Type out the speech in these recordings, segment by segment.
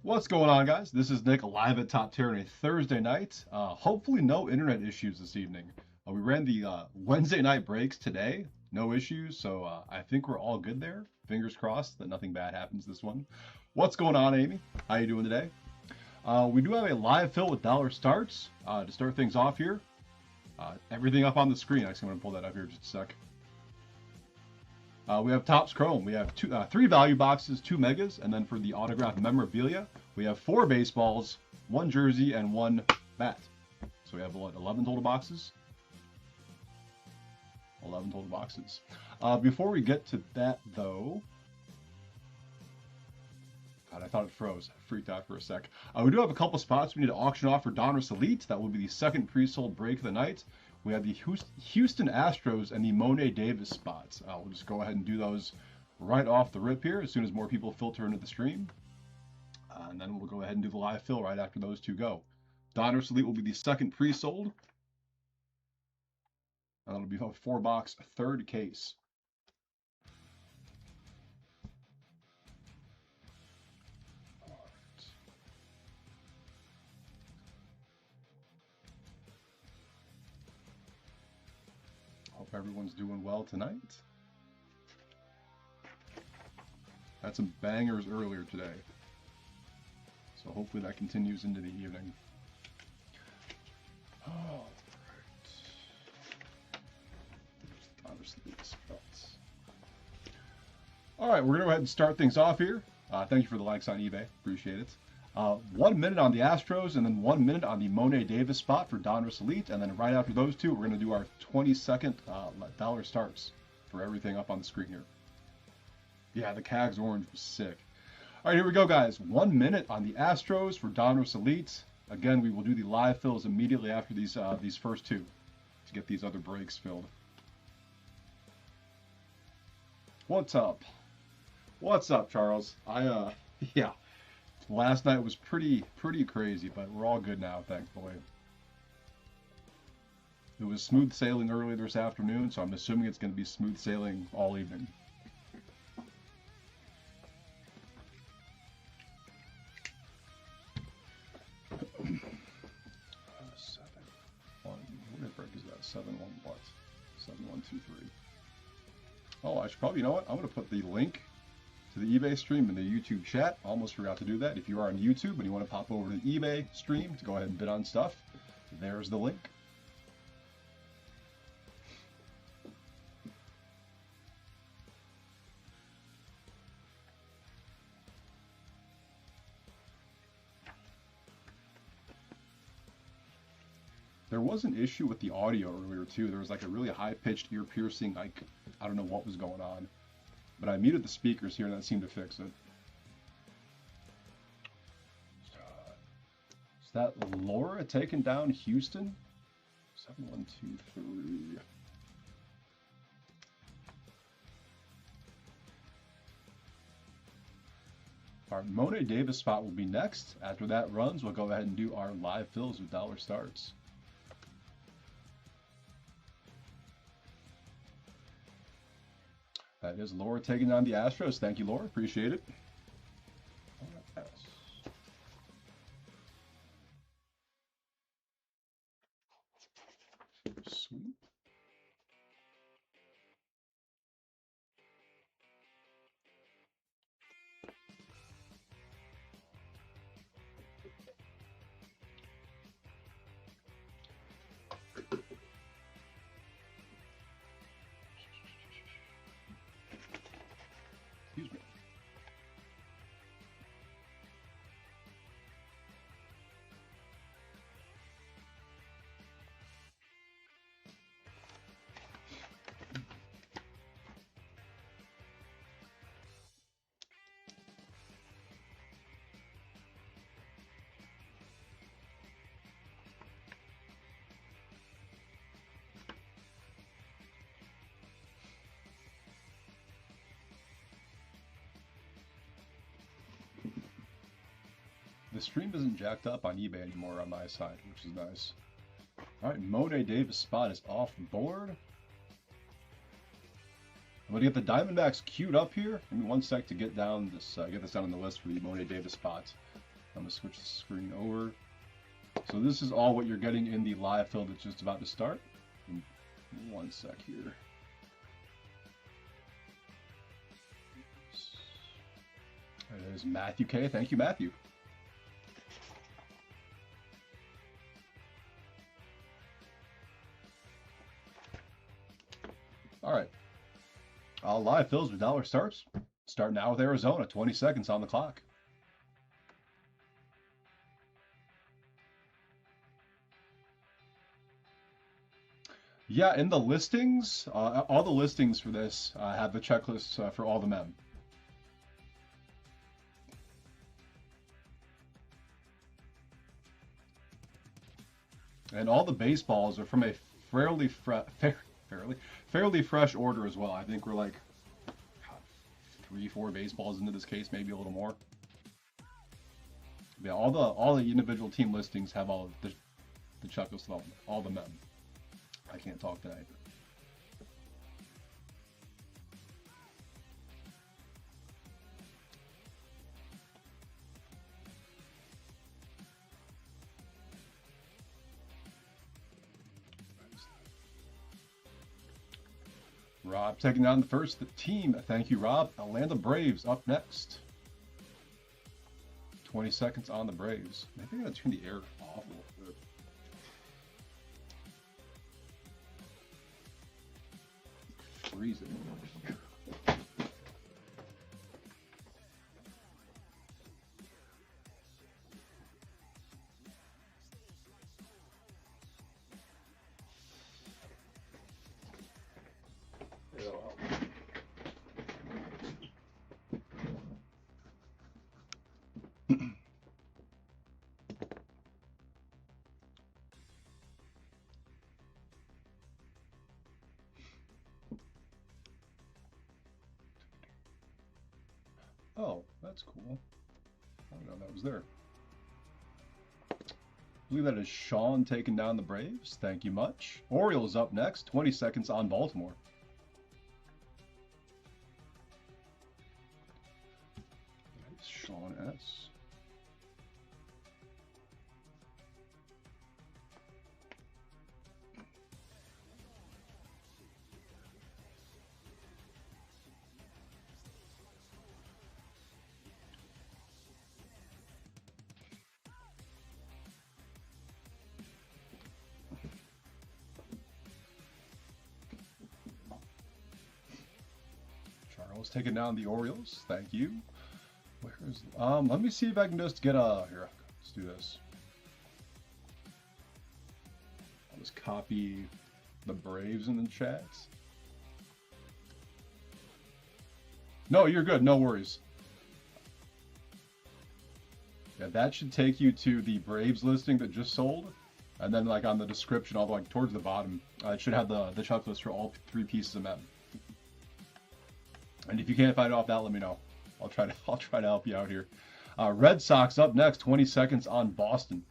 What's going on, guys? This is Nick live at Top Tier on a Thursday night. Hopefully no internet issues this evening. We ran the Wednesday night breaks today, no issues, so I think we're all good there. Fingers crossed that nothing bad happens this one. What's going on, Amy? How you doing today? We do have a live fill with dollar starts to start things off here. Everything up on the screen. Actually, I'm going to pull that up here just a sec. We have Topps Chrome. We have 3 value boxes, 2 megas, and then for the autographed memorabilia, we have 4 baseballs, 1 jersey, and 1 bat. So we have 11 total boxes. 11 total boxes. Before we get to that, though, God, I thought it froze. I freaked out for a sec. We do have a couple spots we need to auction off for Donruss Elite. That will be the second pre-sold break of the night. We have the Houston Astros and the Monet Davis spots. We'll just go ahead and do those right off the rip here as soon as more people filter into the stream. And then we'll go ahead and do the live fill right after those two go. Donruss Elite will be the second pre-sold. And that'll be a 4-box third case. Hope everyone's doing well tonight. Had some bangers earlier today, so hopefully that continues into the evening. All right, we're gonna go ahead and start things off here. Thank you for the likes on eBay, appreciate it. 1 minute on the Astros, and then 1 minute on the Monet Davis spot for Donruss Elite, and then right after those two, we're going to do our 20-second dollar starts for everything up on the screen here. Yeah, the Cags orange was sick. All right, here we go, guys. 1 minute on the Astros for Donruss Elite. Again, we will do the live fills immediately after these first two to get these other breaks filled. What's up? What's up, Charles? Yeah. Last night was pretty crazy, but we're all good now, thankfully. It was smooth sailing early this afternoon, so I'm assuming it's going to be smooth sailing all evening. What break is that? 7-1 what? 7-1-2-3. Oh, I should probably, you know what? I'm going to put the link to the eBay stream in the YouTube chat. Almost forgot to do that. If you are on YouTube and you want to pop over to the eBay stream to go ahead and bid on stuff, there's the link. There was an issue with the audio earlier too. There was like a really high-pitched, ear-piercing, like, I don't know what was going on. But I muted the speakers here and that seemed to fix it. Is that Laura taking down Houston? 7-1-2-3. Our Monet Davis spot will be next. After that runs, we'll go ahead and do our live fills with dollar starts. That is Laura taking on the Astros. Thank you, Laura. Appreciate it. Sweet. Excuse me. The stream isn't jacked up on eBay anymore on my side, which is nice. All right, Monet Davis spot is off board. I'm going to get the Diamondbacks queued up here. Give me 1 sec to get down this, get this down on the list for the Monet Davis spot. I'm going to switch the screen over. So this is all what you're getting in the live fill that's just about to start. One sec here. There is Matthew K. Thank you, Matthew. All right. All live fills with dollar starts. Start now with Arizona. 20 seconds on the clock. Yeah, in the listings, all the listings for this have the checklists for all the men. And all the baseballs are from a fairly fresh order as well. I think we're like 3-4 baseballs into this case, maybe a little more. Yeah, all the individual team listings have all of the checklist of all the men. I can't talk tonight. Rob taking down the first team. Thank you, Rob. Atlanta Braves up next. 20 seconds on the Braves. Maybe I'm going to turn the air off a little bit. Freezing. Oh, that's cool. I didn't know that was there. I believe that is Sean taking down the Braves. Thank you much. Orioles up next. 20 seconds on Baltimore. Nice. Sean S. Charles taking down the Orioles. Thank you. Where is? Let me see if I can just get here. Let's do this. I'll just copy the Braves in the chats. No, you're good. No worries. Yeah, that should take you to the Braves listing that just sold, and then like on the description, all the way towards the bottom, it should have the checklist for all 3 pieces of men. And if you can't find it off that, let me know. I'll try to help you out here. Red Sox up next. 20 seconds on Boston.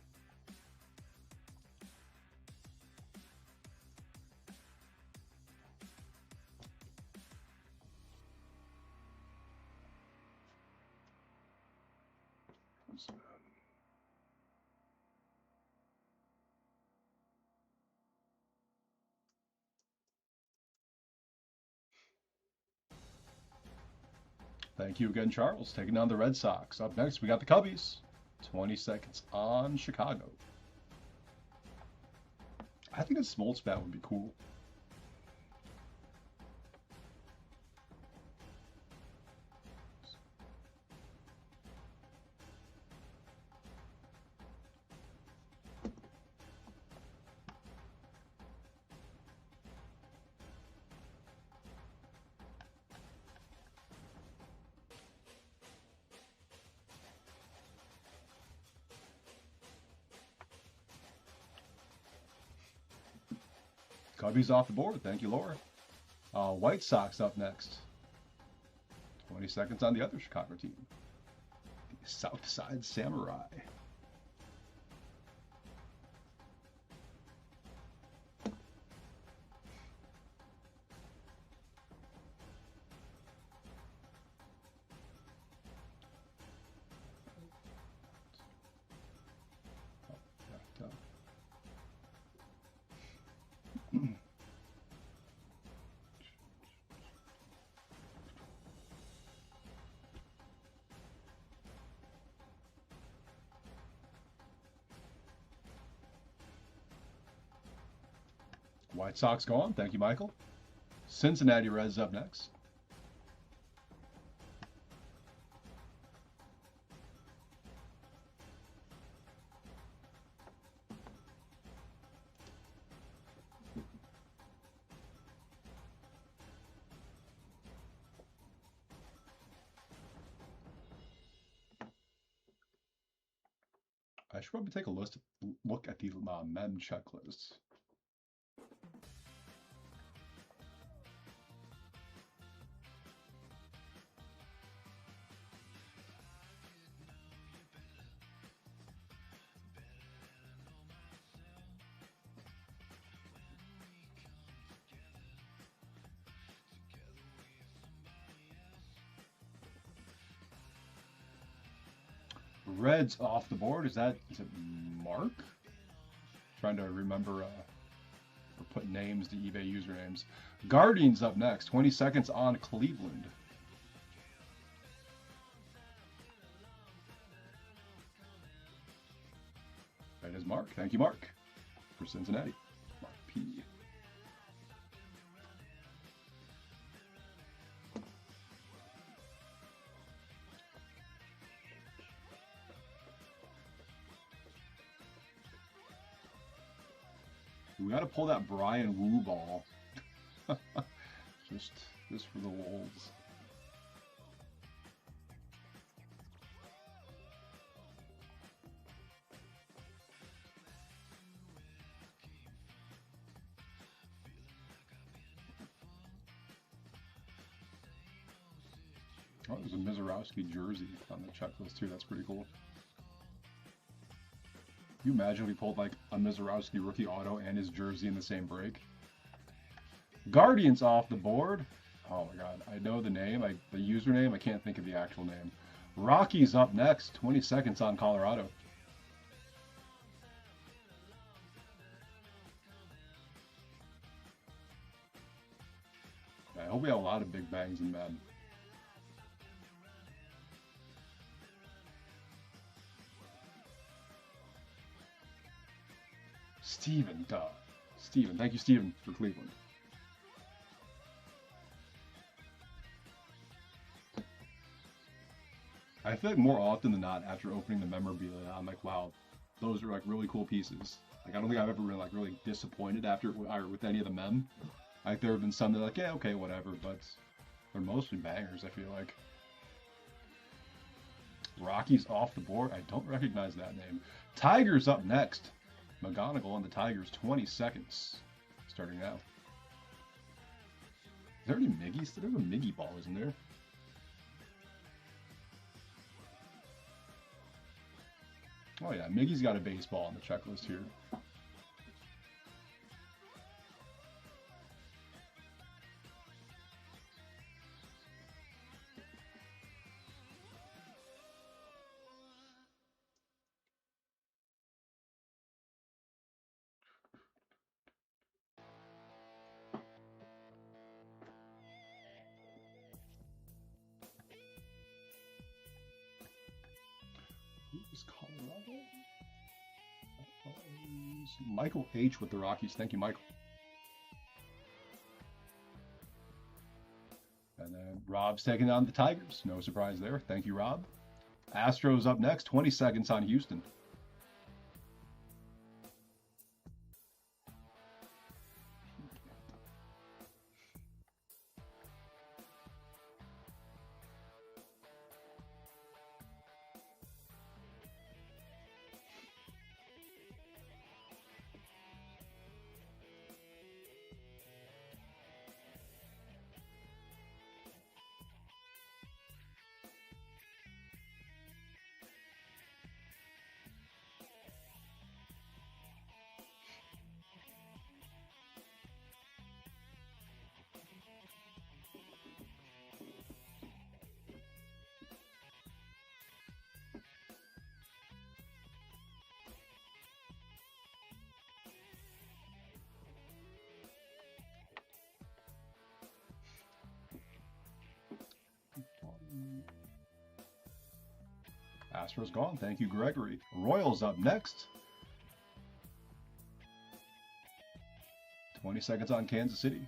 Thank you again, Charles. Taking down the Red Sox. Up next, we got the Cubbies. 20 seconds on Chicago. I think a Smoltz bat would be cool. Cubbies off the board. Thank you, Laura. White Sox up next. 20 seconds on the other Chicago team. The South Side Samurai. White Sox gone. Thank you, Michael. Cincinnati Reds up next. I should probably take a look at the mem checklists. Reds off the board. Is it Mark? Trying to remember or put names to eBay usernames. Guardians up next. 20 seconds on Cleveland. That is Mark. Thank you, Mark, for Cincinnati. Mark P. We got to pull that Brian Wu ball. just for the wolves. Oh, there's a Mizorowski jersey on the checklist too. That's pretty cool. Can you imagine if we pulled like a Mizorowski rookie auto and his jersey in the same break? Guardians off the board. Oh my god, I know the name, the username, I can't think of the actual name. Rockies up next, 20 seconds on Colorado. I hope we have a lot of big bangs in Madden. Steven, duh. Steven, thank you, Steven, for Cleveland. I feel like more often than not, after opening the memorabilia, I'm like, wow, those are like really cool pieces. Like, I don't think I've ever been like really disappointed after with any of the mem. Like, there have been some that are like, yeah, okay, whatever, but they're mostly bangers, I feel like. Rockies off the board. I don't recognize that name. Tigers up next. McGonigal on the Tigers, 20 seconds. Starting now. Is there any Miggies? There's a Miggy ball, isn't there? Oh yeah, Miggy's got a baseball on the checklist here. Who's Colorado? Michael H. with the Rockies. Thank you, Michael. And then Rob's taking on the Tigers. No surprise there. Thank you, Rob. Astros up next. 20 seconds on Houston. Astros gone. Thank you, Gregory. Royals up next. 20 seconds on Kansas City.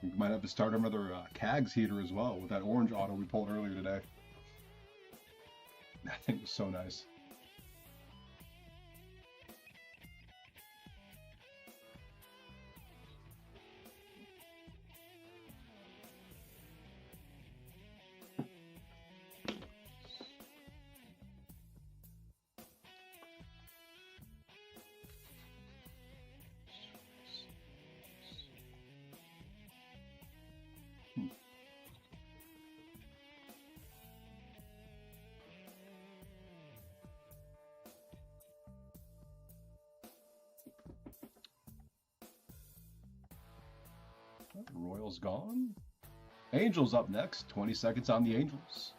We might have to start another CAGS heater as well with that orange auto we pulled earlier today. That thing was so nice. Royals gone. Angels up next. 20 seconds on the Angels.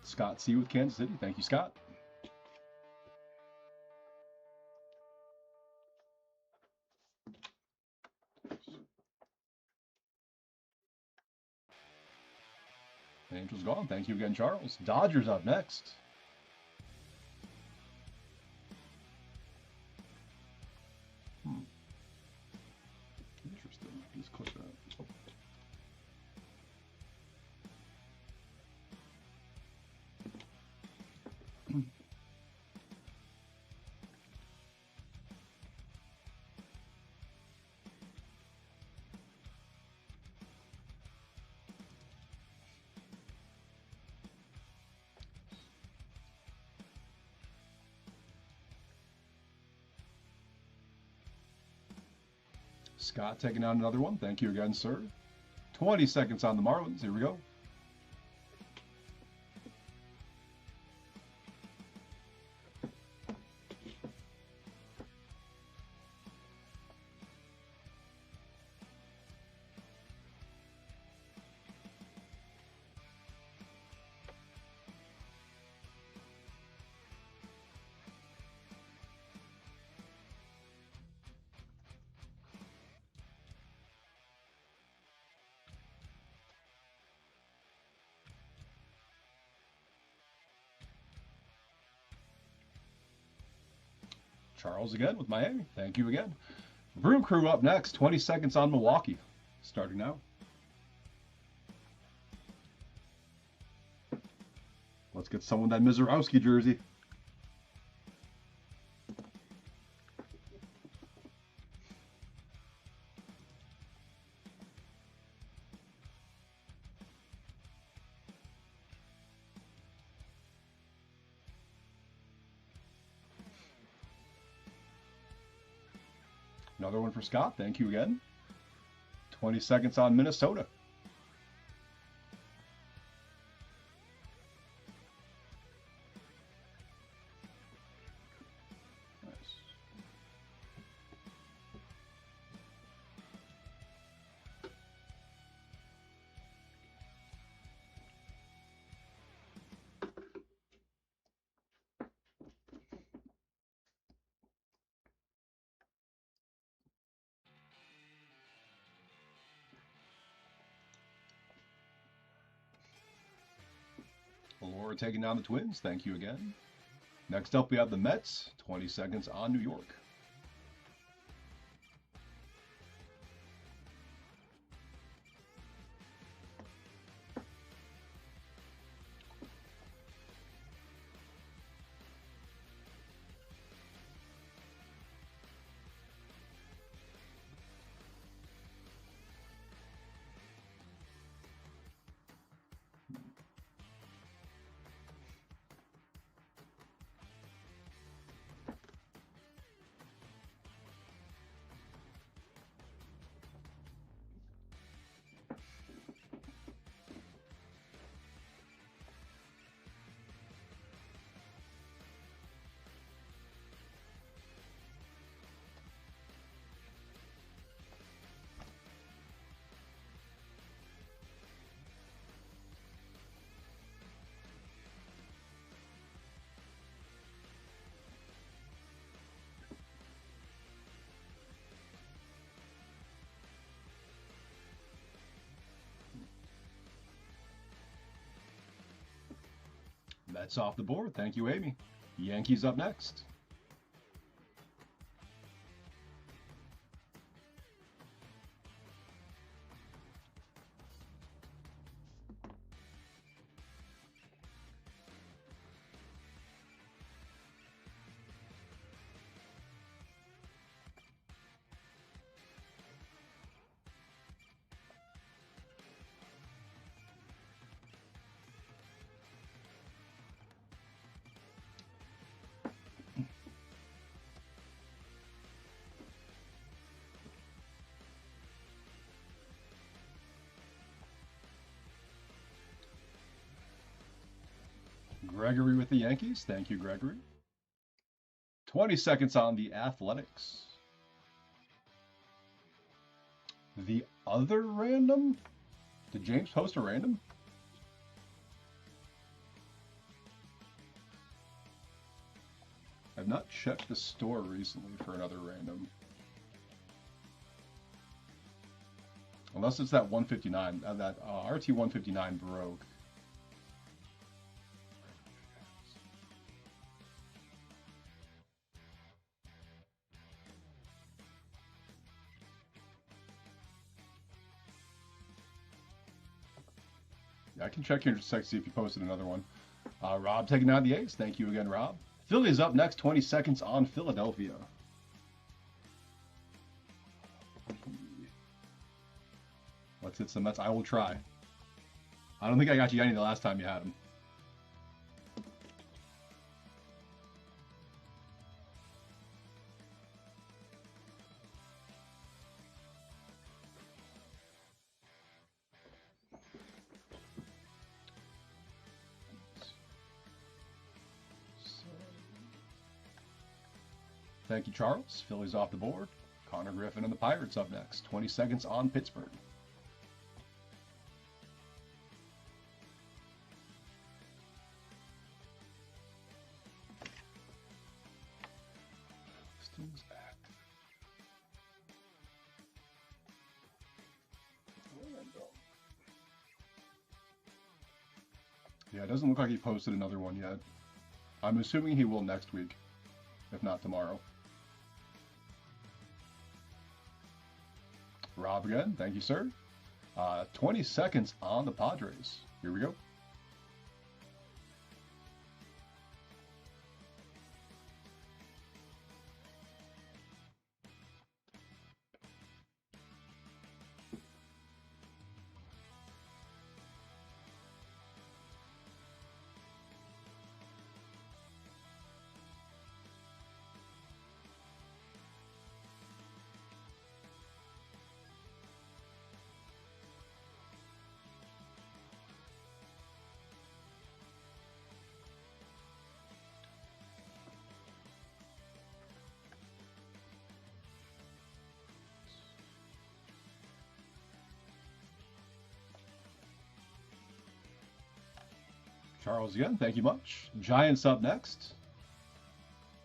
Scott C with Kansas City. Thank you, Scott. Angels gone. Thank you again, Charles. Dodgers up next. Interesting. Just click that. Scott taking out another one. Thank you again, sir. 20 seconds on the Marlins. Here we go. Charles again with Miami. Thank you again. Brew Crew up next. 20 seconds on Milwaukee. Starting now. Let's get someone that Mizorowski jersey. Another one for Scott. Thank you again. 20 seconds on Minnesota. Nice. Laura taking down the Twins. Thank you again. Next up, we have the Mets. 20 seconds on New York. Mets off the board. Thank you, Amy. Yankees up next. Gregory with the Yankees. Thank you, Gregory. 20 seconds on the Athletics. The other random? Did James post a random? I've not checked the store recently for another random. Unless it's that 159, that RT 159 broke. I can check here in just a sec, see if you posted another one. Rob taking out the ace. Thank you again, Rob. Phillies up next, 20 seconds on Philadelphia. Let's hit some Mets. I will try. I don't think I got you any the last time you had them. Thank you, Charles. Phillies off the board. Connor Griffin and the Pirates up next. 20 seconds on Pittsburgh. Yeah, it doesn't look like he posted another one yet. I'm assuming he will next week, if not tomorrow. Rob again, thank you, sir. 20 seconds on the Padres. Here we go. Charles again, thank you much. Giants up next.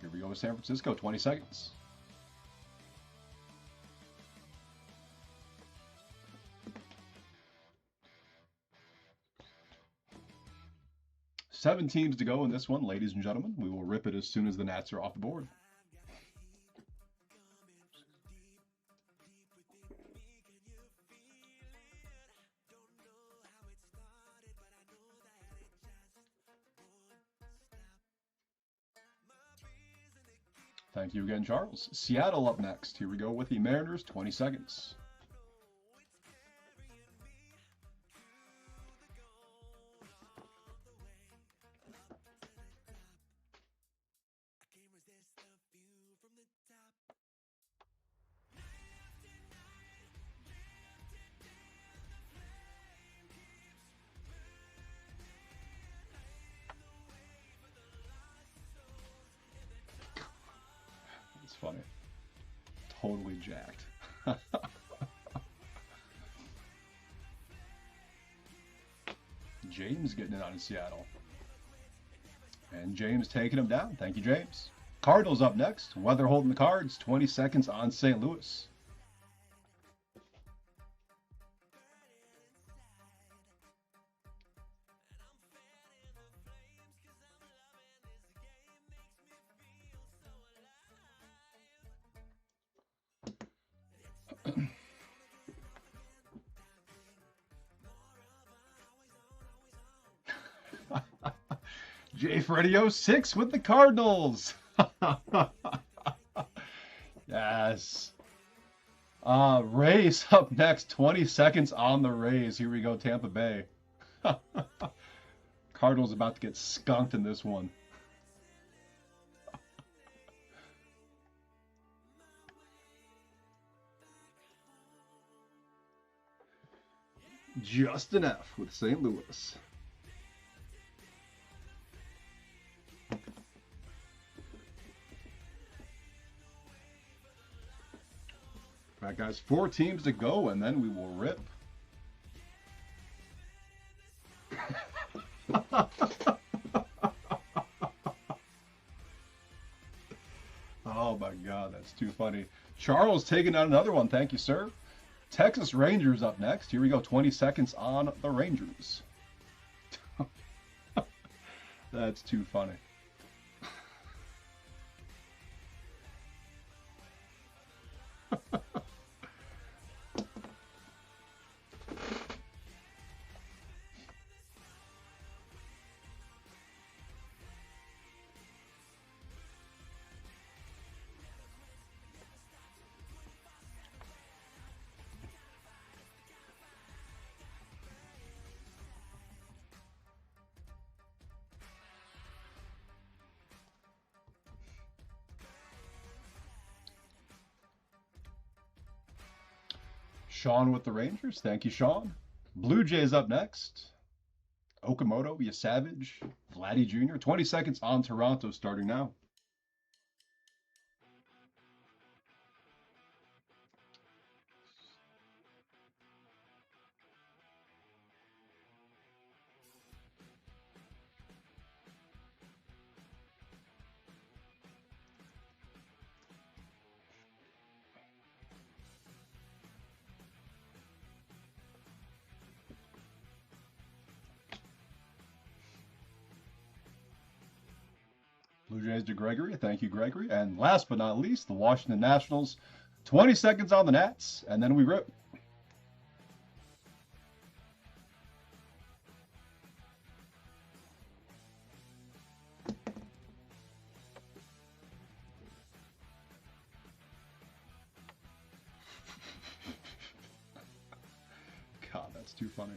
Here we go with San Francisco, 20 seconds. Seven teams to go in this one, ladies and gentlemen. We will rip it as soon as the Nats are off the board. Thank you again, Charles. Seattle up next. Here we go with the Mariners, 20 seconds. Funny. Totally jacked. James getting it out of Seattle. And James taking him down. Thank you, James. Cardinals up next. Weather holding the cards. 20 seconds on St. Louis. J Freddy 06 with the Cardinals. Yes. Rays up next. 20 seconds on the Rays. Here we go, Tampa Bay. Cardinals about to get skunked in this one. Justin F. with St. Louis. All right, guys, 4 teams to go, and then we will rip. Oh my God, that's too funny. Charles taking out another one. Thank you, sir. Texas Rangers up next. Here we go. 20 seconds on the Rangers. That's too funny. Sean with the Rangers. Thank you, Sean. Blue Jays up next. Okamoto, you savage. Vladdy Jr. 20 seconds on Toronto starting now. Blue Jays to Gregory. Thank you, Gregory. And last but not least, the Washington Nationals. 20 seconds on the Nats, and then we rip. God, that's too funny.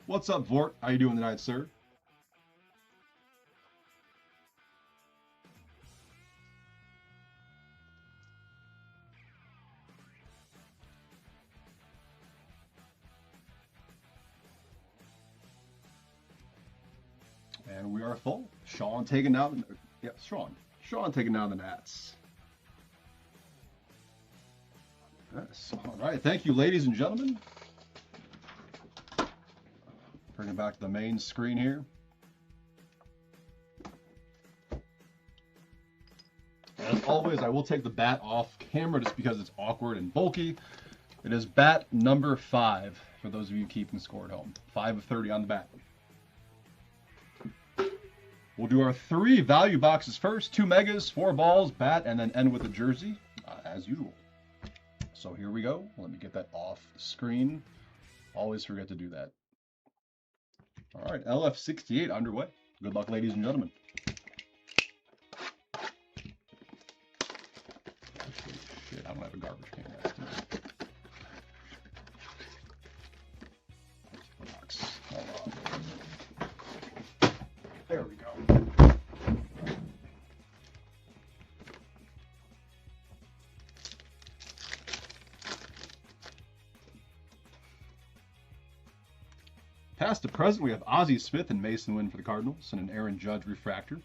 What's up, Vort? How you doing tonight, sir? And we are full. Sean taking down. Yep, Sean. Sean taking down the Nats. Yes. All right. Thank you, ladies and gentlemen. Bring it back to the main screen here. As always, I will take the bat off camera just because it's awkward and bulky. It is bat number 5 for those of you keeping score at home. 5 of 30 on the bat. We'll do our 3 value boxes first. 2 megas, 4 balls, bat, and then end with a jersey, as usual. So here we go. Let me get that off the screen. Always forget to do that. All right, LF68 underway. Good luck, ladies and gentlemen. Shit, I don't have a garbage can. There we go. Past to present, we have Ozzie Smith and Mason Wynn for the Cardinals and an Aaron Judge refractor.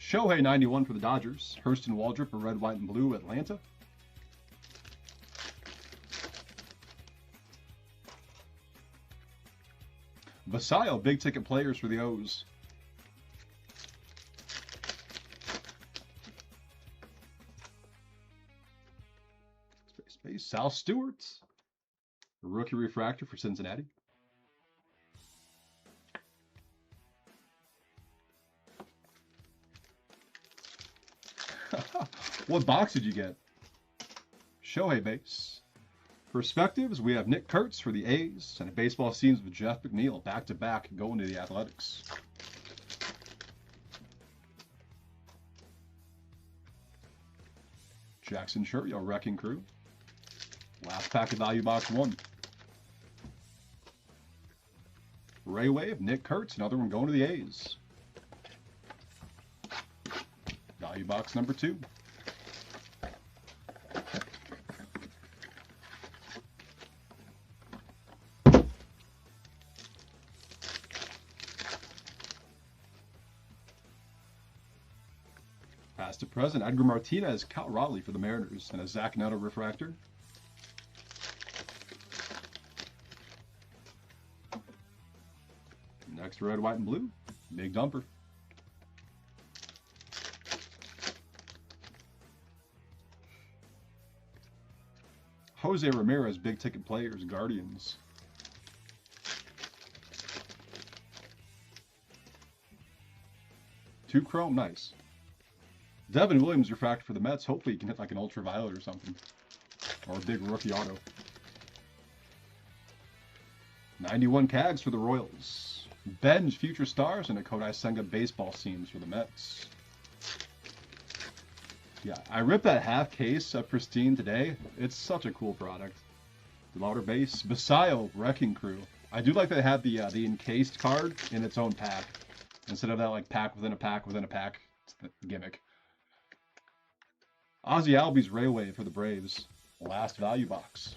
Shohei 91 for the Dodgers. Hurston Waldrop, a red, white, and blue, Atlanta. Vasayo, big ticket players for the O's. Space. Sal Stewart, a rookie refractor for Cincinnati. What box did you get? Shohei base. Perspectives, we have Nick Kurtz for the A's and a baseball scenes with Jeff McNeil back-to-back going to the Athletics. Jackson Chourio, Wrecking Crew. Last pack of value box 1. Ray Wave, Nick Kurtz, another one going to the A's. Value box number 2. Past to present, Edgar Martinez, Cal Raleigh for the Mariners, and a Zach Neto refractor. Next, red, white, and blue. Big dumper. Jose Ramirez, big ticket players, Guardians. Two chrome, nice. Devin Williams refractor for the Mets. Hopefully he can hit like an ultraviolet or something. Or a big rookie auto. 91 Cags for the Royals. Ben's Future Stars and a Kodai Senga baseball scenes for the Mets. Yeah, I ripped that half case of Pristine today. It's such a cool product. The louder base. Basayo, Wrecking Crew. I do like that they have the encased card in its own pack. Instead of that like pack within a pack within a pack. It's the gimmick. Ozzy Albies Railway for the Braves. Last value box.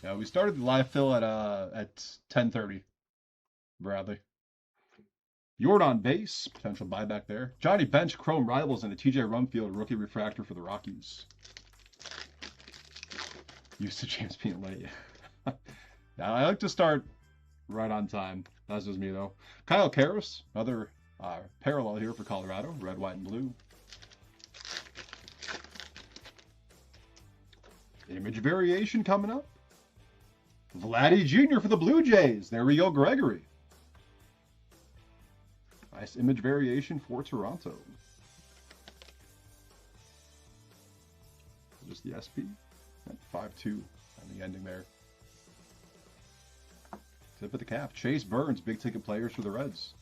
Yeah, we started the live fill at 10:30. Bradley. Jordan base, potential buyback there. Johnny Bench, Chrome Rivals, and a TJ Rumfield rookie refractor for the Rockies. Used to James being late. Now, I like to start right on time. That's just me, though. Kyle Karras, another parallel here for Colorado. Red, white, and blue. Image variation coming up. Vladdy Jr. for the Blue Jays. There we go, Gregory. Nice image variation for Toronto. Just the SP. 5-2 on the ending there. Tip of the cap. Chase Burns, big ticket players for the Reds.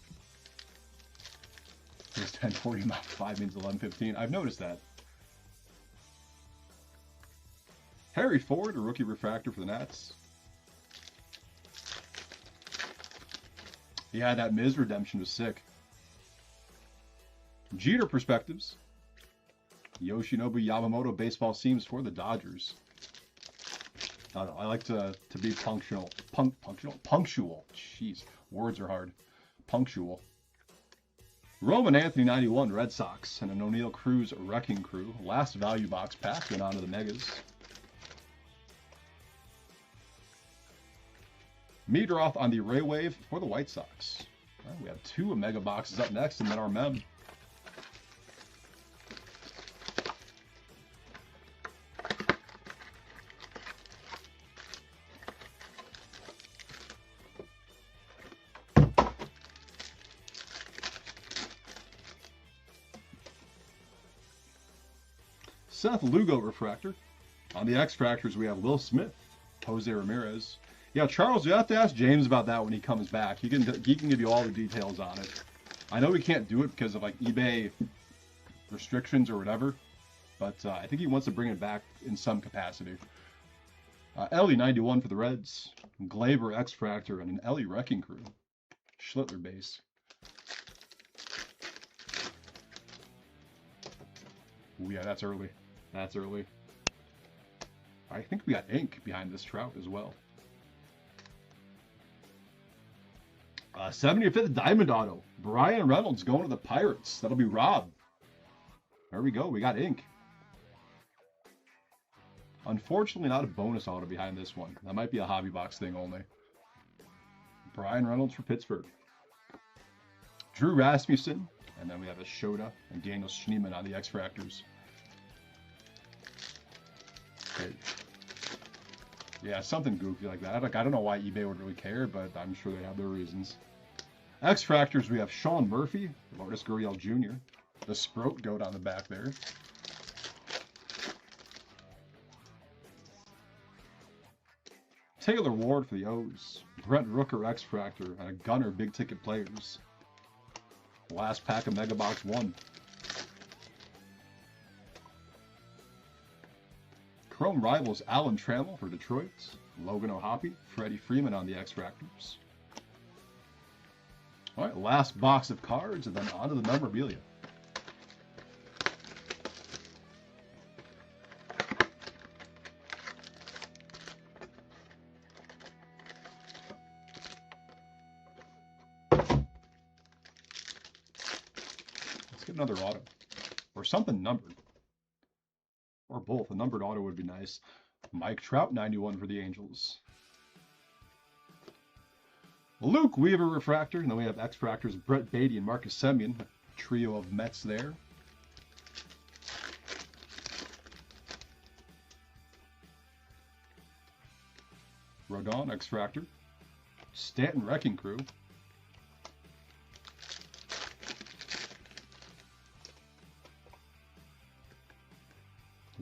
It's 10:40, not 5 means 11:15. I've noticed that. Harry Ford, a rookie refractor for the Nats. Yeah, that Miz redemption was sick. Jeter perspectives. Yoshinobu Yamamoto baseball seams for the Dodgers. I don't know, I like to be punctual. Punctual. Jeez, words are hard. Punctual. Roman Anthony 91 Red Sox and an O'Neill Cruz Wrecking Crew. Last value box pack went on to the Megas. Meter off on the Ray Wave for the White Sox. Right, we have 2 mega boxes up next and then our mem. Seth Lugo refractor. On the X-Fractors, we have Will Smith, Jose Ramirez. Yeah, Charles, you have to ask James about that when he comes back. He can give you all the details on it. I know we can't do it because of like eBay restrictions or whatever, but I think he wants to bring it back in some capacity. Ellie 91 for the Reds, Glaber X-Fractor, and an Ellie Wrecking Crew. Schlittler base. Ooh, yeah, that's early. That's early. I think we got ink behind this Trout as well. 75th Diamond Auto. Brian Reynolds going to the Pirates. That'll be Rob. There we go. We got ink. Unfortunately, not a bonus auto behind this one. That might be a hobby box thing only. Brian Reynolds for Pittsburgh. Drew Rasmussen. And then we have a Shota and Daniel Schneemann on the X-Fractors. Okay. Yeah, something goofy like that. Like, I don't know why eBay would really care, but I'm sure they have their reasons. X-Fractors, we have Sean Murphy, Lourdes Gurriel Jr., the Sprout goat on the back there. Taylor Ward for the O's, Brent Rooker X-Fractor, and a Gunner Big Ticket Players. Last pack of Mega Box 1. Chrome Rivals Alan Trammell for Detroit, Logan O'Hoppe, Freddie Freeman on the X-Fractors. All right, last box of cards, and then on to the memorabilia. Let's get another auto, or something numbered, or both. A numbered auto would be nice. Mike Trout, 91 for the Angels. Luke Weaver Refractor, and then we have X-Fractors, Brett Beatty and Marcus Semien, trio of Mets there. Rodon X-Fractor, Stanton Wrecking Crew,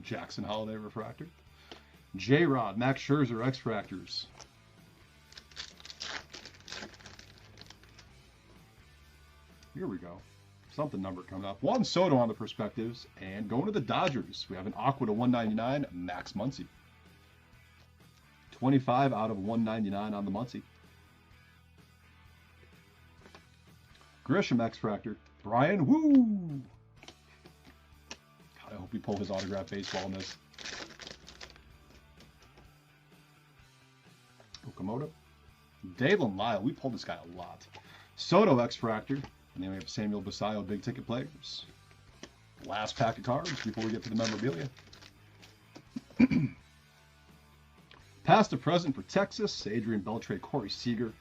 Jackson Holiday Refractor, J-Rod, Max Scherzer X-Fractors, here we go. Something number coming up. Juan Soto on the perspectives. And going to the Dodgers, we have an Aqua to 199, Max Muncy. 25 out of 199 on the Muncy. Grisham X-Fractor, Brian Woo. God, I hope we pull his autographed baseball in this. Okamoto. Dalen Lyle, we pulled this guy a lot. Soto X-Fractor. And then we have Samuel Basayo, Big Ticket Players. Last pack of cards before we get to the memorabilia. Past to present for Texas, Adrian Beltre, Corey Seager.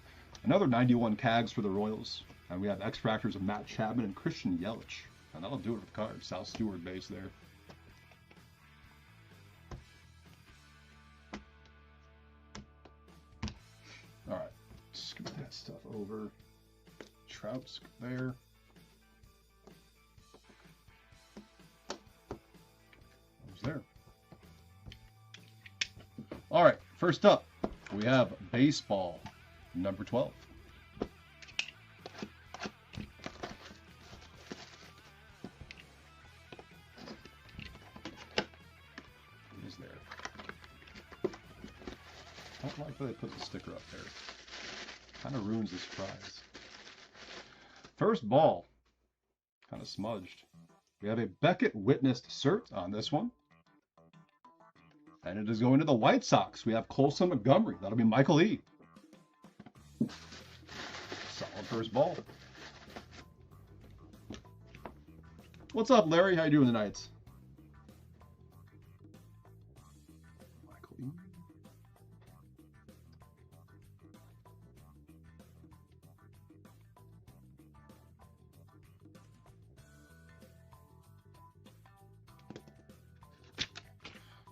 Another 91 Cags for the Royals. And we have X-Fractors of Matt Chapman and Christian Yelich. And that'll do it for the cards. South Stewart base there. All right, scoot that stuff over. Trout's there. Who's there? All right, first up, we have baseball, number 12. It is there. I don't like that they put the sticker up there. Kind of ruins the surprise. First ball, kind of smudged. We have a Beckett Witnessed cert on this one. And it is going to the White Sox. We have Colson Montgomery. That'll be Michael E. Solid first ball. What's up, Larry? How you doing tonight? Michael E.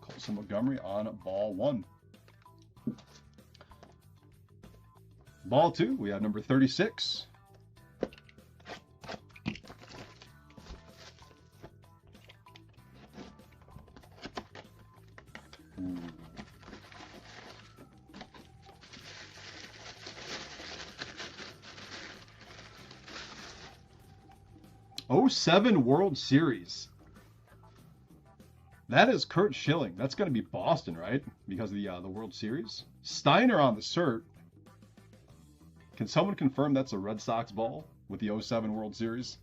Colson Montgomery on ball 1. Ball 2, we have number 36. Ooh. '07 World Series. That is Kurt Schilling. That's going to be Boston, right? Because of the World Series. Steiner on the cert. Can someone confirm that's a Red Sox ball with the '07 World Series?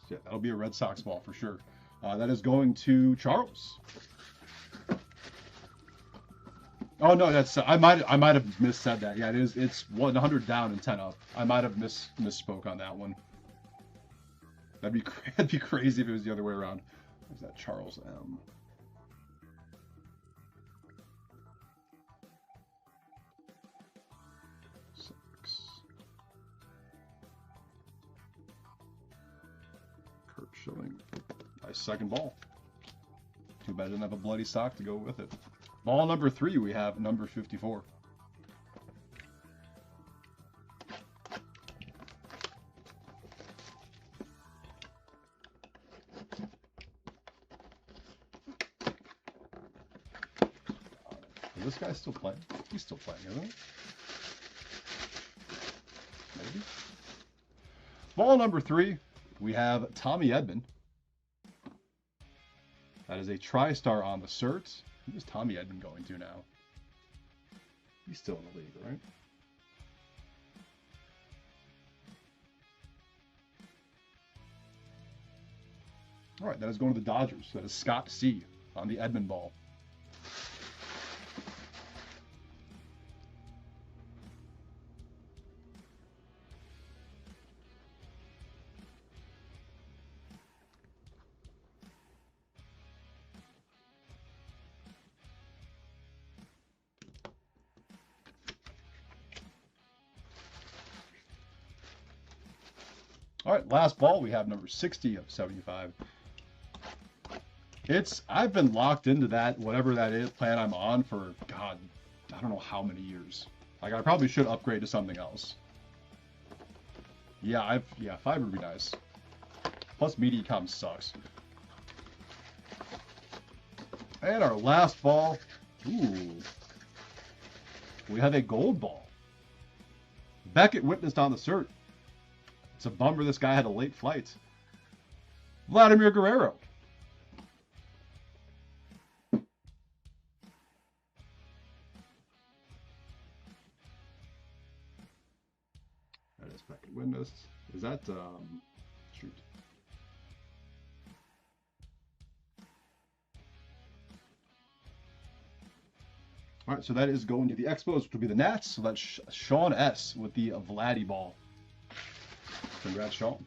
Yeah, that'll be a Red Sox ball for sure. That is going to Charles. Oh no, that's I might have missaid that. Yeah, it is. It's 100 down and 10 up. I might have misspoke on that one. That'd be crazy if it was the other way around. There's that Charles M. Kurt Schilling. Nice second ball. Too bad I didn't have a bloody sock to go with it. Ball number 3, we have number 54. Is this guy still playing? He's still playing, isn't he? Maybe. Ball number 3, we have Tommy Edman. That is a tri-star on the cert. Who is Tommy Edman going to now? He's still in the league, right? All right, that is going to the Dodgers. That is Scott C. on the Edman ball. All right, last ball, we have number 60 of 75. I've been locked into that, whatever that is, plan I'm on for, God, I don't know how many years. Like, I probably should upgrade to something else. Yeah, 5 would be nice. Plus, Mediacom sucks. And our last ball, ooh, we have a gold ball. Beckett witnessed on the cert. It's a bummer this guy had a late flight. Vladimir Guerrero. That is Beckett witnessed. Is that, shoot. All right, so that is going to the Expos, which will be the Nats. So that's Sean S. with the Vladdy ball. Congrats, Sean.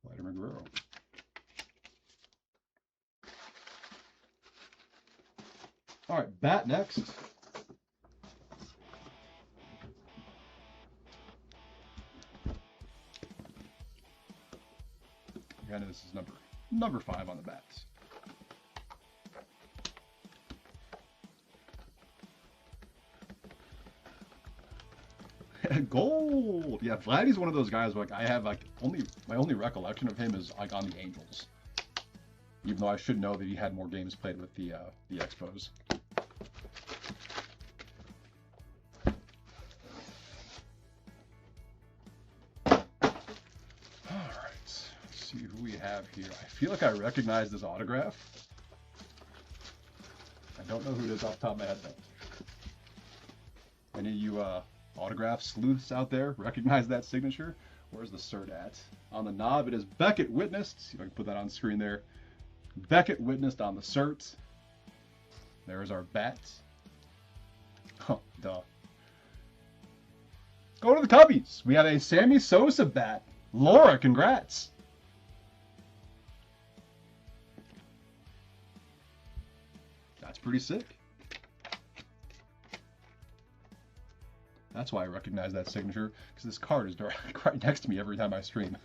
Vladimir Guerrero. All right, bat next. Again, this is number 5 on the bats. Gold. Yeah, Vladdy's one of those guys where, like, I have like my only recollection of him is like on the Angels. Even though I should know that he had more games played with the Expos. Who we have here. I feel like I recognize this autograph. I don't know who it is off the top of my head though. Any of you autograph sleuths out there recognize that signature? Where's the cert at? On the knob, it is Beckett witnessed. See if I can put that on screen there. Beckett witnessed on the cert. There's our bat. Oh, duh. Go to the Cubbies. We have a Sammy Sosa bat. Laura, congrats. That's pretty sick. That's why I recognize that signature, because this card is right next to me every time I stream.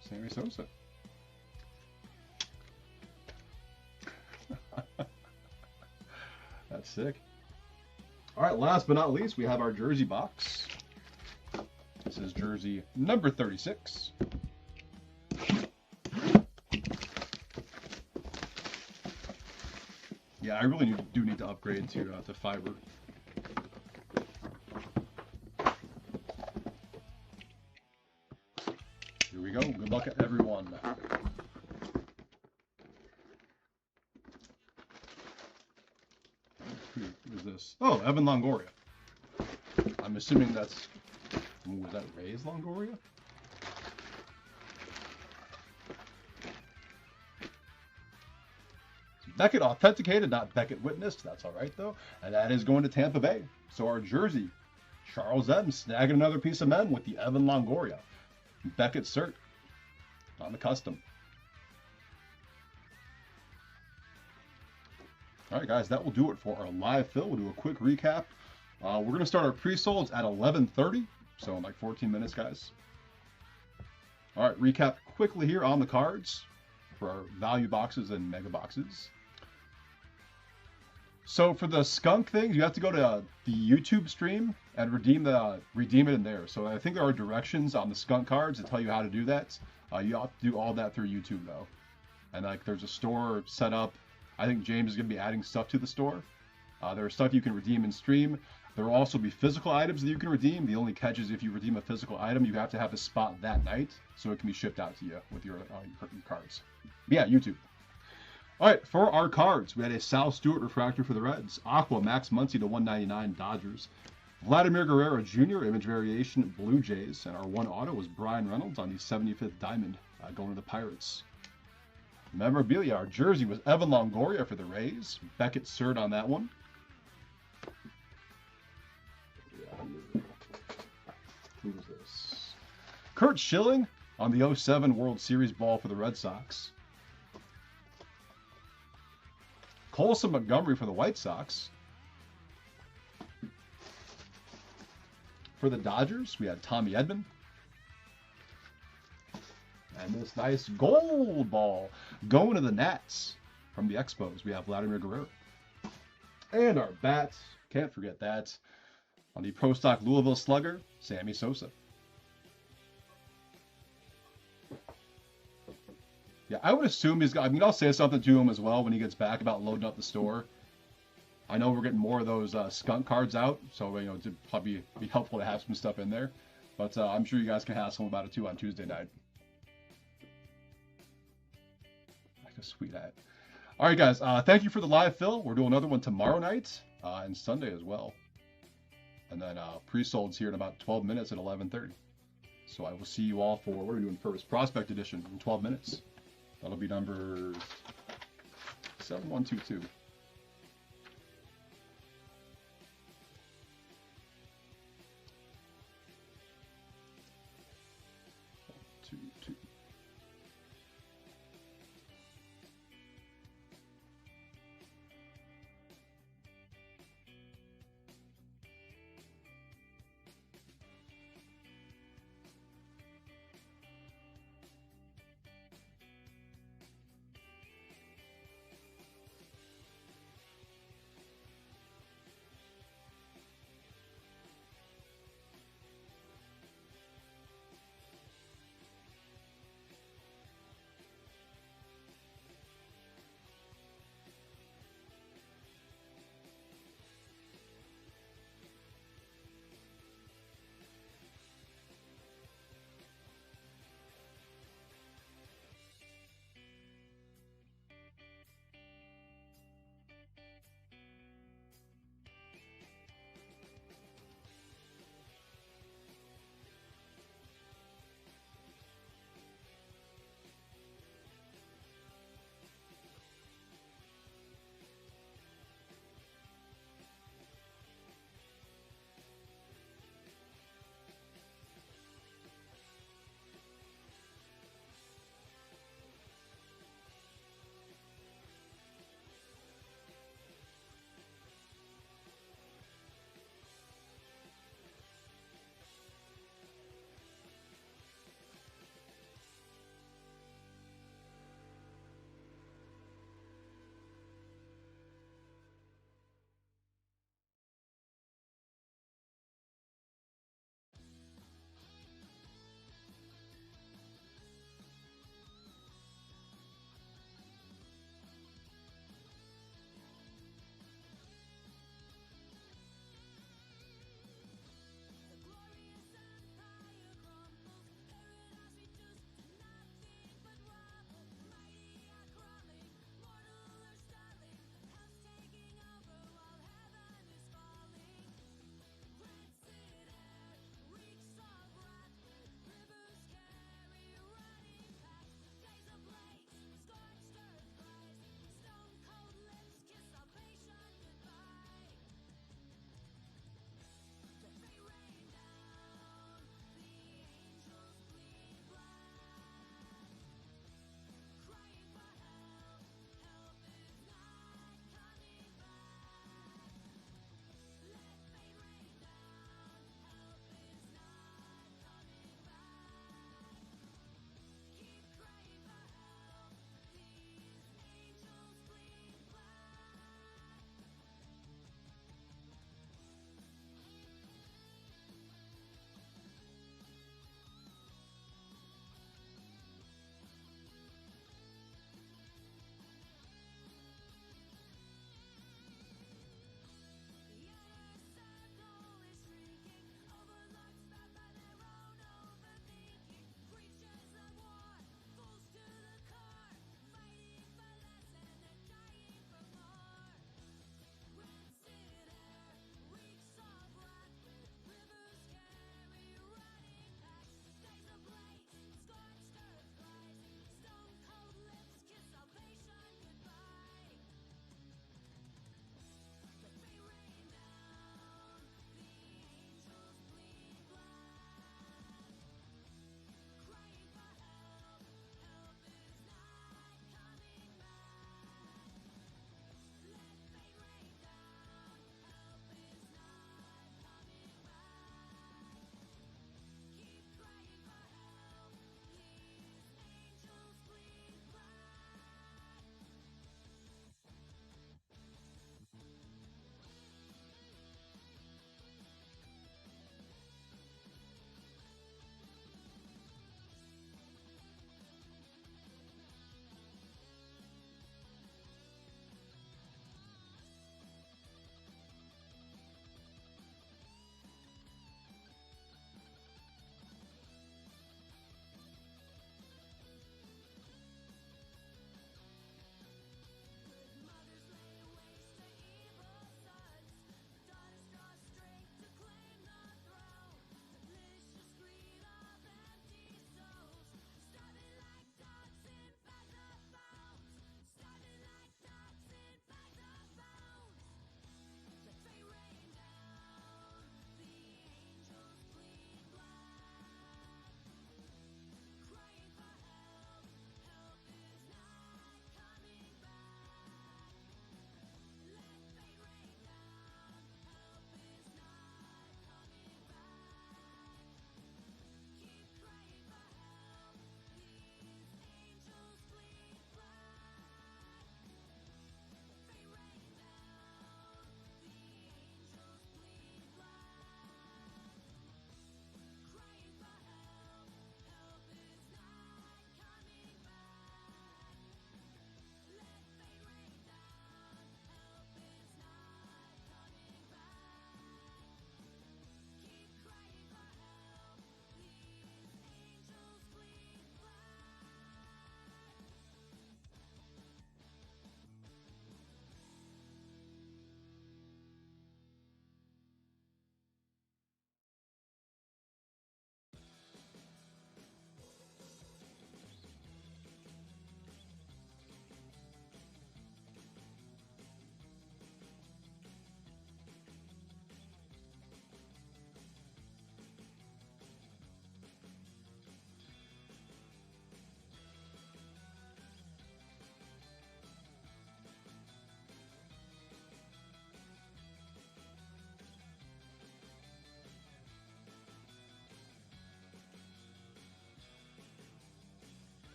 Sammy Sosa. That's sick. All right, last but not least, we have our jersey box. This is jersey number 36. Yeah, I really do need to upgrade to fiber. Here we go. Good luck, everyone. this? Oh, Evan Longoria. I'm assuming that's... Was that Ray's Longoria? Beckett authenticated, not Beckett witnessed. That's all right, though. And that is going to Tampa Bay. So our jersey, Charles M. snagging another piece of mem with the Evan Longoria. Beckett cert on the custom. All right, guys, that will do it for our live fill. We'll do a quick recap. We're going to start our pre-solds at 11:30, so in like 14 minutes, guys. All right, recap quickly here on the cards for our value boxes and mega boxes. So for the skunk things, you have to go to the YouTube stream and redeem it in there. So I think there are directions on the skunk cards that tell you how to do that. You have to do all that through YouTube though, and like there's a store set up. I think James is going to be adding stuff to the store. There are stuff you can redeem in stream. There will also be physical items that you can redeem. The only catch is if you redeem a physical item, you have to have a spot that night, so it can be shipped out to you with your cards. But yeah, YouTube. All right, for our cards, we had a Sal Stewart refractor for the Reds, Aqua Max Muncy to 199 Dodgers, Vladimir Guerrero Jr. image variation Blue Jays, and our one auto was Brian Reynolds on the 75th diamond going to the Pirates. Memorabilia, our jersey was Evan Longoria for the Rays, Beckett cert on that one. Who's this? Kurt Schilling on the 07 World Series ball for the Red Sox. Colson Montgomery for the White Sox. For the Dodgers, we had Tommy Edman. And this nice gold ball going to the Nats from the Expos. We have Vladimir Guerrero. And our bats, can't forget that. On the Pro Stock Louisville Slugger, Sammy Sosa. Yeah, I would assume he's got... I mean, I'll say something to him as well when he gets back about loading up the store. I know we're getting more of those skunk cards out, so, you know, it'd probably be helpful to have some stuff in there. But I'm sure you guys can ask him about it, too, on Tuesday night. Like a sweet hat. All right, guys, thank you for the live fill. We're doing another one tomorrow night and Sunday as well. And then pre-solds here in about 12 minutes at 11:30. So I will see you all for, what are we doing first? Prospect Edition in 12 minutes. That'll be number 7122.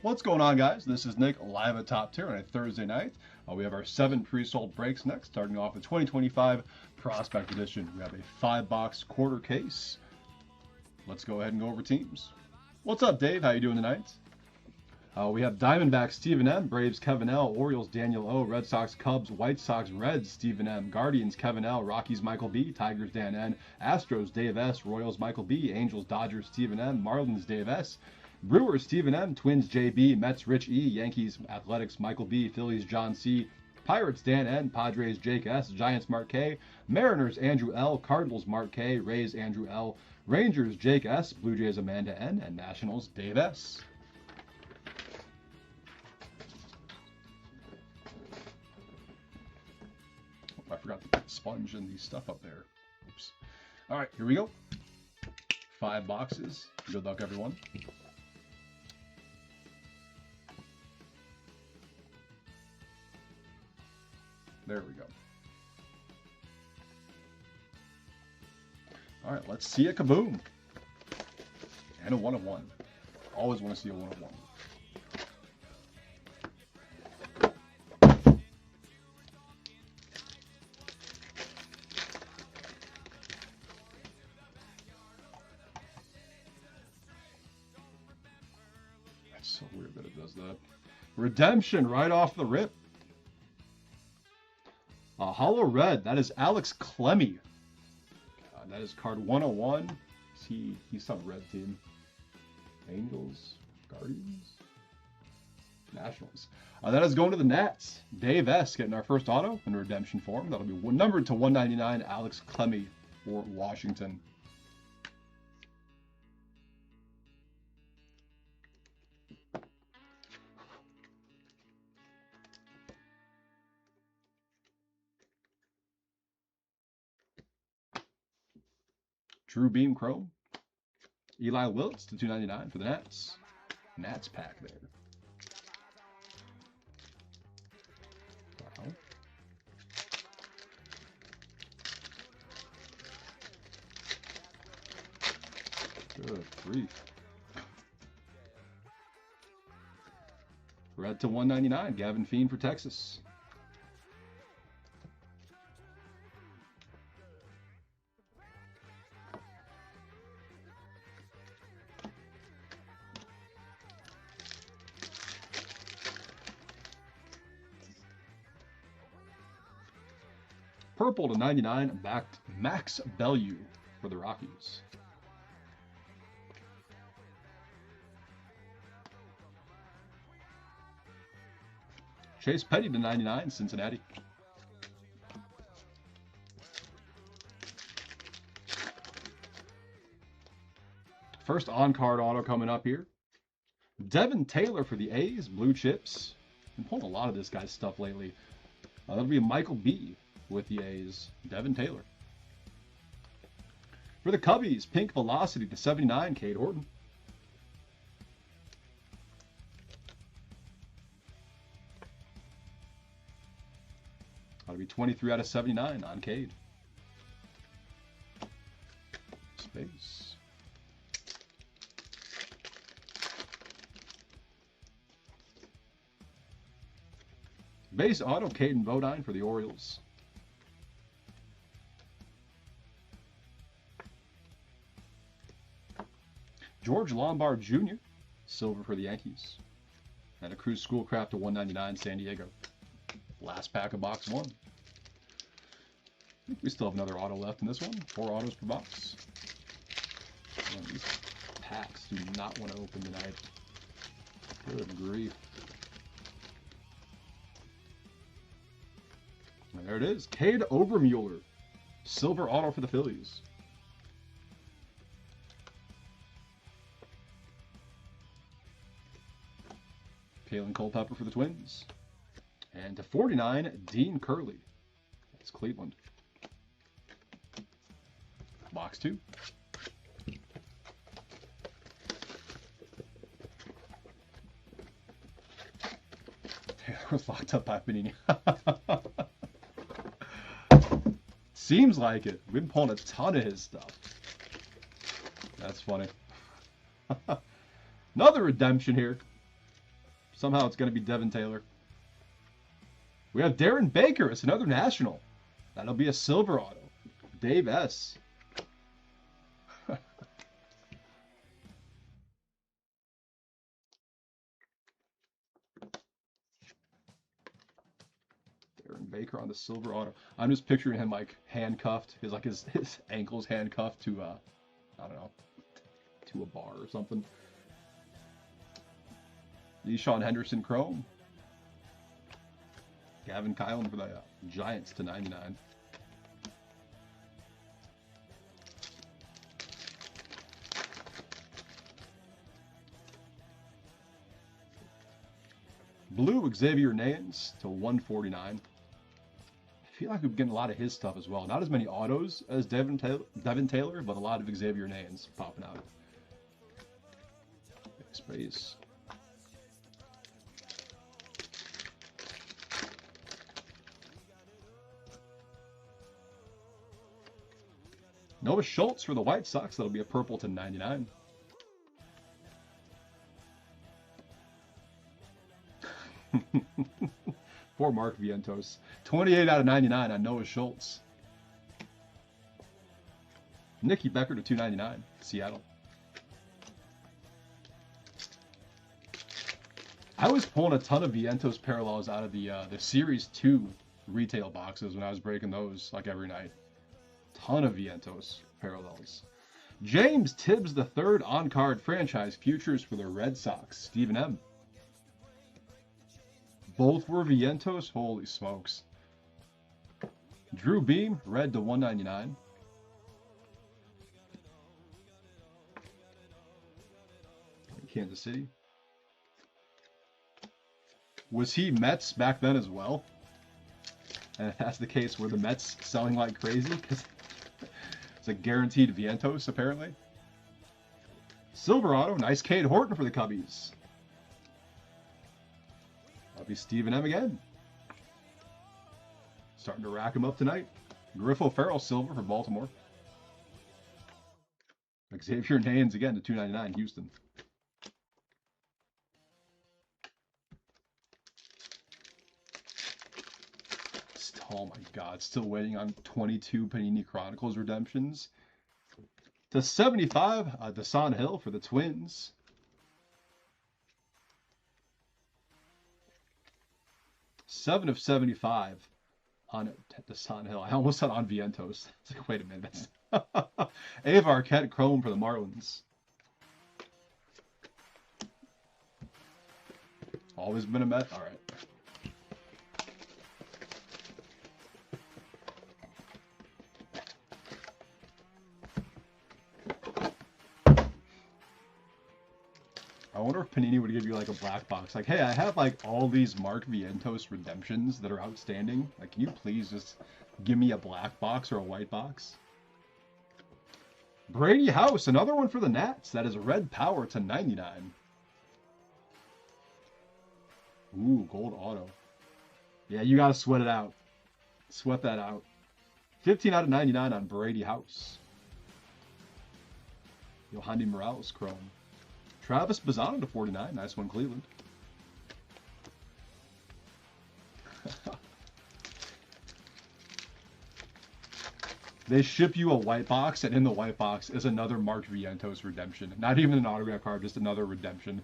What's going on, guys? This is Nick, live at Top Tier on a Thursday night. We have our 7 pre-sold breaks next, starting off with 2025 Prospect Edition. We have a 5-box quarter case. Let's go ahead and go over teams. What's up, Dave? How you doing tonight? We have Diamondbacks, Stephen M., Braves, Kevin L., Orioles, Daniel O., Red Sox, Cubs, White Sox, Reds, Stephen M., Guardians, Kevin L., Rockies, Michael B., Tigers, Dan N., Astros, Dave S., Royals, Michael B., Angels, Dodgers, Stephen M., Marlins, Dave S., Brewers, Stephen M., Twins, JB, Mets, Rich E., Yankees, Athletics, Michael B., Phillies, John C., Pirates, Dan N., Padres, Jake S., Giants, Mark K., Mariners, Andrew L., Cardinals, Mark K., Rays, Andrew L., Rangers, Jake S., Blue Jays, Amanda N., and Nationals, Dave S. I forgot to put the sponge and the stuff up there. Oops. All right, here we go. 5 boxes. Good luck, everyone. There we go. All right, let's see a kaboom. And a 1 of 1. Always want to see a 1 of 1. That's so weird that it does that. Redemption right off the rip. Hollow Red, that is Alex Clemmy. That is card 101. He's some red team. Angels, Guardians, Nationals. That is going to the Nats. Dave S. getting our first auto in redemption form. That'll be numbered to 199. Alex Clemmy for Washington. True Beam Chrome. Eli Wiltz to 299 for the Nats. Nats pack there. Wow. Good grief. Red to 199. Gavin Fiend for Texas. Purple to 99, backed Max Bellew for the Rockies. Chase Petty to 99, Cincinnati. First on-card auto coming up here. Devin Taylor for the A's, blue chips. Been pulling a lot of this guy's stuff lately. That'll be Michael B. with the A's, Devin Taylor. For the Cubbies, pink velocity to 79, Cade Horton. That'll be 23 out of 79 on Cade. Space. Base auto, Caden Bodine for the Orioles. George Lombard Jr., silver for the Yankees. And a Cruz Schoolcraft to 199, San Diego. Last pack of box 1. I think we still have another auto left in this one. 4 autos per box. Man, these packs do not want to open tonight. Good grief. And there it is. Cade Overmuller. Silver auto for the Phillies. Kalen Culpepper for the Twins. And to 49, Dean Curley. That's Cleveland. Box 2. Taylor was locked up by Panini. Seems like it. We've been pulling a ton of his stuff. That's funny. Another redemption here. Somehow it's going to be Devin Taylor. We have Darren Baker. It's another national. That'll be a silver auto. Dave S. Darren Baker on the silver auto. I'm just picturing him like handcuffed. His ankles handcuffed to I don't know, to a bar or something. Deshaun Henderson Chrome. Gavin Kylan for the Giants to 99. Blue Xavier Nayans to 149. I feel like we've been getting a lot of his stuff as well. Not as many autos as Devin Taylor, but a lot of Xavier Nayans popping out. Space. Noah Schultz for the White Sox. That'll be a purple to 99. Poor Mark Vientos. 28 out of 99 on Noah Schultz. Nicky Becker to 299. Seattle. I was pulling a ton of Vientos parallels out of the Series 2 retail boxes when I was breaking those like every night. Ton of Vientos parallels. James Tibbs III on-card franchise futures for the Red Sox. Stephen M. Both were Vientos? Holy smokes. Drew Beam, red to 199. Kansas City. Was he Mets back then as well? And if that's the case, were the Mets selling like crazy? Because it's a guaranteed Vientos, apparently. Silver auto, nice Cade Horton for the Cubbies. That'll be Stephen M again. Starting to rack him up tonight. Griffo Farrell silver for Baltimore. Xavier Nayans again to 299 Houston. Oh my God, still waiting on 22 Panini Chronicles redemptions. To 75, Desan Hill for the Twins. Seven of 75 on Desan Hill. I almost said on Vientos. It's like, wait a minute. Ave Arquette Chrome for the Marlins. Always been a Met. All right. I wonder if Panini would give you like a black box. Like, hey, I have like all these Mark Vientos redemptions that are outstanding. Like, can you please just give me a black box or a white box? Brady House, another one for the Nats. That is red power to 99. Ooh, gold auto. Yeah, you got to sweat it out. Sweat that out. 15 out of 99 on Brady House. Yohandy Morales Chrome. Travis Bazzano to 49. Nice one, Cleveland. They ship you a white box, and in the white box is another Mark Vientos redemption. Not even an autograph card, just another redemption.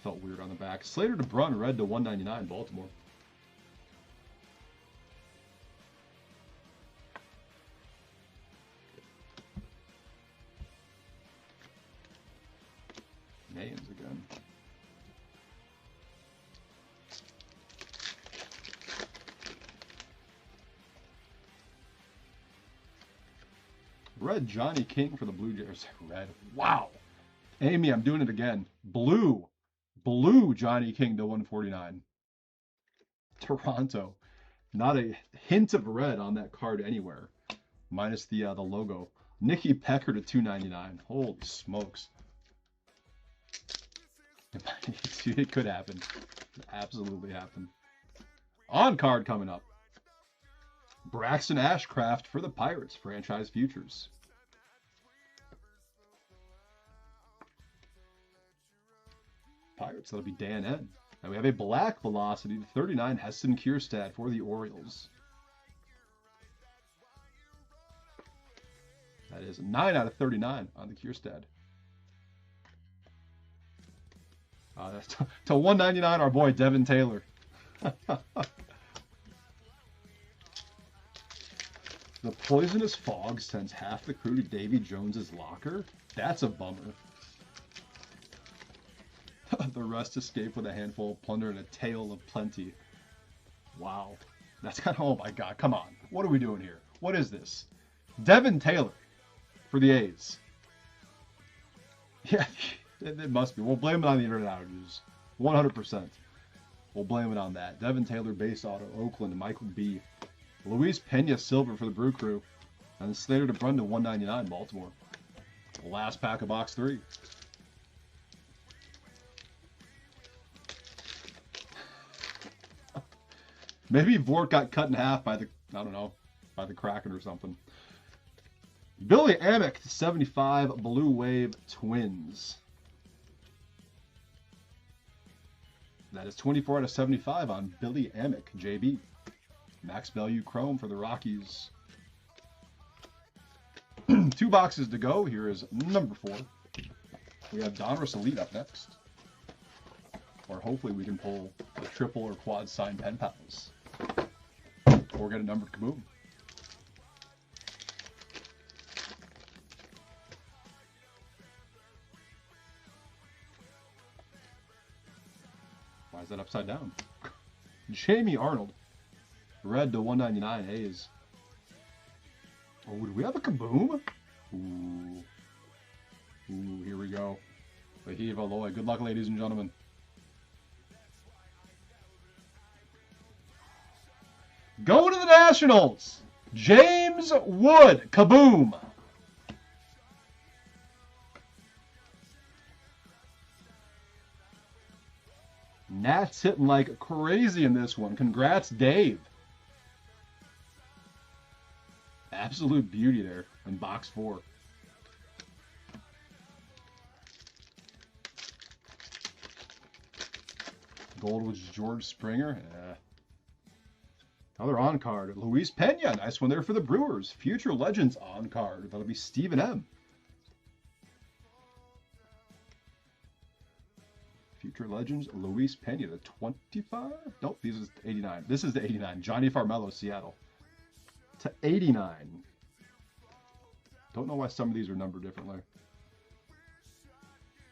Felt weird on the back. Slater to Brun, red to 199, Baltimore. Names again. Red Johnny King for the Blue Jays. Red. Wow. Amy, I'm doing it again. Blue. Blue Johnny King to 149. Toronto. Not a hint of red on that card anywhere. Minus the logo. Nicky Pecker to 299. Holy smokes. It could happen. It absolutely happen. On card coming up. Braxton Ashcraft for the Pirates franchise futures. Pirates. That'll be Dan N. And we have a black velocity to 39 Heston Kierstad for the Orioles. That is 9 out of 39 on the Kierstad. That's to 199, our boy Devin Taylor. The poisonous fog sends half the crew to Davy Jones's locker. That's a bummer. The rest escape with a handful of plunder and a tale of plenty. Wow. That's kind of, oh my God, come on. What are we doing here? What is this? Devin Taylor for the A's. Yeah, it must be. We'll blame it on the internet outages. 100%. We'll blame it on that. Devin Taylor, base auto, Oakland, Michael B. Luis Pena, silver for the Brew Crew. And Slater to Brun to 199, Baltimore. Last pack of box 3. Maybe Vort got cut in half by the, I don't know, by the Kraken or something. Billy Amick to 75, Blue Wave Twins. That is 24 out of 75 on Billy Amick, JB. Max Value Chrome for the Rockies. 2 boxes to go. Here is number 4. We have Donruss Elite up next. Or hopefully we can pull a triple or quad signed pen pals. Or get a numbered Kaboom. Why is that upside down? Jamie Arnold. Red to 199 A's. Oh, do we have a Kaboom? Ooh. Ooh, here we go. Vahiva Aloy. Good luck, ladies and gentlemen. Going to the Nationals. James Wood. Kaboom. Nats hitting like crazy in this one. Congrats, Dave. Absolute beauty there in box 4. Gold was George Springer. Yeah. Another on card. Luis Pena. Nice one there for the Brewers. Future Legends on card. That'll be Stephen M. Future Legends, Luis Pena, the 25? Nope, this is 89. This is the 89. Johnny Farmelo, Seattle. To 89. Don't know why some of these are numbered differently.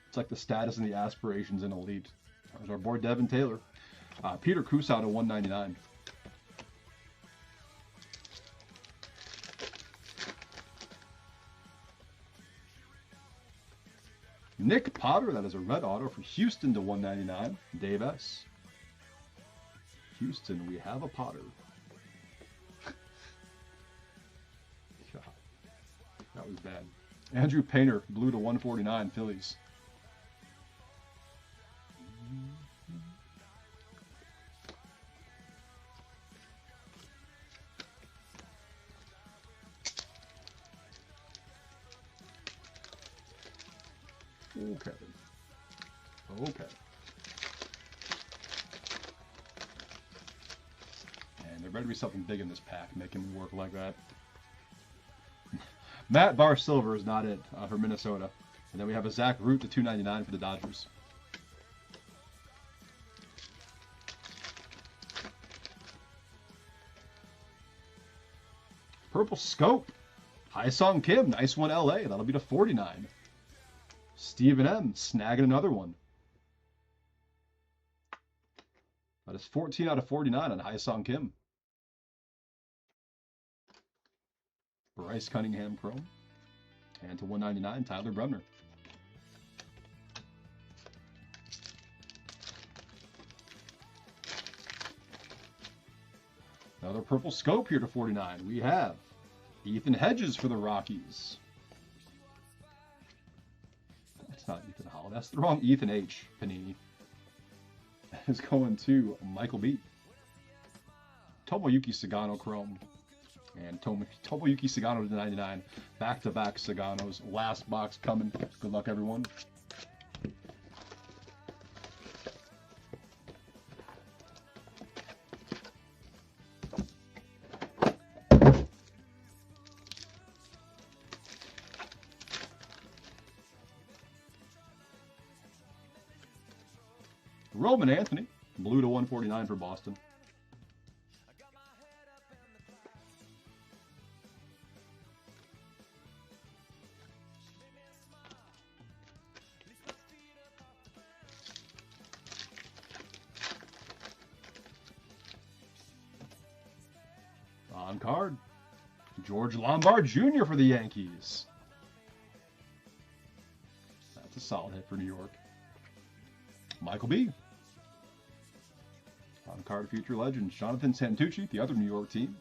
It's like the status and the aspirations in Elite. There's our boy Devin Taylor. Peter Kusau to 199. Nick Potter, that is a red auto for Houston to 199. Dave S. Houston, we have a Potter. God, that was bad. Andrew Painter, blue to 149, Phillies. Okay. Okay. And there better be something big in this pack making me work like that. Matt Bar Silver is not it for Minnesota. And then we have a Zach Root to 299 for the Dodgers. Purple Scope. Haesung Kim. Nice one, LA. That'll be to 49. Stephen M. snagging another one. That is 14 out of 49 on Haesung Kim. Bryce Cunningham Chrome. And to 199, Tyler Bremner. Another Purple Scope here to 49. We have Ethan Hedges for the Rockies. Not Ethan Hall. That's the wrong Ethan H. Panini. That is going to Michael B. Tomoyuki Sagano Chrome. And Tomoyuki Sagano to 99. Back-to-back Saganos. Last box coming. Good luck, everyone. Roman Anthony, blue to 149 for Boston. On card, George Lombard Jr. for the Yankees. That's a solid hit for New York. Michael B. On card, future legends Jonathan Santucci, the other New York team.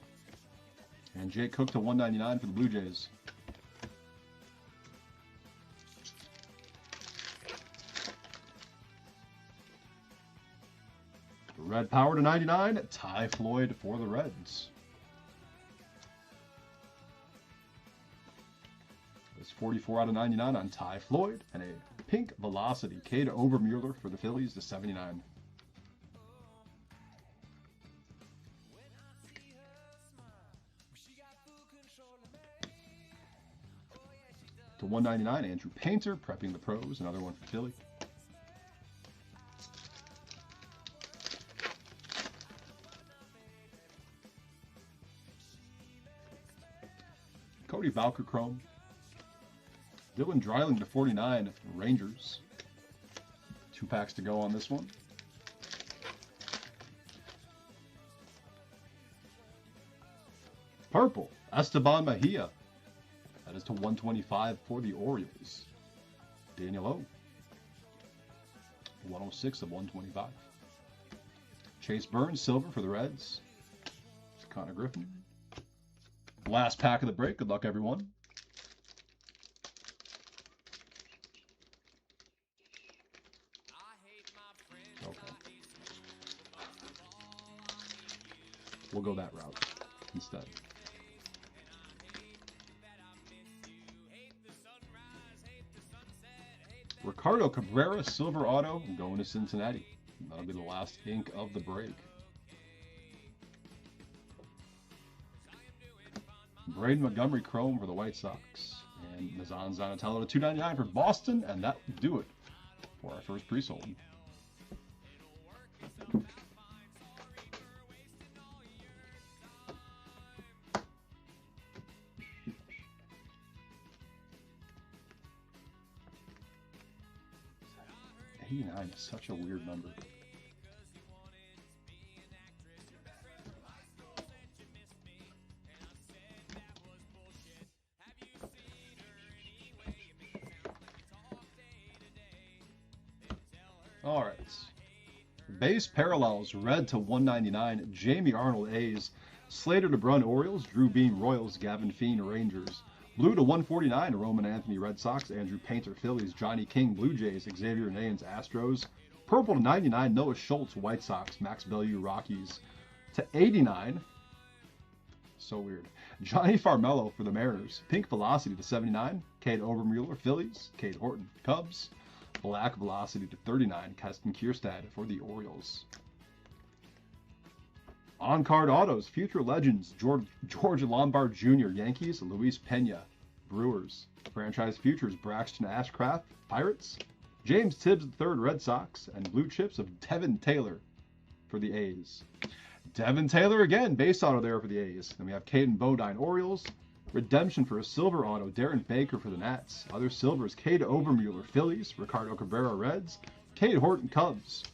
And Jake Cook to 199 for the Blue Jays. Red Power to 99, Ty Floyd for the Reds. It's 44 out of 99 on Ty Floyd, and a pink Velocity Cade Overmuller for the Phillies to 79. To 199, Andrew Painter, prepping the pros, another one for Philly. Cody Valker Chrome. Dylan Dreiling to 49, Rangers. 2 packs to go on this one. Purple, Esteban Mejia. That is to 125 for the Orioles. Daniel O. 106 of 125. Chase Burns, silver for the Reds. Connor Griffin. Last pack of the break. Good luck, everyone. Okay. We'll go that route instead. Ricardo Cabrera, silver auto, going to Cincinnati. That'll be the last ink of the break. Braden Montgomery Chrome for the White Sox. And Mazan Zanatello to $2.99 for Boston. And that will do it for our first pre-sold. $89 is such a weird number. All right. Base parallels, red to 199, Jamie Arnold A's, Slater DeBrun Orioles, Drew Beam Royals, Gavin Feene Rangers. Blue to 149, Roman Anthony Red Sox, Andrew Painter Phillies, Johnny King Blue Jays, Xavier Nayans Astros. Purple to 99, Noah Schultz White Sox, Max Bellew Rockies. To 89, so weird, Johnny Farmello for the Mariners. Pink Velocity to 79, Cade Overmuller Phillies, Cade Horton Cubs. Black Velocity to 39, Keston Kierstad for the Orioles. On-card autos, future legends, George Lombard Jr., Yankees, Luis Pena, Brewers. Franchise futures, Braxton Ashcraft, Pirates, James Tibbs III, Red Sox, and blue chips of Devin Taylor for the A's. Devin Taylor again, base auto there for the A's. Then we have Caden Bodine, Orioles. Redemption for a silver auto, Darren Baker for the Nats. Other silvers, Cade Overmuller, Phillies. Ricardo Cabrera, Reds. Cade Horton, Cubs.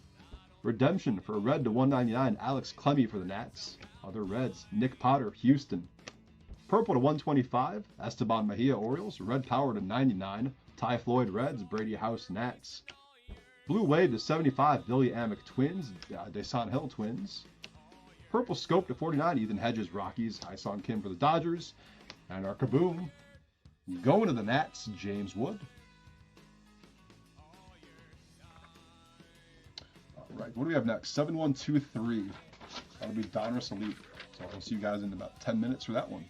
Redemption for a red to 199, Alex Clemmy for the Nats. Other Reds, Nick Potter, Houston. Purple to 125, Esteban Mejia, Orioles. Red Power to 99, Ty Floyd, Reds. Brady House, Nats. Blue Wave to 75, Billy Amick, Twins. Daesan Hill, Twins. Purple Scope to 49, Ethan Hedges, Rockies. Hyson Kim for the Dodgers. And our kaboom, going to the Nats, James Wood. All right, what do we have next? 7123. That'll be Donruss Elite. So I'll see you guys in about 10 minutes for that one.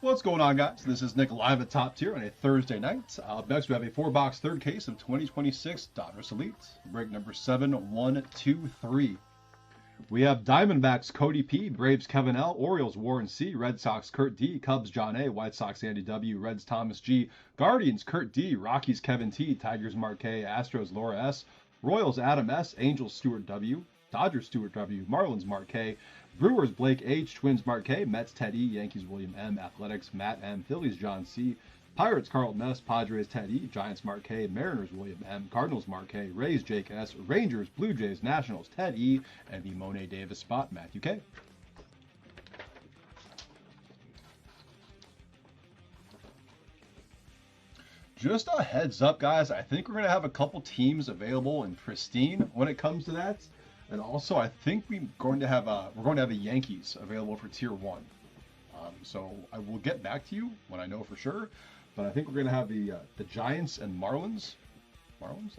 What's going on, guys? This is Nick live at Top Tier on a Thursday night. Up next, we have a 4-box third case of 2026 Donruss Elite. Break number 7123. We have Diamondbacks Cody P, Braves Kevin L, Orioles Warren C, Red Sox Kurt D, Cubs John A, White Sox Andy W, Reds Thomas G, Guardians Kurt D, Rockies Kevin T, Tigers Mark K, Astros Laura S, Royals Adam S, Angels Stuart W, Dodgers Stuart W, Marlins Mark K, Brewers Blake H, Twins Mark K, Mets Ted E, Yankees William M, Athletics Matt M, Phillies John C, Pirates Carlton S, Padres Ted E, Giants Mark K, Mariners William M, Cardinals Mark K, Rays Jake S, Rangers Blue Jays Nationals Ted E, and the Monet Davis spot Matthew K. Just a heads up, guys, I think we're going to have a couple teams available in Pristine when it comes to that. And also, I think we're going to have a Yankees available for Tier 1. So I will get back to you when I know for sure. But I think we're going to have the Giants and Marlins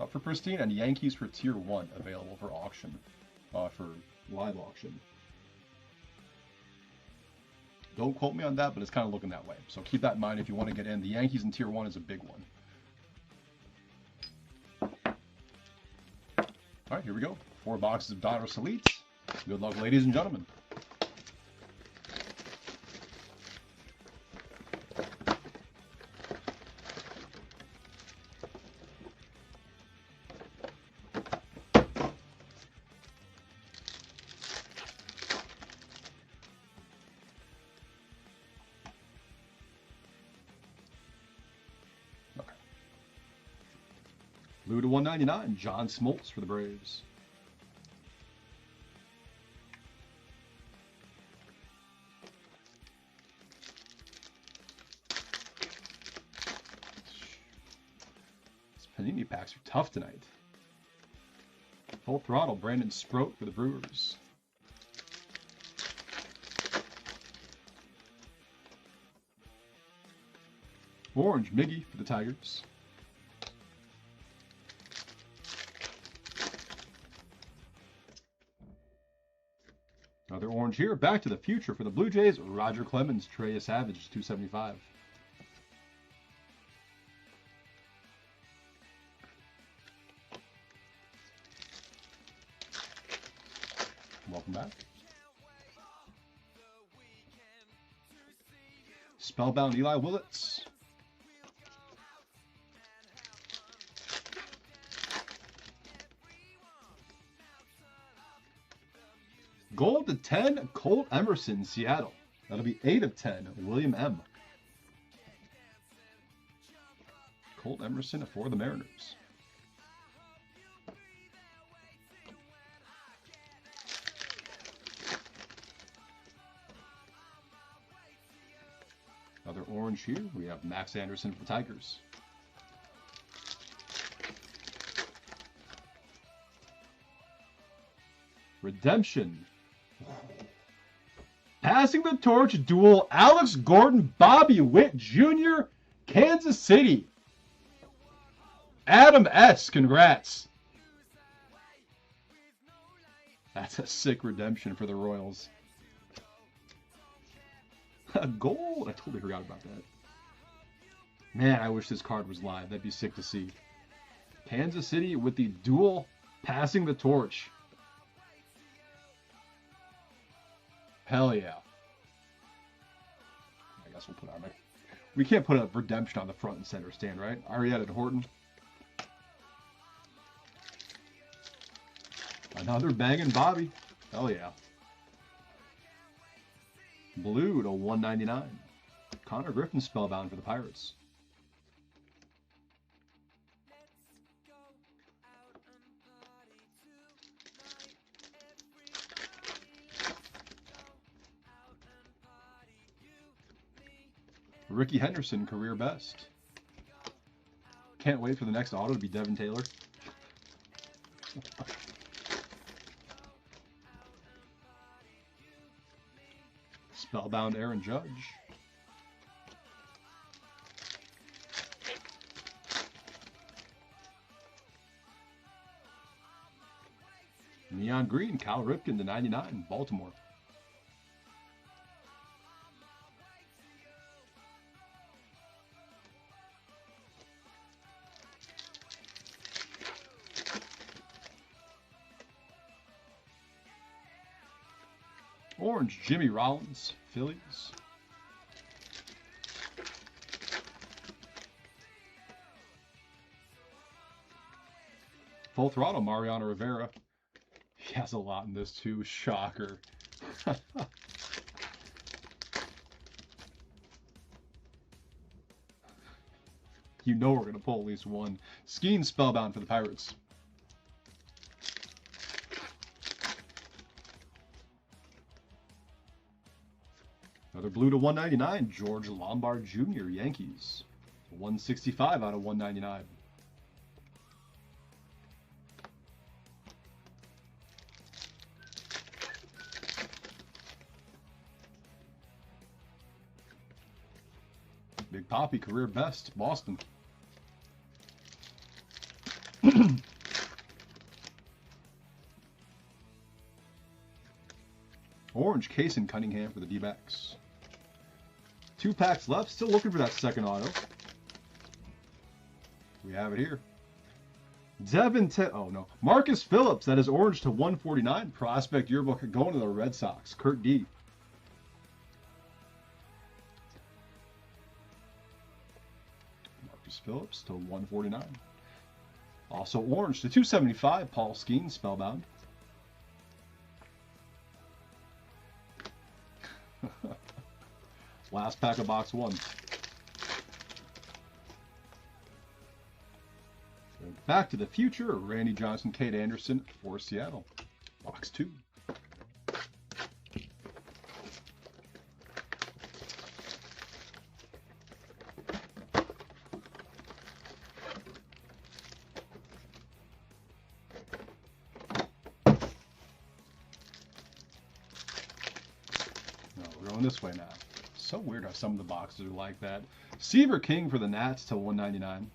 up for Pristine, and Yankees for Tier 1 available for auction, for live auction. Don't quote me on that, but it's kind of looking that way. So keep that in mind if you want to get in. The Yankees in Tier 1 is a big one. All right, here we go. 4 boxes of Donruss Elite. Good luck, ladies and gentlemen. Okay. Blue to 199, John Smoltz for the Braves. Panini packs are tough tonight. Full throttle, Brandon Sproat for the Brewers. Orange, Miggy for the Tigers. Another orange here. Back to the Future for the Blue Jays. Roger Clemens, Trey Savage, 275. Welcome back. Spellbound Eli Willits. Gold to 10, Colt Emerson, Seattle. That'll be 8 of 10, William M. Colt Emerson for the Mariners. Another orange here. We have Max Anderson for the Tigers. Redemption. Passing the torch duel, Alex Gordon, Bobby Witt Jr., Kansas City. Adam S., congrats. That's a sick redemption for the Royals. A gold. I totally forgot about that. Man, I wish this card was live. That'd be sick to see. Kansas City with the dual passing the torch. Hell yeah. I guess we'll put on we can't put a redemption on the front and center stand, right? I already added Horton. Another banging Bobby. Hell yeah. Blue to 199. Connor Griffin spellbound for the Pirates. Ricky Henderson, career best. Can't wait for the next auto to be Devin Taylor. Spellbound Aaron Judge. Neon Green, Cal Ripken to 99, Baltimore. Orange, Jimmy Rollins, Phillies. Full throttle, Mariano Rivera. He has a lot in this too. Shocker. You know we're going to pull at least one. Skiing Spellbound for the Pirates. Another blue to 199, George Lombard Jr., Yankees. 165 out of 199. Big Poppy, career best, Boston. Orange, Kason Cunningham for the D-backs. 2 packs left. Still looking for that second auto. We have it here. Oh no. Marcus Phillips. That is orange to 149. Prospect yearbook going to the Red Sox. Kurt D. Marcus Phillips to 149. Also orange to 275. Paul Skeen, Spellbound. Last pack of box 1. Back to the Future, Randy Johnson, Kate Anderson for Seattle. Box 2. No, we're going this way now. So weird how some of the boxes are like that. Seaver King for the Nats to 199.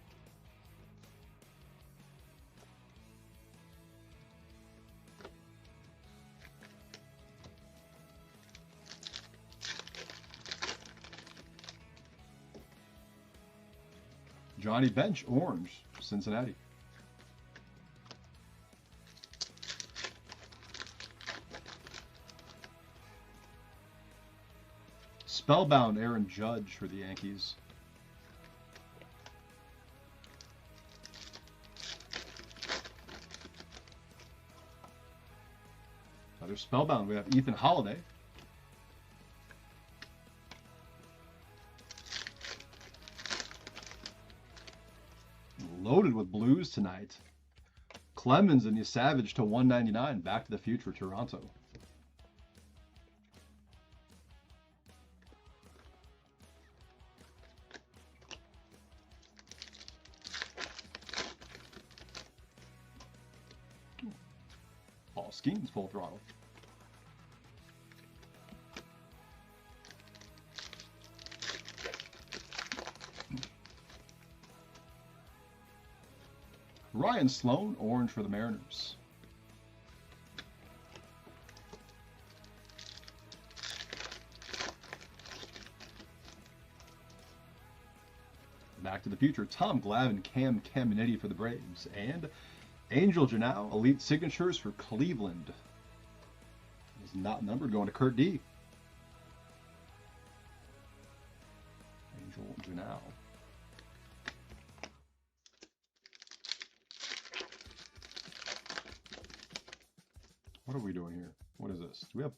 Johnny Bench, orange, Cincinnati. Spellbound, Aaron Judge for the Yankees. Another Spellbound, we have Ethan Holiday. Loaded with blues tonight. Clemens and Savage to 199. Back to the Future, Toronto. Paul Skeens, full throttle. Ryan Sloan, orange for the Mariners. Back to the Future, Tom Glavine, Cam Caminiti for the Braves. And Angel Janau, Elite Signatures for Cleveland. Is not numbered, going to Kurt D. Angel Janau. What are we doing here? What is this? Do we have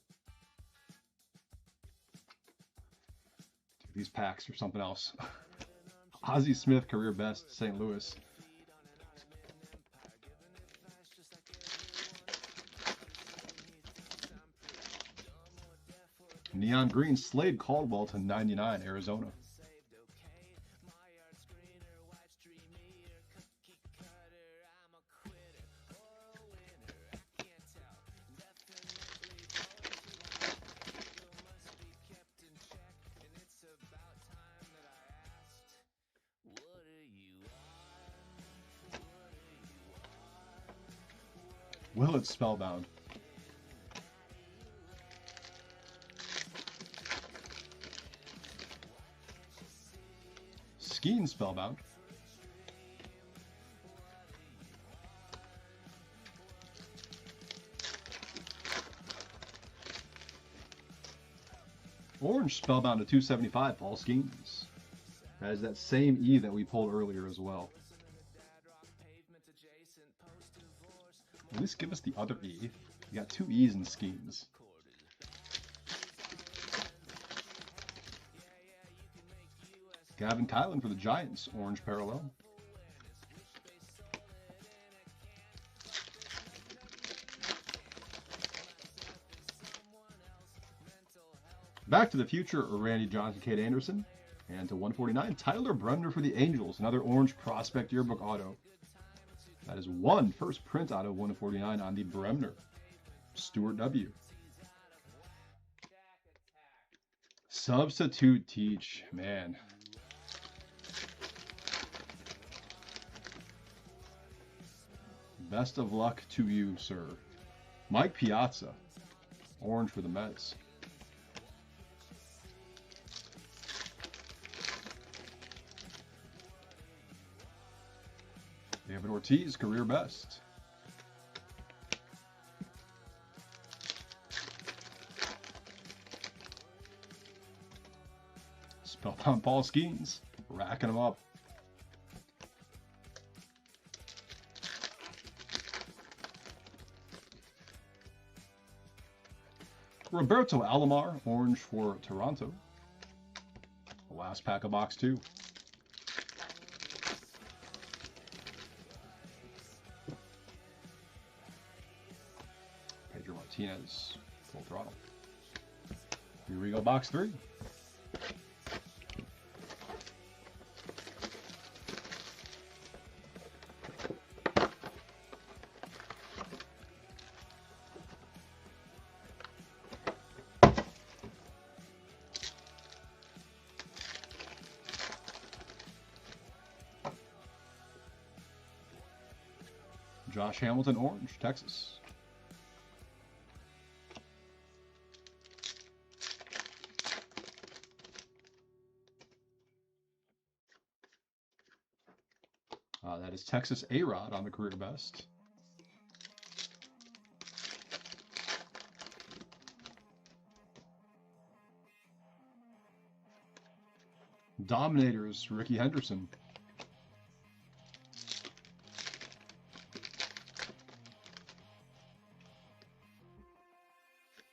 these packs or something else? Ozzie Smith, career best, St. Louis. Neon Green, Slade Caldwell to 99, Arizona. Willett, Spellbound. Skeen, Spellbound. Orange spellbound to 275, Paul Skeens. That is that same E that we pulled earlier as well. At least give us the other E. We got 2 E's in Skeens. Gavin Kylan for the Giants, orange parallel. Back to the Future, Randy Johnson, Kate Anderson. And to 149, Tyler Bremner for the Angels, another orange prospect yearbook auto. That is one first print out of 149 on the Bremner. Stuart W. Substitute Teach, man. Best of luck to you, sir. Mike Piazza, orange for the Mets. David Ortiz, career best. Spellbound Paul Skeens, racking them up. Roberto Alomar, orange for Toronto. The last pack of box 2. Pedro Martinez, full throttle. Here we go, box 3. Josh Hamilton, orange, Texas. That is Texas A-Rod on the career best. Dominators, Ricky Henderson.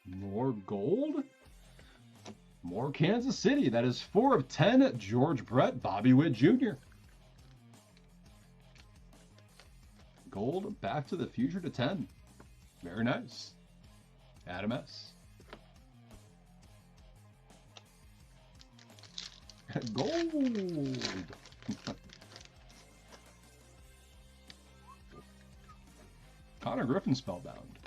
More gold. More Kansas City. That is 4 of 10. George Brett, Bobby Witt Jr. Gold, Back to the Future to 10. Very nice. Adam S. Gold. Connor Griffin spellbound.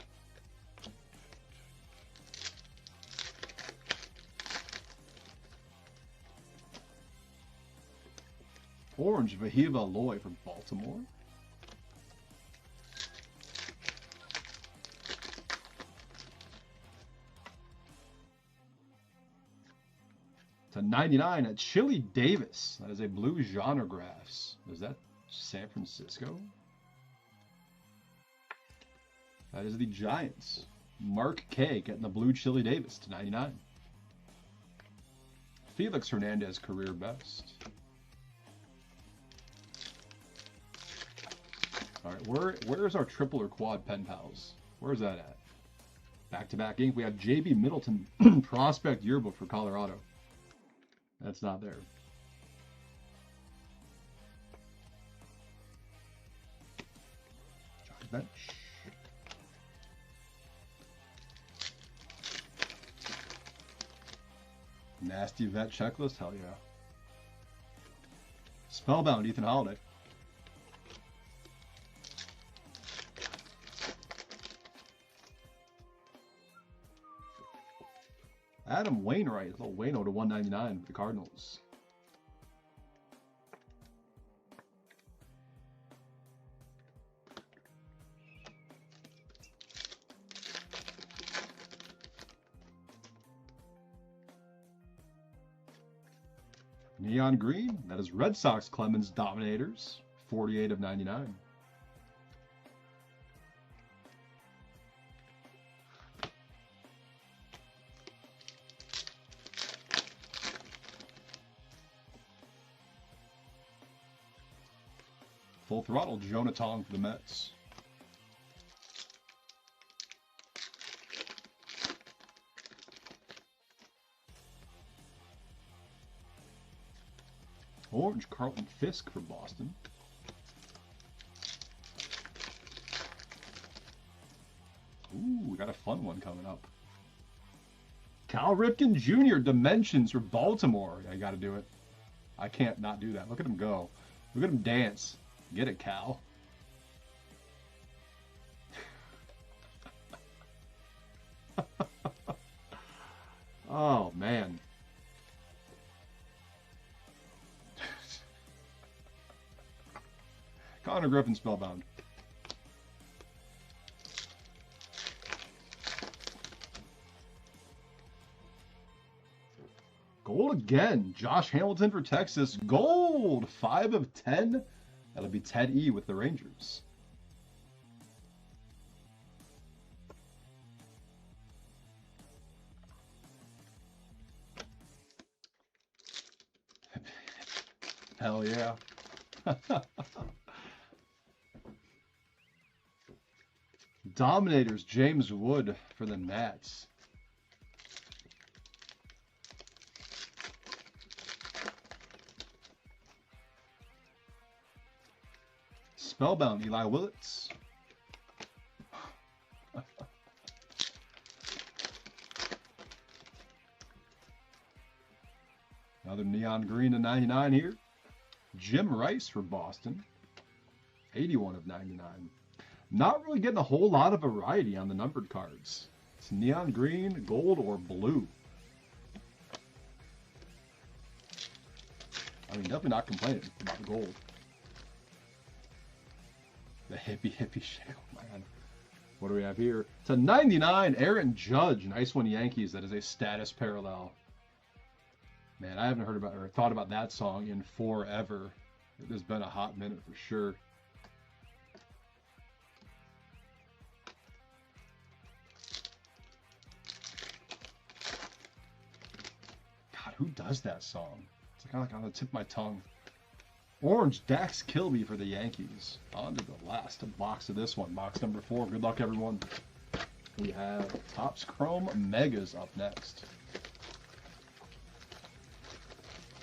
Orange Vahiva Loy from Baltimore. To 99 at Chili Davis. That is a blue genre graphs. Is that San Francisco? That is the Giants. Mark K getting the blue Chili Davis to 99. Felix Hernandez career best. All right, where's our triple or quad pen pals? Where's that at? Back-to-back ink. We have JB Middleton prospect yearbook for Colorado. That's not there. Josh Bench. Nasty vet checklist. Hell yeah. Spellbound Ethan Holiday. Adam Wainwright, little Waino to 199 for the Cardinals. Neon Green, that is Red Sox Clemens Dominators, 48 of 99. Full Throttle, Jonathan for the Mets. Orange, Carlton Fisk for Boston. Ooh, we got a fun one coming up. Cal Ripken Jr. Dimensions for Baltimore. I got to do it. I can't not do that. Look at him go. Look at him dance. Get it, Cal. Oh, man. Connor Griffin Spellbound. Gold again. Josh Hamilton for Texas. Gold. 5 of 10. That'll be Ted E with the Rangers. Hell yeah. Dominators, James Wood for the Nats. Spellbound, Eli Willits. Another neon green to 99 here. Jim Rice for Boston. 81 of 99. Not really getting a whole lot of variety on the numbered cards. It's neon green, gold, or blue. I mean, definitely not complaining about the gold. The hippie shake, oh man. What do we have here? It's a 99, Aaron Judge. Nice one, Yankees. That is a status parallel. Man, I haven't heard about or thought about that song in forever. It has been a hot minute for sure. God, who does that song? It's kind of like on the tip of my tongue. Orange, Dax Kilby for the Yankees. On to the last box of this one. Box number 4. Good luck, everyone. We have Topps Chrome Megas up next.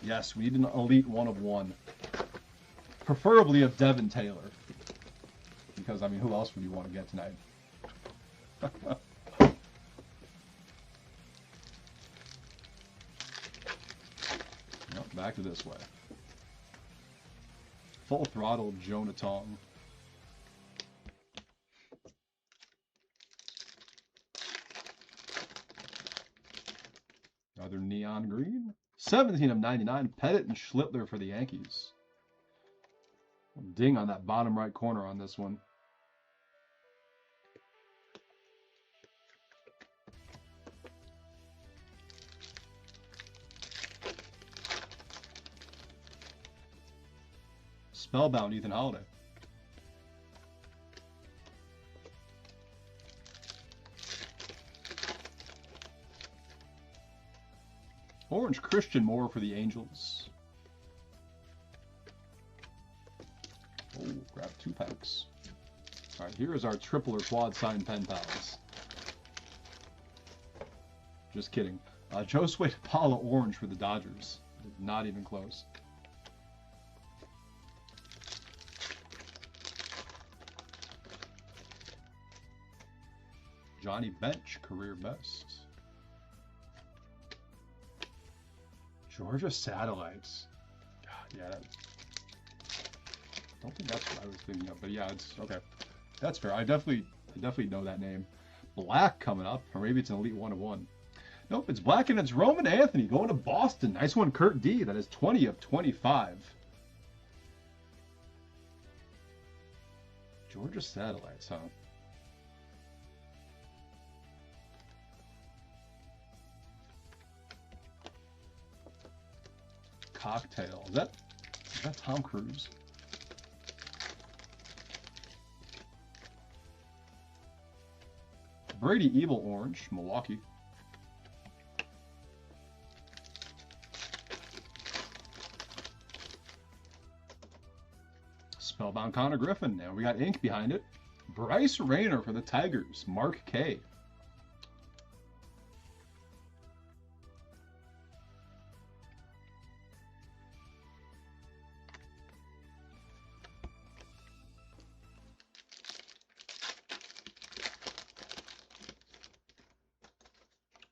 Yes, we need an Elite 1 of 1. Preferably of Devin Taylor. Because, I mean, who else would you want to get tonight? Nope, back to this way. Full Throttle, Jonathan. Another neon green. 17 of 99. Pettit and Schlittler for the Yankees. Ding on that bottom right corner on this one. Spellbound, Ethan Holiday. Orange, Christian Moore for the Angels. Oh, grab 2 packs. All right, here is our triple or quad signed pen pals. Just kidding. Josue Paula Orange for the Dodgers. Not even close. Johnny Bench, career best. Georgia Satellites. God, yeah. I don't think that's what I was thinking of, but yeah, it's okay. That's fair. I definitely know that name. Black coming up, or maybe it's an Elite 1 of 1. Nope, it's black and it's Roman Anthony going to Boston. Nice one, Kurt D. That is 20 of 25. Georgia Satellites, huh? Cocktail. Is that Tom Cruise? Brady Evil Orange, Milwaukee. Spellbound Connor Griffin. And we got ink behind it. Bryce Rayner for the Tigers. Mark K.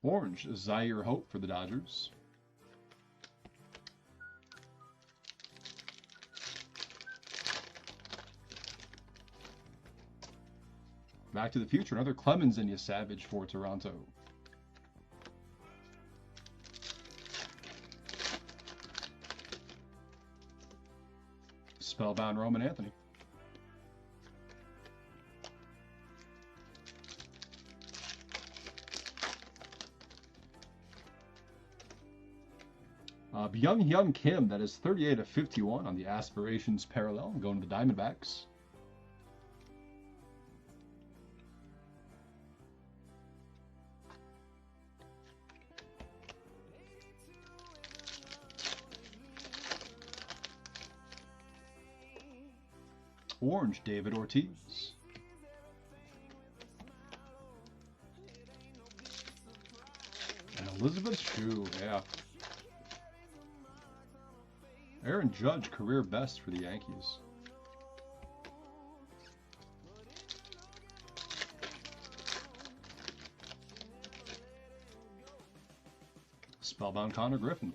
Orange, Zaire Hope for the Dodgers. Back to the Future, another Clemens and Savage for Toronto. Spellbound Roman Anthony. Byung-Hyun Kim, that is 38 of 51 on the Aspirations Parallel, going to the Diamondbacks. Orange, David Ortiz. And Elizabeth Shue, yeah. Aaron Judge, career best for the Yankees. Spellbound Connor Griffin.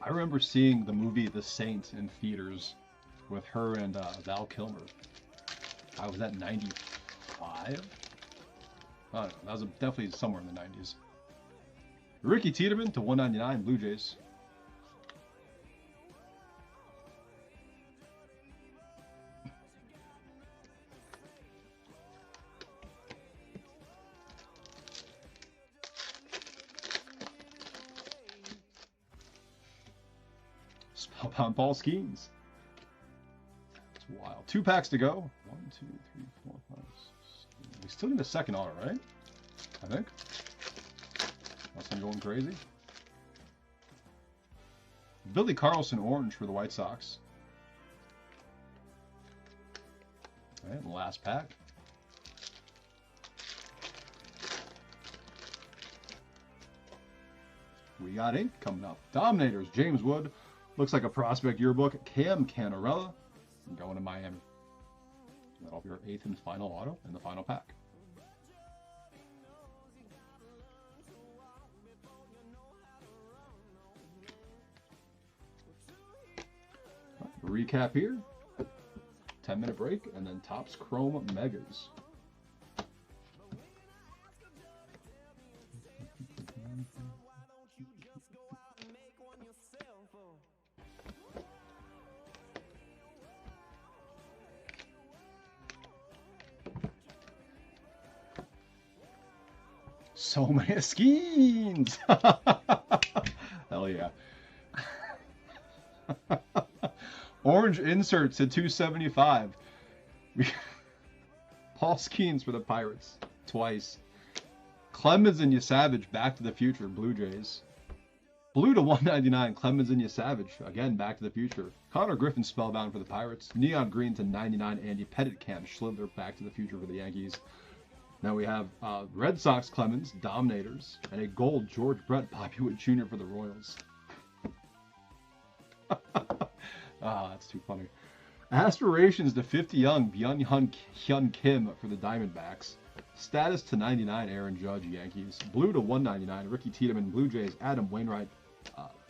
I remember seeing the movie The Saint in theaters with her and Val Kilmer. I was at 95? I don't know. That was definitely somewhere in the 90s. Ricky Tiedemann to 199 Blue Jays. Spellbound Paul Skeens. It's wild. 2 packs to go. 1, 2, 3, 4, 5, 6. We still need a second auto, right? I think. Unless I'm going crazy. Billy Carlson orange for the White Sox. And last pack. We got ink coming up. Dominators, James Wood. Looks like a prospect yearbook. Cam Canarella going to Miami. That'll be our 8th and final auto in the final pack. Recap here. 10-minute break, and then Topps Chrome Megas. So many schemes. Hell yeah. Orange inserts at 275. Paul Skeens for the Pirates twice. Clemens and Savage, Back to the Future, Blue Jays. Blue to 199, Clemens and Savage, again, Back to the Future. Connor Griffin, Spellbound for the Pirates. Neon Green to 99, Andy Pettit, Cam Schlittler, Back to the Future for the Yankees. Now we have Red Sox Clemens, Dominators, and a gold George Brett, Bobby Witt Jr. for the Royals. That's too funny. Aspirations to 50 young, Byung-Hyun Kim for the Diamondbacks. Status to 99, Aaron Judge, Yankees. Blue to 199, Ricky Tiedemann, Blue Jays. Adam Wainwright,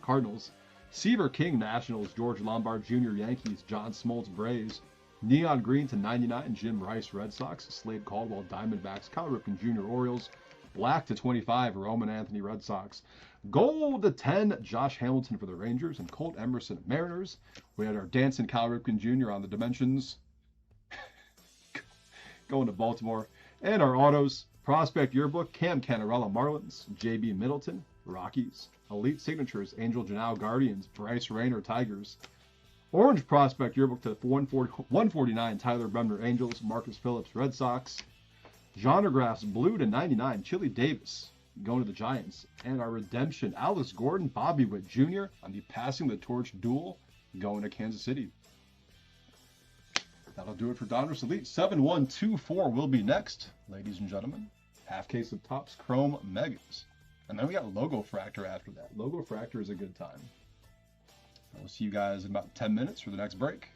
Cardinals. Seaver King, Nationals. George Lombard Jr., Yankees. John Smoltz, Braves. Neon Green to 99, Jim Rice, Red Sox. Slade Caldwell, Diamondbacks. Cal Ripken Jr., Orioles. Black to 25, Roman Anthony, Red Sox. Gold to 10, Josh Hamilton for the Rangers. And Colt Emerson, Mariners. We had our dancing Cal Ripken Jr. on the Dimensions. Going to Baltimore. And our autos, Prospect Yearbook, Cam Canarella, Marlins. JB Middleton, Rockies. Elite Signatures, Angel Janau, Guardians. Bryce Rayner, Tigers. Orange Prospect Yearbook to 149, Tyler Bremner, Angels. Marcus Phillips, Red Sox. Genregraphs, Blue to 99, Chili Davis, going to the Giants. And our redemption, Alex Gordon, Bobby Witt Jr. on the Passing the Torch duel, going to Kansas City. That'll do it for Donruss Elite. 7124 will be next, ladies and gentlemen. Half case of Topps Chrome Megas. And then we got Logofractor after that. Logofractor is a good time. We'll see you guys in about 10 minutes for the next break.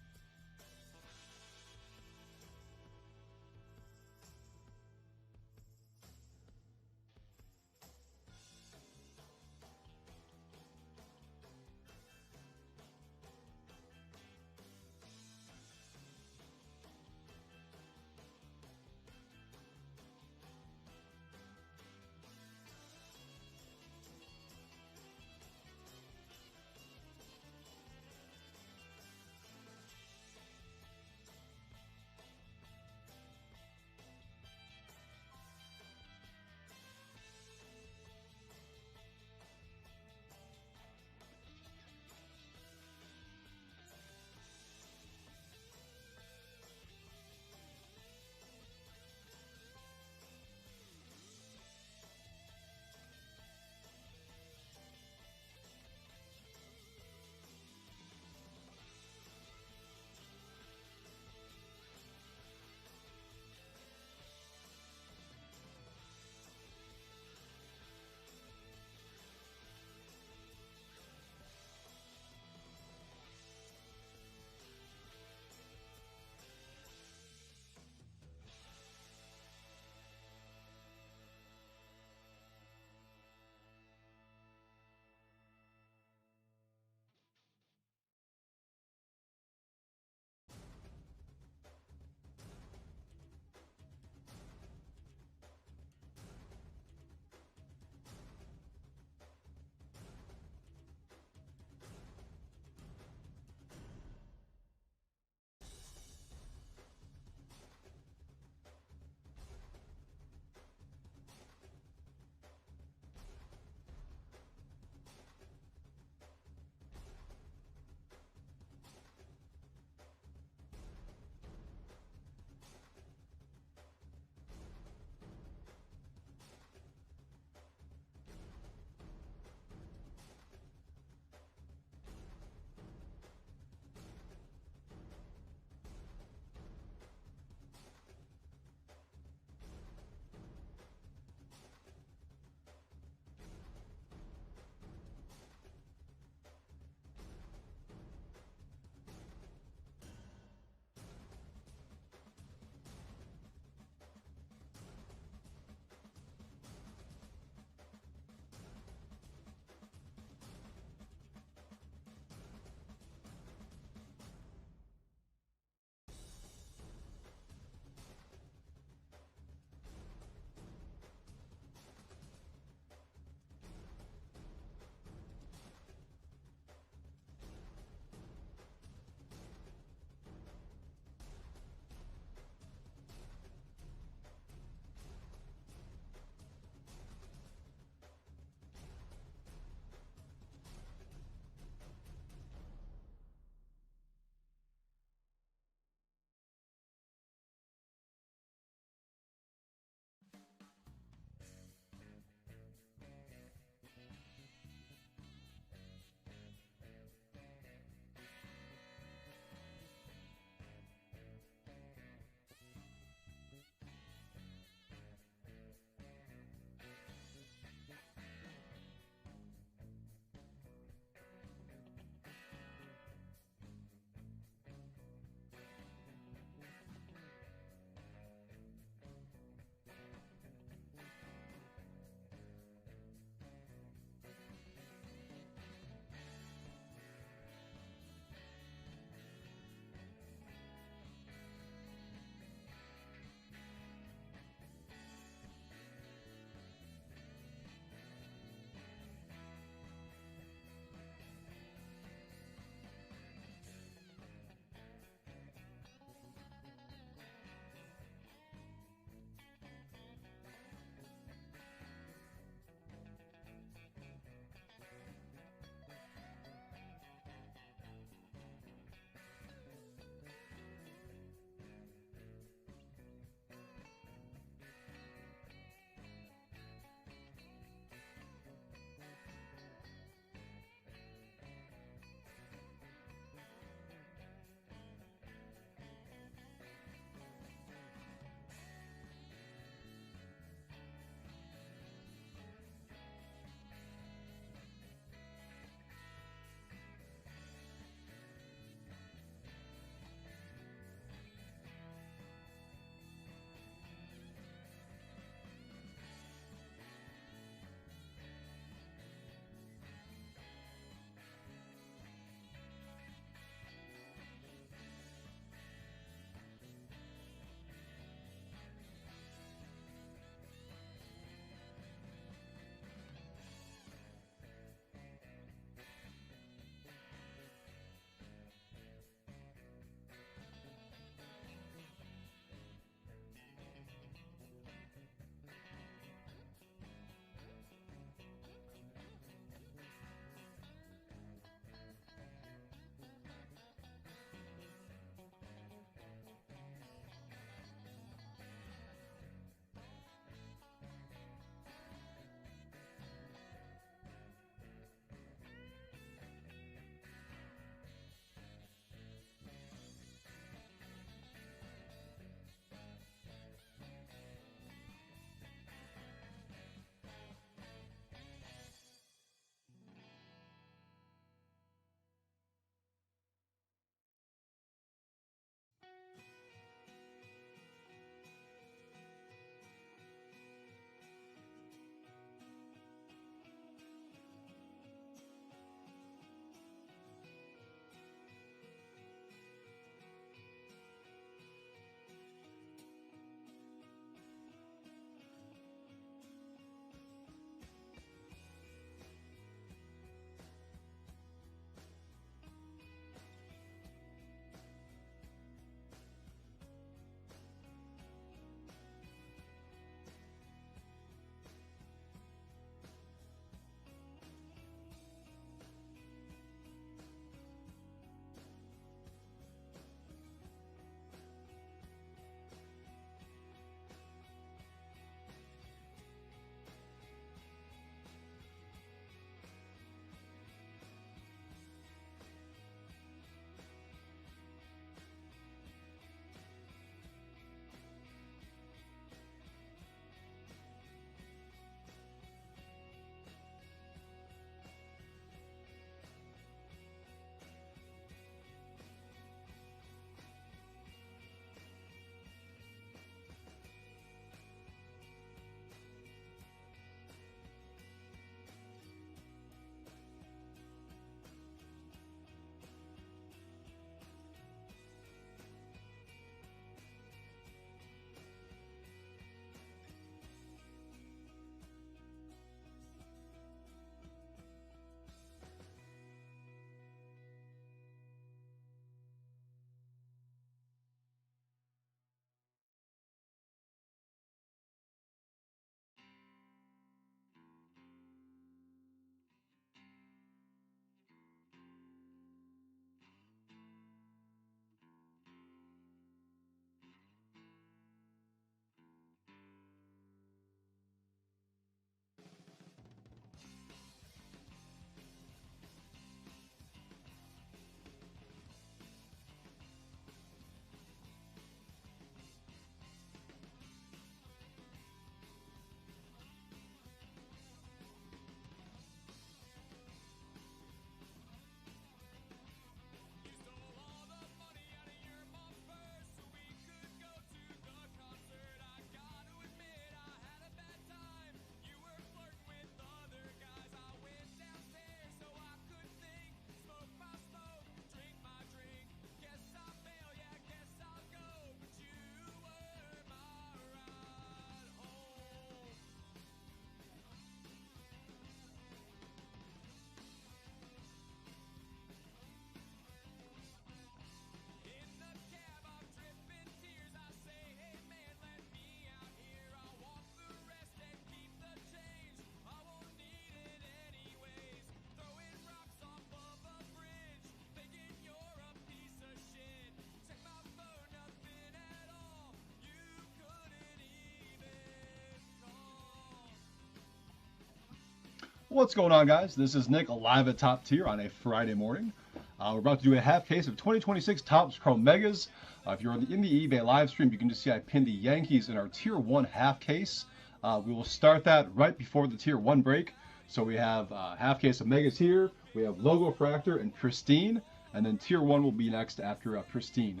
What's going on, guys? This is Nick, live at Top Tier on a Friday morning. We're about to do a half case of 2026 Topps Chrome Megas. If you're in the eBay live stream, you can just see I pinned the Yankees in our Tier 1 half case. We will start that right before the Tier 1 break. So we have half case of Megas here. We have Logofractor and Pristine. And then Tier 1 will be next after Pristine.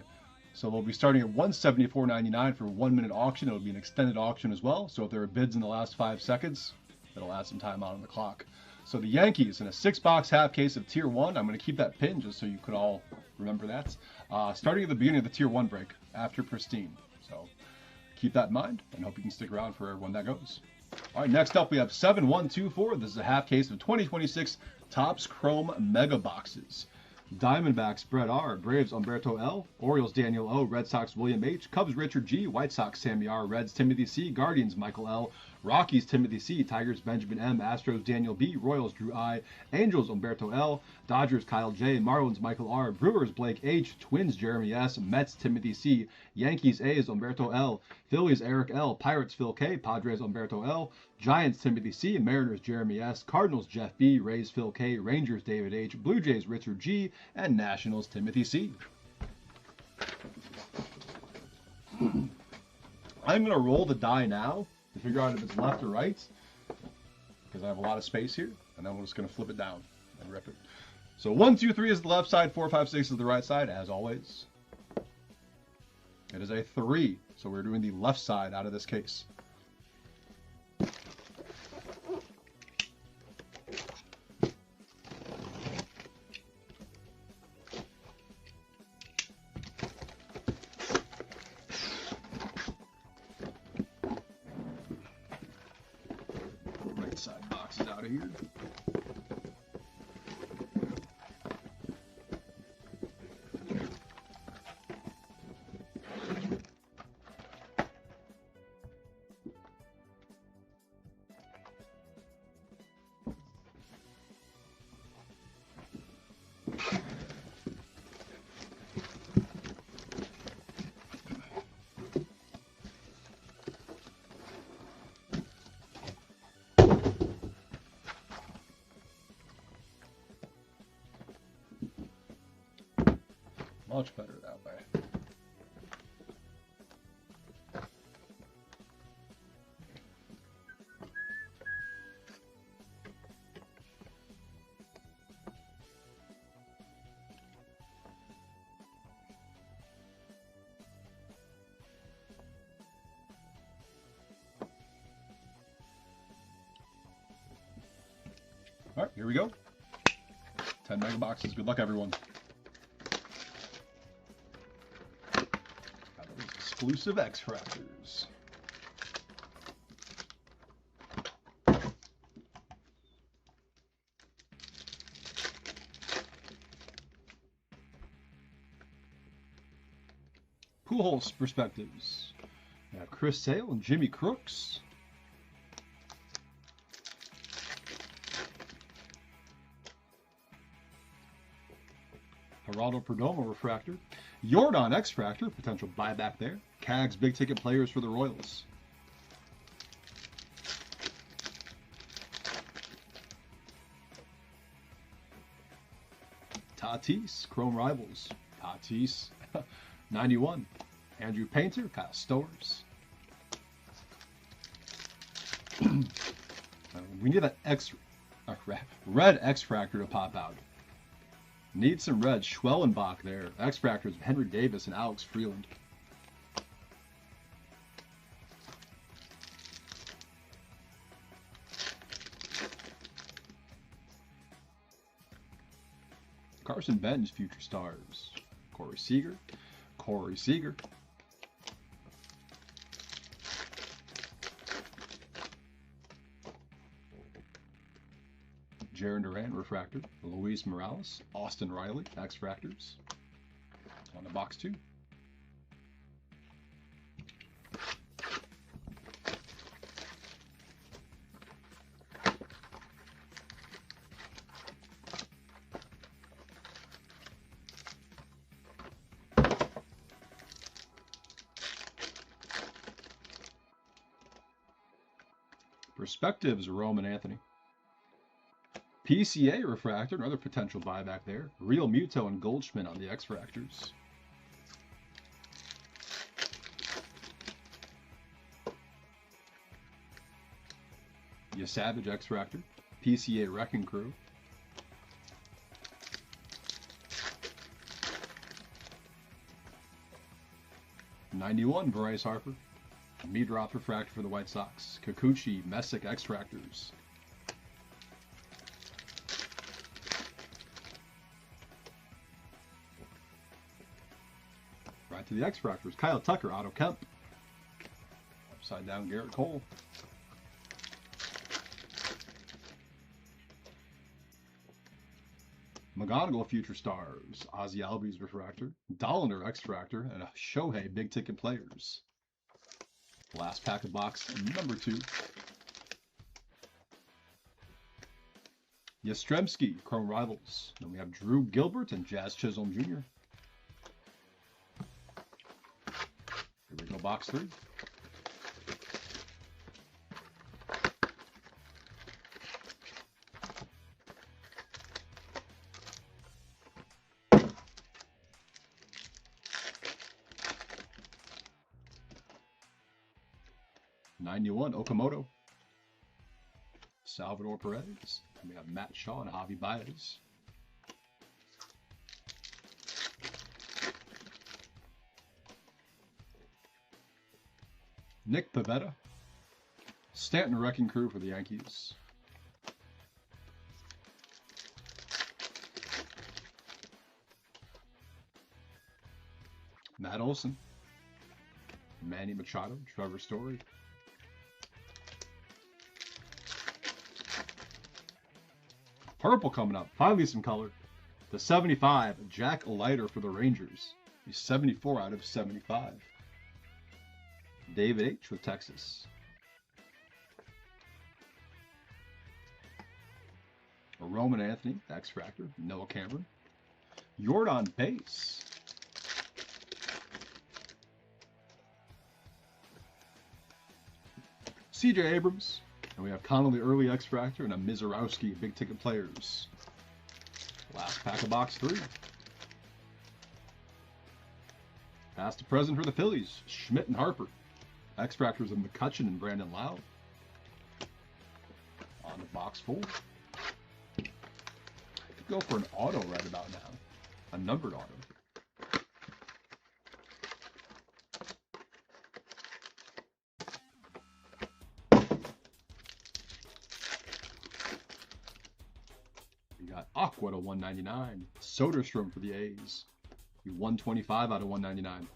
So we'll be starting at $174.99 for 1 minute auction. It'll be an extended auction as well. So if there are bids in the last 5 seconds, it'll add some time on the clock. So the Yankees in a 6-box half case of Tier 1. I'm going to keep that pin just so you could all remember that. Starting at the beginning of the Tier 1 break after Pristine. So keep that in mind and hope you can stick around for when that goes. All right, next up we have 7124. This is a half case of 2026 Topps Chrome Mega Boxes. Diamondbacks Brett R, Braves Umberto L, Orioles Daniel O, Red Sox William H, Cubs Richard G, White Sox Sammy R, Reds Timothy C, Guardians Michael L, Rockies Timothy C, Tigers Benjamin M, Astros Daniel B, Royals Drew I, Angels Umberto L, Dodgers Kyle J, Marlins Michael R, Brewers Blake H, Twins Jeremy S, Mets Timothy C, Yankees A's Umberto L, Phillies Eric L, Pirates Phil K, Padres Umberto L, Giants Timothy C, Mariners Jeremy S, Cardinals Jeff B, Rays Phil K, Rangers David H, Blue Jays Richard G, and Nationals Timothy C. I'm going to roll the die now to figure out if it's left or right, because I have a lot of space here, and then we're just going to flip it down and rip it. So 1, 2, 3 is the left side, 4, 5, 6 is the right side, as always. It is a 3, so we're doing the left side out of this case. Right side boxes out of here. Much better that way. All right, here we go. 10 mega boxes. Good luck, everyone. Exclusive X-Fractors. Pujols Perspectives. We have Chris Sale and Jimmy Crooks. Geraldo Perdomo Refractor. Jordan X-Fractor, potential buyback there. Cags big ticket players for the Royals. Tatis, Chrome Rivals. Tatis, 91. Andrew Painter, Kyle Stowers. We need an red X-Fractor to pop out. Need some red. Schwellenbach there. X-Fractors, Henry Davis and Alex Freeland. Carson Bench, Future Stars. Corey Seager. Jaron Durant, Refractor. Luis Morales, Austin Riley, X-Fractors. On the box 2. Perspectives, Roman Anthony. PCA Refractor, another potential buyback there. Real Muto and Goldschmidt on the X-Fractors. Savage X-Fractor. PCA Wrecking Crew. '91 Bryce Harper. Meadroth Refractor for the White Sox. Kikuchi Messick X-Fractors. Right to the X-Fractors. Kyle Tucker, Otto Kemp. Upside down Garrett Cole. McGonigal Future Stars. Ozzy Albies Refractor. Dollander X-Fractor. And a Shohei Big Ticket Players. Last pack of box number 2. Yastrzemski, Chrome Rivals. Then we have Drew Gilbert and Jazz Chisholm Jr. Here we go, box 3. '91 Okamoto. Salvador Perez. And we have Matt Shaw and Javi Baez. Nick Pivetta. Stanton Wrecking Crew for the Yankees. Matt Olson. Manny Machado. Trevor Story. Purple coming up. Finally some color. The 75, Jack Leiter for the Rangers. He's 74 out of 75. David H. with Texas. Roman Anthony, X-Fractor. Noah Cameron. Jordan Base. CJ Abrams. And we have Connolly Early X-Fractor and a Mizorowski Big Ticket Players. Last pack of box 3. Past to present for the Phillies, Schmidt and Harper. X-Fractors of McCutchen and Brandon Lau. On to box 4. Could go for an auto right about now. A numbered auto. Aqua to 199. Soderstrom for the A's. 125 out of 199.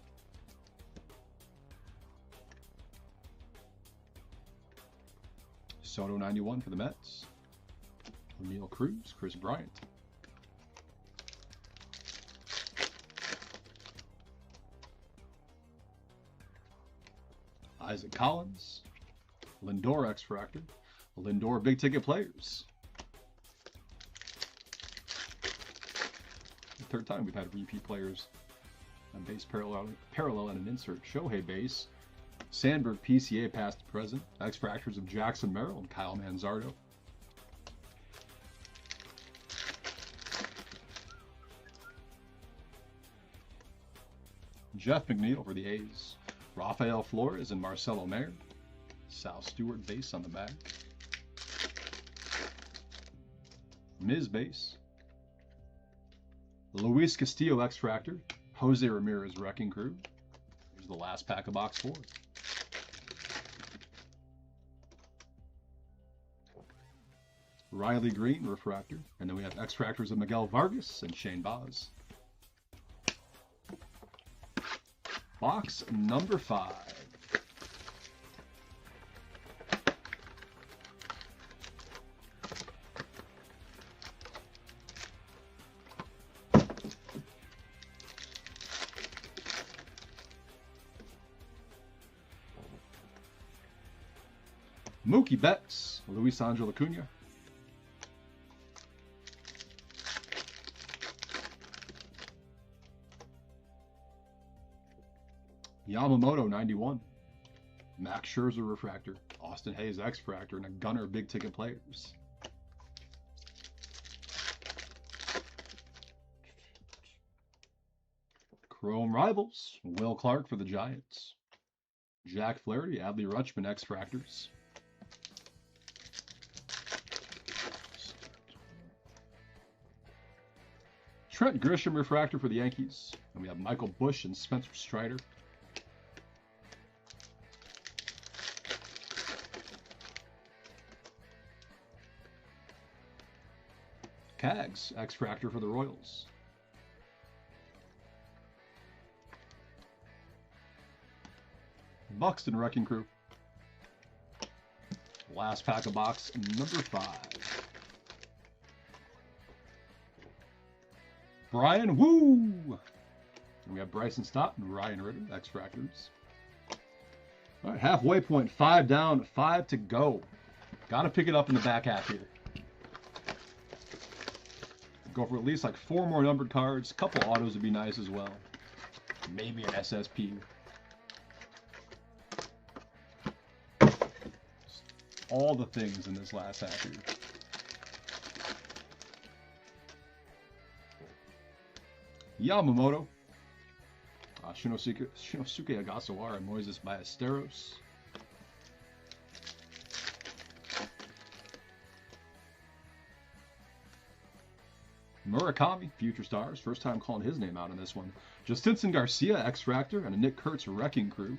Soto 91 for the Mets. O'Neal Cruz, Chris Bryant. Isaac Collins. Lindor X-Fractor. Lindor Big Ticket Players. Third time we've had repeat players on base parallel and an insert. Shohei Base. Sandberg PCA past to present. X-Fractors of Jackson Merrill and Kyle Manzardo. Jeff McNeil for the A's. Rafael Flores and Marcelo Mayer. Sal Stewart base on the back. Miz base. Luis Castillo X-Fractor. Jose Ramirez Wrecking Crew. Here's the last pack of box 4. Riley Green Refractor. And then we have X-Fractors of Miguel Vargas and Shane Baz. Box number 5. Mookie Betts, Luis Angel Acuna. Yamamoto 91. Max Scherzer Refractor. Austin Hayes X-Fractor and a Gunner Big Ticket Players. Chrome Rivals, Will Clark for the Giants. Jack Flaherty, Adley Rutschman, X-Fractors. Trent Grisham Refractor for the Yankees. And we have Michael Busch and Spencer Strider. Cags, X-Fractor for the Royals. Buxton Wrecking Crew. Last pack of box number 5. Brian Woo! We have Bryson Stott and Ryan Ritter, X-Fractors. All right, halfway point, 5 down, 5 to go. Got to pick it up in the back half here. Go for at least like 4 more numbered cards. A couple autos would be nice as well. Maybe an SSP. All the things in this last half here. Yamamoto. Shinosuke Agasawara and Moises Ballesteros. Murakami, Future Stars. First time calling his name out in this one. Justinson Garcia, X-Fractor, and a Nick Kurtz Wrecking Crew.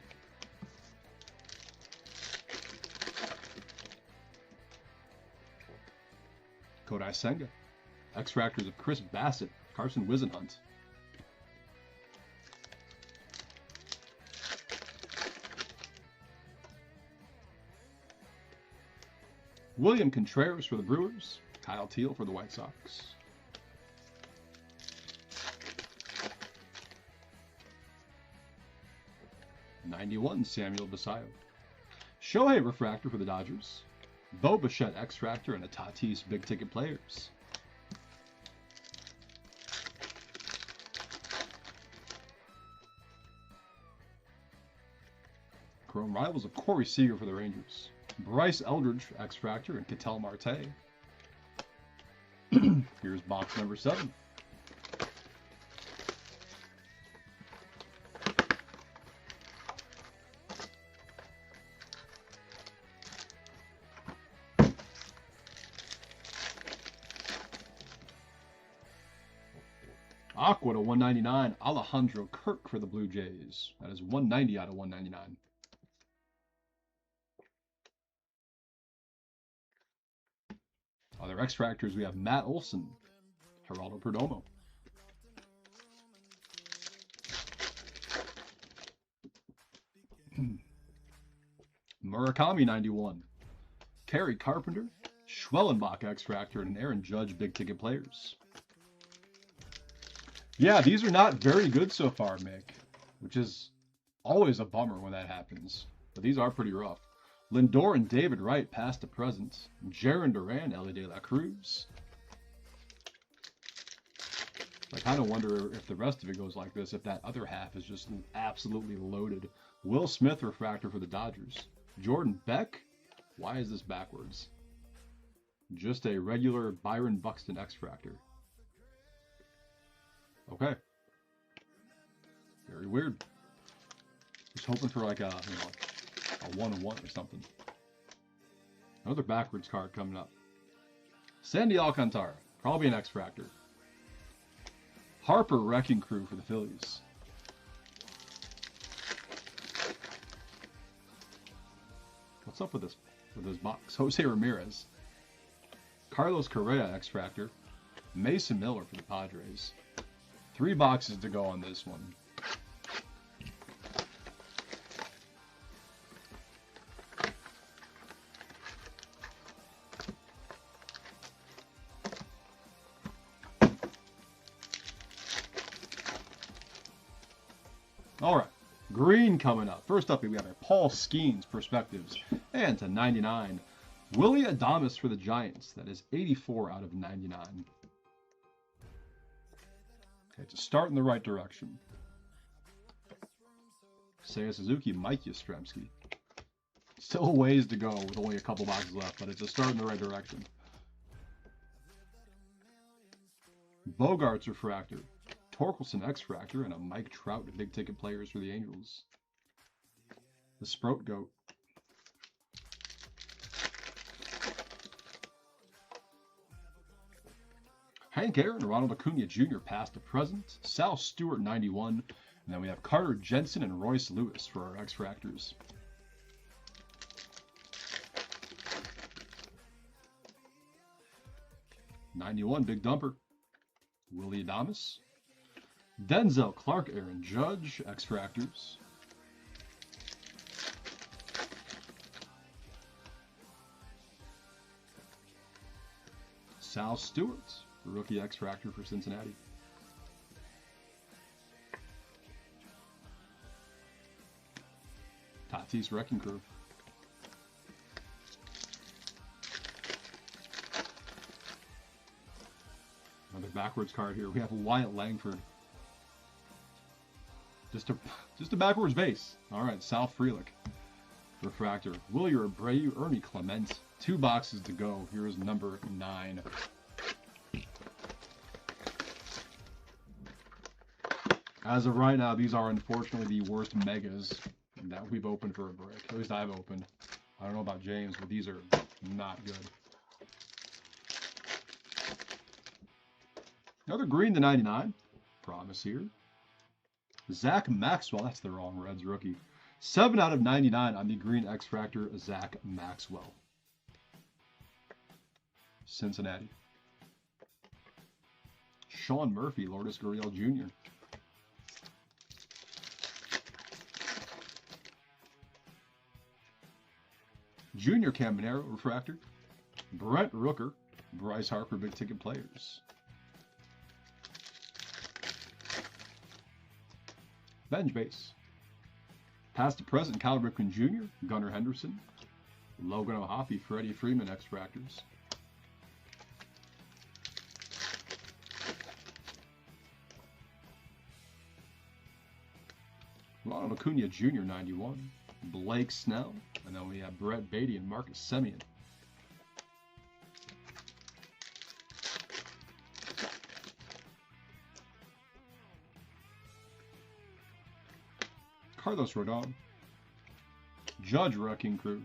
Kodai Senga. X-Fractors of Chris Bassett, Carson Wisenhunt. William Contreras for the Brewers. Kyle Teal for the White Sox. '91 Samuel Basayo. Shohei Refractor for the Dodgers. Bo Bichette X-Fractor and a Tatis Big Ticket Players. Chrome Rivals of Corey Seager for the Rangers. Bryce Eldridge X-Fractor and Ketel Marte. Here's box number 7. Aqua to 199, Alejandro Kirk for the Blue Jays. That is 190 out of 199. Other X-Fractors, we have Matt Olson, Geraldo Perdomo. Murakami 91, Kerry Carpenter, Schwellenbach X-Fractor, and Aaron Judge Big Ticket Players. Yeah, these are not very good so far, Mick, which is always a bummer when that happens. But these are pretty rough. Lindor and David Wright, past to present. Jaron Duran, Ellie De La Cruz. I kind of wonder if the rest of it goes like this, if that other half is just absolutely loaded. Will Smith Refractor for the Dodgers. Jordan Beck? Why is this backwards? Just a regular Byron Buxton X-Fractor. Okay. Very weird. Just hoping for like a 1-1 or something. Another backwards card coming up. Sandy Alcantara, probably an X-Fractor. Harper Wrecking Crew for the Phillies. What's up with this box? Jose Ramirez. Carlos Correa X-Fractor. Mason Miller for the Padres. 3 boxes to go on this one. All right, green coming up. First up, we have a Paul Skeens Perspectives. And to 99, Willie Adames for the Giants. That is 84 out of 99. Okay, to start in the right direction. Seiya Suzuki, Mike Yastrzemski. Still a ways to go with only a couple boxes left, but it's a start in the right direction. Bogarts Refractor. Torkelson X-Fractor, and a Mike Trout, big ticket players for the Angels. The Sprout Goat. Hank Aaron, Ronald Acuna Jr. past to present. Sal Stewart 91. And then we have Carter Jensen and Royce Lewis for our X-Fractors. '91 Big Dumper. Willie Adames. Denzel Clark, Aaron Judge, X-Fractors. Sal Stewart, rookie X-Fractor for Cincinnati. Tatis Wrecking Crew. Another backwards card here. We have Wyatt Langford. Just a backwards base. All right, Sal Frelick. Refractor. Wilyer Abreu, Ernie Clement. 2 boxes to go. Here is number 9. As of right now, these are unfortunately the worst megas that we've opened for a break. At least I've opened. I don't know about James, but these are not good. Another green to 99. Promise here. Zach Maxwell. That's the wrong Reds rookie. 7 out of 99 on the green X-Fractor, Zach Maxwell. Cincinnati. Sean Murphy, Lourdes Gurriel Jr. Junior Caminero, Refractor. Brent Rooker, Bryce Harper, big ticket players. Bench base. Past to present, Cal Ripken Jr., Gunnar Henderson. Logan O'Hoppe, Freddie Freeman, X-Fractors. Ronald Acuna Jr., 91. Blake Snell. And then we have Brett Beatty and Marcus Semien. Carlos Rodon. Judge Wrecking Crew.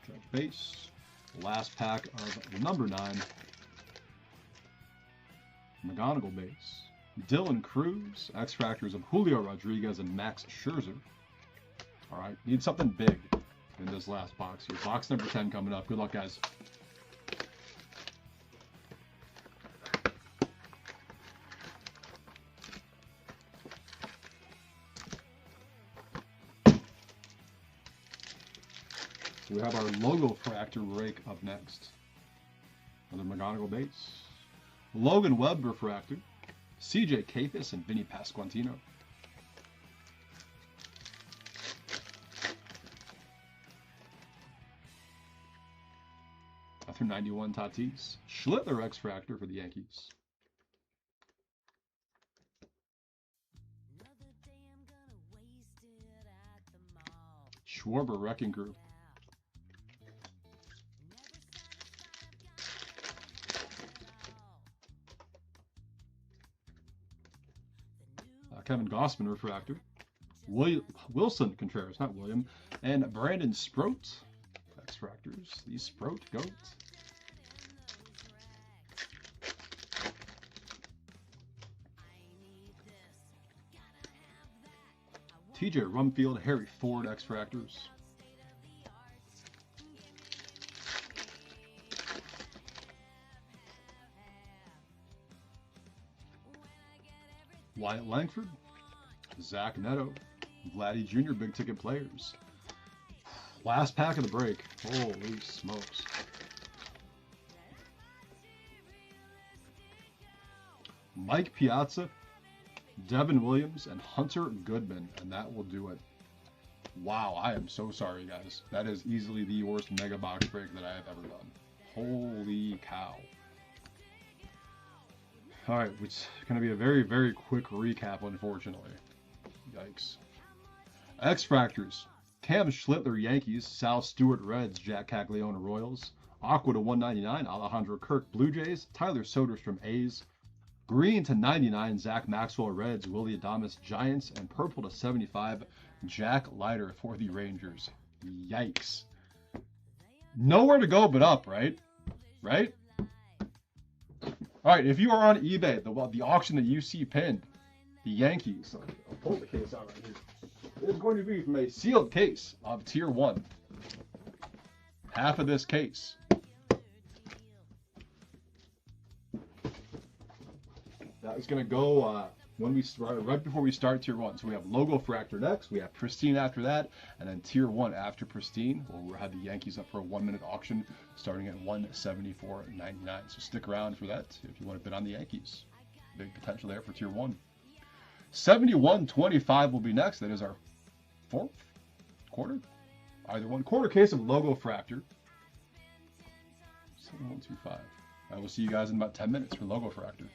Judge base. Last pack of number 9. McGonigal base. Dylan Cruz. X-Fractors of Julio Rodriguez and Max Scherzer. All right, need something big in this last box here. Box number 10 coming up. Good luck, guys. We have our Logofractor break up next. Another McGonigal base. Logan Webb Refractor. CJ Capis and Vinny Pasquantino. Through 91 Tatis. Schlittler X-Fractor for the Yankees. Schwarber Wrecking Crew. Kevin Gossman Refractor. Wilson Contreras, not William. And Brandon Sproat. X-Fractors. These Sprout goats. TJ Rumfield, Harry Ford X-Fractors. Wyatt Langford, Zach Neto, Vladdy Jr. big ticket players. Last pack of the break. Holy smokes. Mike Piazza, Devin Williams, and Hunter Goodman, and that will do it. Wow, I am so sorry, guys. That is easily the worst mega box break that I have ever done. Holy cow. All right, it's going to be a very, very quick recap, unfortunately. Yikes. X-Fractors. Cam Schlittler Yankees, Sal Stewart Reds, Jack Caglione Royals, Aqua to 199, Alejandro Kirk Blue Jays, Tyler Soderstrom A's, Green to 99, Zach Maxwell Reds, Willie Adames Giants, and purple to 75, Jack Leiter for the Rangers. Yikes. Nowhere to go but up, right? Right? All right, if you are on eBay, the auction that you see pinned, the Yankees, I'll pull the case out right here. It's going to be from a sealed case of Tier 1. Half of this case. That is going to go when we start, right before we start Tier 1. So we have Logofractor next, we have Pristine after that, and then Tier 1 after Pristine. We'll have the Yankees up for a 1-minute auction starting at $174.99. So stick around for that if you want to bid on the Yankees. Big potential there for Tier 1. 71.25 will be next. That is our fourth quarter. Either one. Quarter case of Logofractor. 71.25. I will see you guys in about 10 minutes for Logofractor.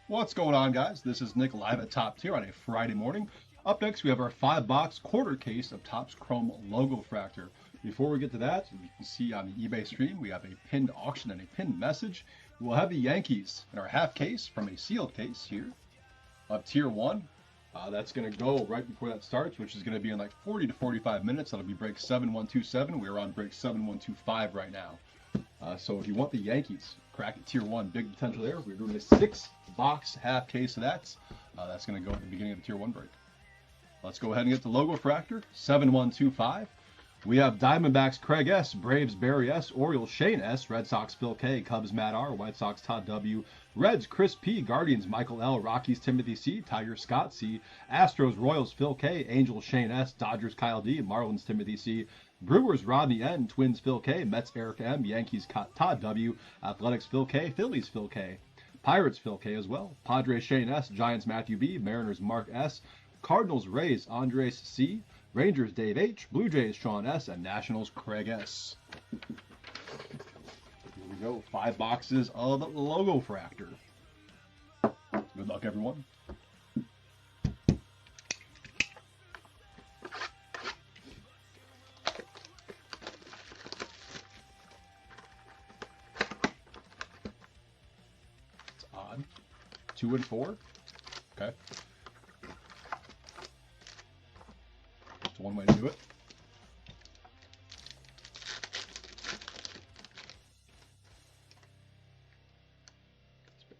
What's going on, guys? This is Nick live at Top Tier on a Friday morning. Up next, we have our 5-box quarter case of Topps Chrome Logofractor. Before we get to that, you can see on the eBay stream, we have a pinned auction and a pinned message. We'll have the Yankees in our half case from a sealed case here of Tier 1. That's going to go right before that starts, which is going to be in like 40 to 45 minutes. That'll be break 7127. We're on break 7125 right now. So if you want the Yankees, crack at Tier 1, big potential there. We're doing a 6-box half case of that. That's going to go at the beginning of the Tier 1 break. Let's go ahead and get the Logofractor, 7125. We have Diamondbacks Craig S, Braves Barry S, Orioles Shane S, Red Sox Phil K, Cubs Matt R, White Sox Todd W, Reds Chris P, Guardians Michael L, Rockies Timothy C, Tiger Scott C, Astros Royals Phil K, Angels Shane S, Dodgers Kyle D, Marlins Timothy C, Brewers Rodney N, Twins Phil K, Mets Eric M, Yankees Todd W, Athletics Phil K, Phillies Phil K, Pirates Phil K as well, Padres Shane S, Giants Matthew B, Mariners Mark S, Cardinals Rays Andres C, Rangers Dave H, Blue Jays Sean S, and Nationals Craig S. Here we go, 5 boxes of Logofractor. Good luck, everyone. It's odd. 2 and 4. Okay. That's one way to do it.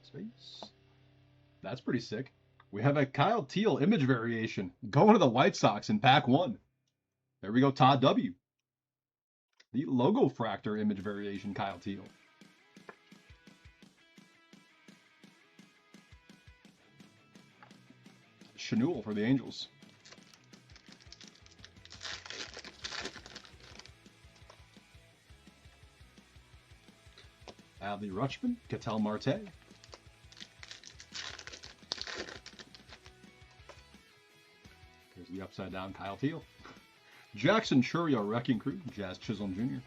Space. That's pretty sick. We have a Kyle Teal image variation going to the White Sox in pack 1. There we go, Todd W. The Logofractor image variation, Kyle Teal. Chenul for the Angels. Adley Rutschman, Ketel Marte. There's the upside down Kyle Teal. Jackson Churio Wrecking Crew, Jazz Chisholm Jr.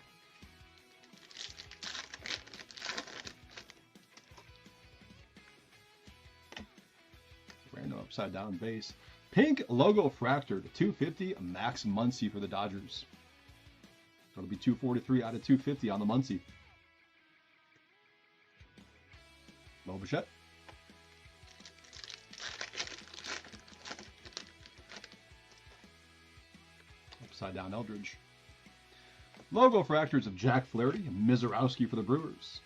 Random upside down base. Pink Logofractor to 250, Max Muncy for the Dodgers. It'll be 243 out of 250 on the Muncy. SUPERCHAT. Upside down Eldridge. Logofractors of Jack Flaherty and Mizorowski for the Brewers.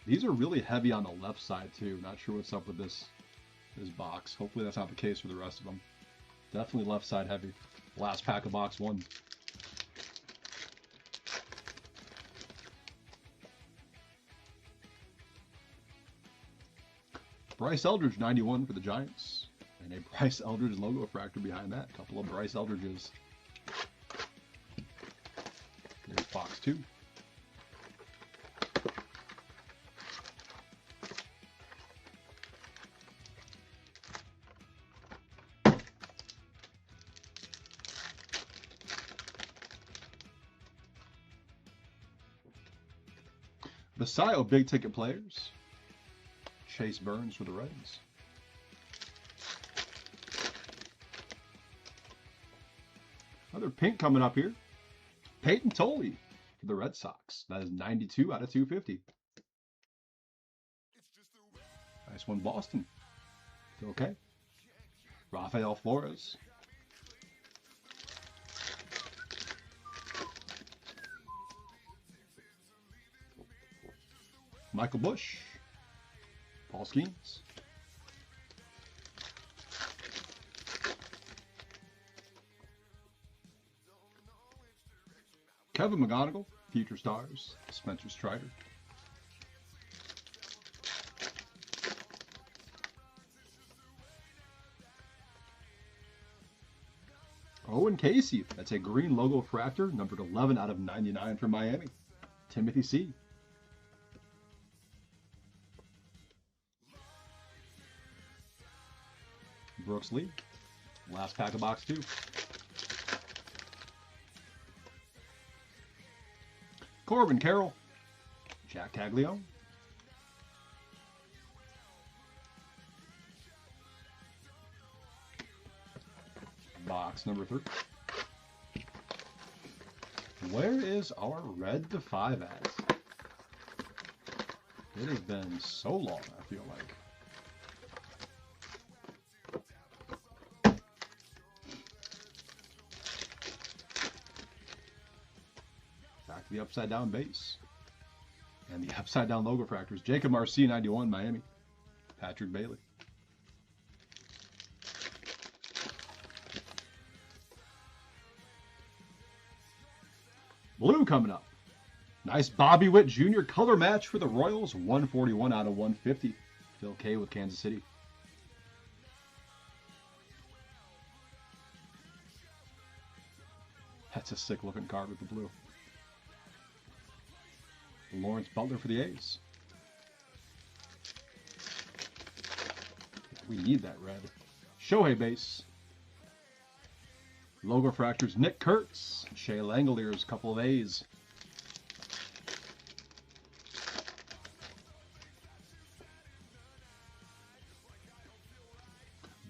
These are really heavy on the left side too. Not sure what's up with this box. Hopefully that's not the case for the rest of them. Definitely left side heavy. Last pack of box 1. Bryce Eldridge 91 for the Giants. And a Bryce Eldridge Logofractor behind that. A couple of Bryce Eldridges. There's box 2. Basayo big ticket players. Chase Burns for the Reds. Another pink coming up here. Peyton Tolley for the Red Sox. That is 92 out of 250. Nice one, Boston. Okay. Rafael Flores. Michael Bush. Paul Skeens. Kevin McGonigal, Future Stars, Spencer Strider. Owen Casey, that's a green Logofractor, numbered 11 out of 99 for Miami. Timothy C. Brooks Lee. Last pack of box 2. Corbin Carroll. Jack Caglione. Box number 3. Where is our red to 5 at? It has been so long, I feel like. Back to the upside down base. And the upside down Logofractors. Jacob Marcy, 91, Miami. Patrick Bailey. Blue coming up. Nice Bobby Witt Jr. color match for the Royals. 141 out of 150. Phil K with Kansas City. That's a sick looking card with the blue. Lawrence Butler for the A's. We need that red. Shohei base. Logofractors, Nick Kurtz. Shea Langoliers, couple of A's.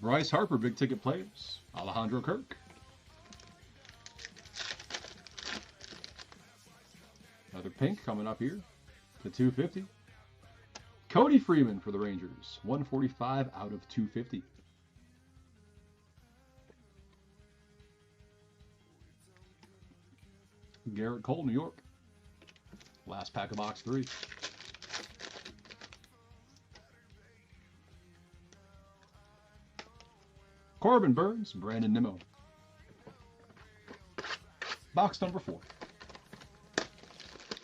Bryce Harper, big ticket players. Alejandro Kirk. Another pink coming up here to 250. Cody Freeman for the Rangers. 145 out of 250. Garrett Cole, New York. Last pack of box 3. Corbin Burns, Brandon Nimmo. Box number 4.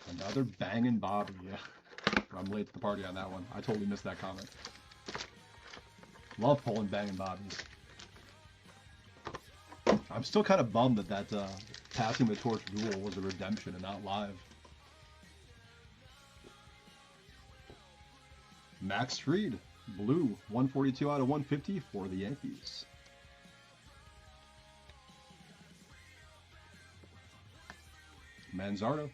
Another banging Bobby. Yeah, I'm late to the party on that one. I totally missed that comment. Love pulling banging Bobbies. I'm still kind of bummed that passing the torch duel was a redemption and not live. Max Fried, blue, 142 out of 150 for the Yankees. Manzardo.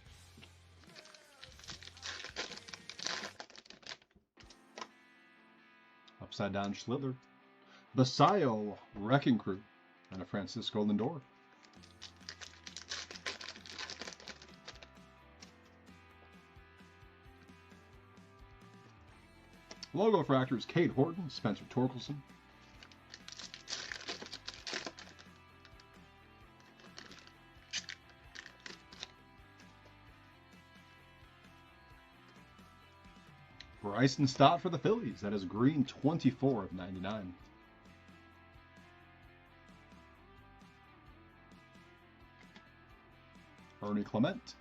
Upside down Schlitler. Basayo, Wrecking Crew, and a Francisco Lindor. Logofractors, Cade Horton, Spencer Torkelson. Bryson Stott for the Phillies. That is green, 24 of 99. Ernie Clement.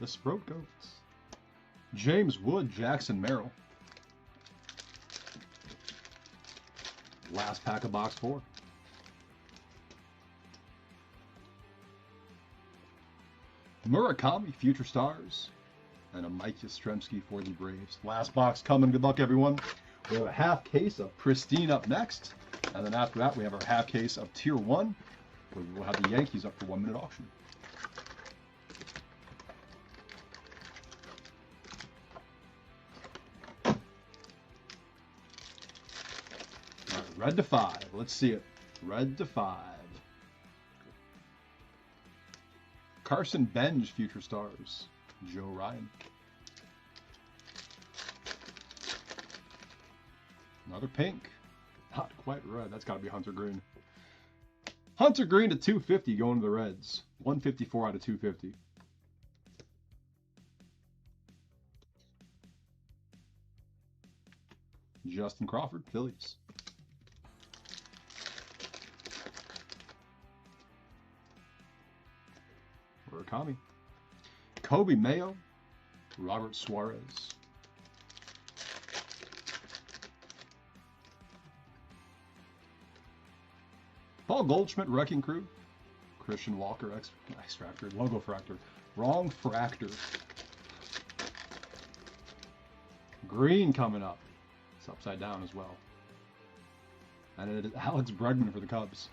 The Sprout Goats. James Wood, Jackson Merrill. Last pack of box 4. Murakami, Future Stars, and a Mike Yastrzemski for the Braves. Last box coming. Good luck, everyone. We have a half case of Pristine up next, and then after that we have our half case of Tier 1, where we will have the Yankees up for 1-minute auction. All right, red to 5. Let's see it. Red to 5. Carson Benj, Future Stars. Joe Ryan. Another pink. Not quite red. That's got to be Hunter Green. Hunter Green to 250 going to the Reds. 154 out of 250. Justin Crawford, Phillies. Murakami. Kobe Mayo, Robert Suarez. Paul Goldschmidt, Wrecking Crew. Christian Walker, Extractor, Logofractor. Wrong Fractor. Green coming up. It's upside down as well. And it is Alex Bregman for the Cubs.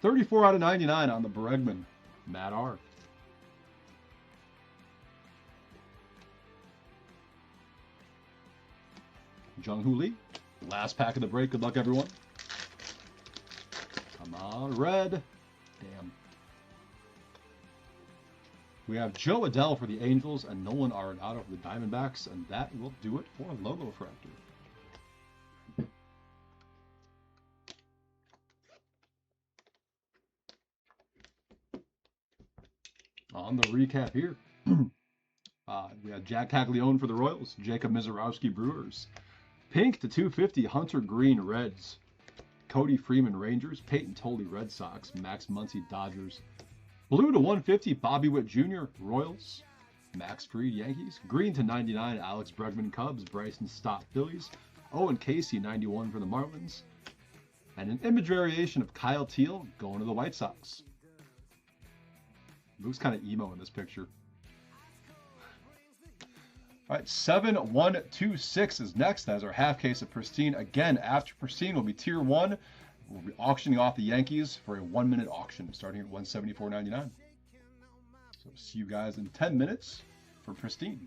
34 out of 99 on the Bregman. Matt R. Jung-Hoo Lee. Last pack of the break. Good luck, everyone. Come on, red. Damn. We have Joe Adell for the Angels and Nolan Arenado for the Diamondbacks, and that will do it for Logofractor. On the recap here, we have Jack Caglione for the Royals, Jacob Mizorowski Brewers, pink to 250 Hunter Green Reds, Cody Freeman Rangers, Peyton Tolley Red Sox, Max Muncy Dodgers, blue to 150 Bobby Witt Jr. Royals, Max Fried Yankees, green to 99 Alex Bregman Cubs, Bryson Stott Phillies, Owen Casey 91 for the Marlins, and an image variation of Kyle Teal going to the White Sox. Looks kind of emo in this picture. All right, 7126 is next. That is our half case of Pristine. Again, after Pristine will be Tier 1. We'll be auctioning off the Yankees for a 1-minute auction starting at $174.99. So see you guys in 10 minutes for Pristine.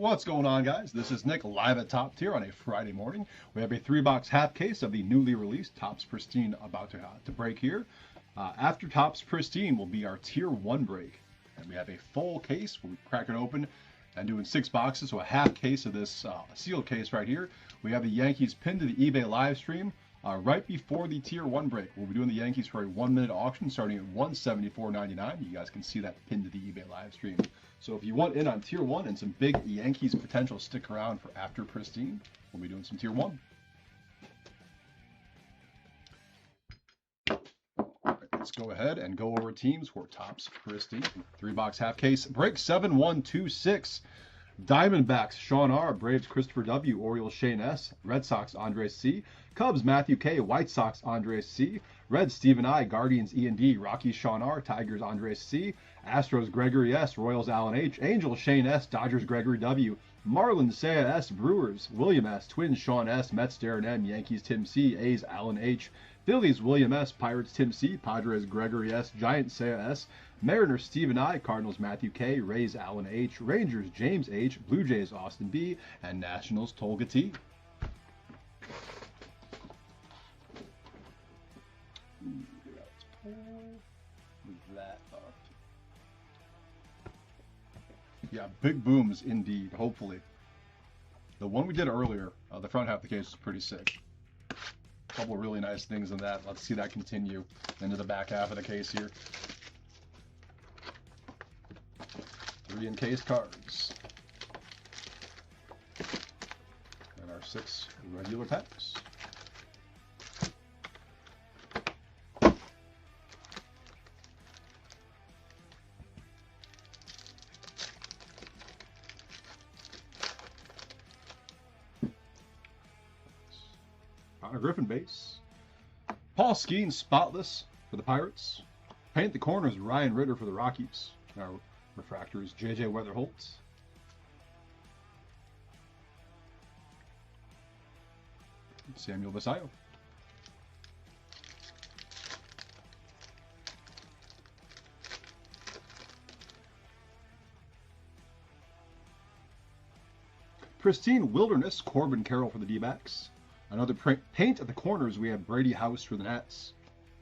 What's going on, guys? This is Nick live at Top Tier on a Friday morning. We have a 3-box half case of the newly released Topps Pristine about to break here. After Topps Pristine will be our Tier 1 break. And we have a full case. We'll be cracking open and doing 6 boxes, so a half case of this sealed case right here. We have the Yankees pinned to the eBay live stream right before the Tier 1 break. We'll be doing the Yankees for a 1-minute auction starting at $174.99. You guys can see that pinned to the eBay live stream. So if you want in on Tier 1 and some big Yankees potential, stick around for after Pristine. We'll be doing some Tier 1. Let's go ahead and go over teams for Topps Pristine. 3-box half case. Break 7126. Diamondbacks, Sean R. Braves, Christopher W. Orioles, Shane S. Red Sox, Andres C. Cubs, Matthew K. White Sox, Andres C. Reds, Stephen I. Guardians, E and D. Rockies, Sean R. Tigers, Andres C. Astros, Gregory S. Royals, Alan H. Angels, Shane S. Dodgers, Gregory W. Marlins, Saya S. Brewers, William S. Twins, Sean S. Mets, Darren M. Yankees, Tim C. A's, Alan H. Phillies, William S. Pirates, Tim C. Padres, Gregory S. Giants, Saya S. Mariners, Stephen I. Cardinals, Matthew K. Rays, Alan H. Rangers, James H. Blue Jays, Austin B. And Nationals, Tolga T. That up. Yeah, big booms indeed, hopefully. The one we did earlier, the front half of the case was pretty sick. A couple of really nice things in that. Let's see that continue into the back half of the case here. 3 encased cards. And our 6 regular packs. Connor Griffin base. Paul Skeen spotless for the Pirates. Paint the corners, Ryan Ritter for the Rockies. Our refractors, JJ Weatherholt. Samuel Basayo. Pristine Wilderness, Corbin Carroll for the D-backs. Another paint at the corners, we have Brady House for the Nats.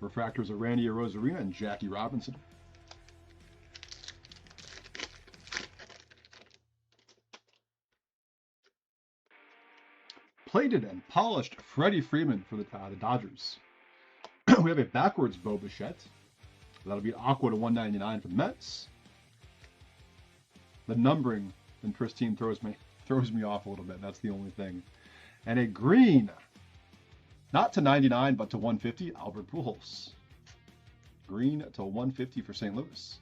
Refractors are Randy Arozarena and Jackie Robinson. Plated and polished Freddie Freeman for the Dodgers. We have a backwards Bo Bichette. That'll be Aqua to 199 for the Mets. The numbering in Pristine throws me off a little bit. That's the only thing. And a green, not to 99, but to 150, Albert Pujols. Green to 150 for St. Louis.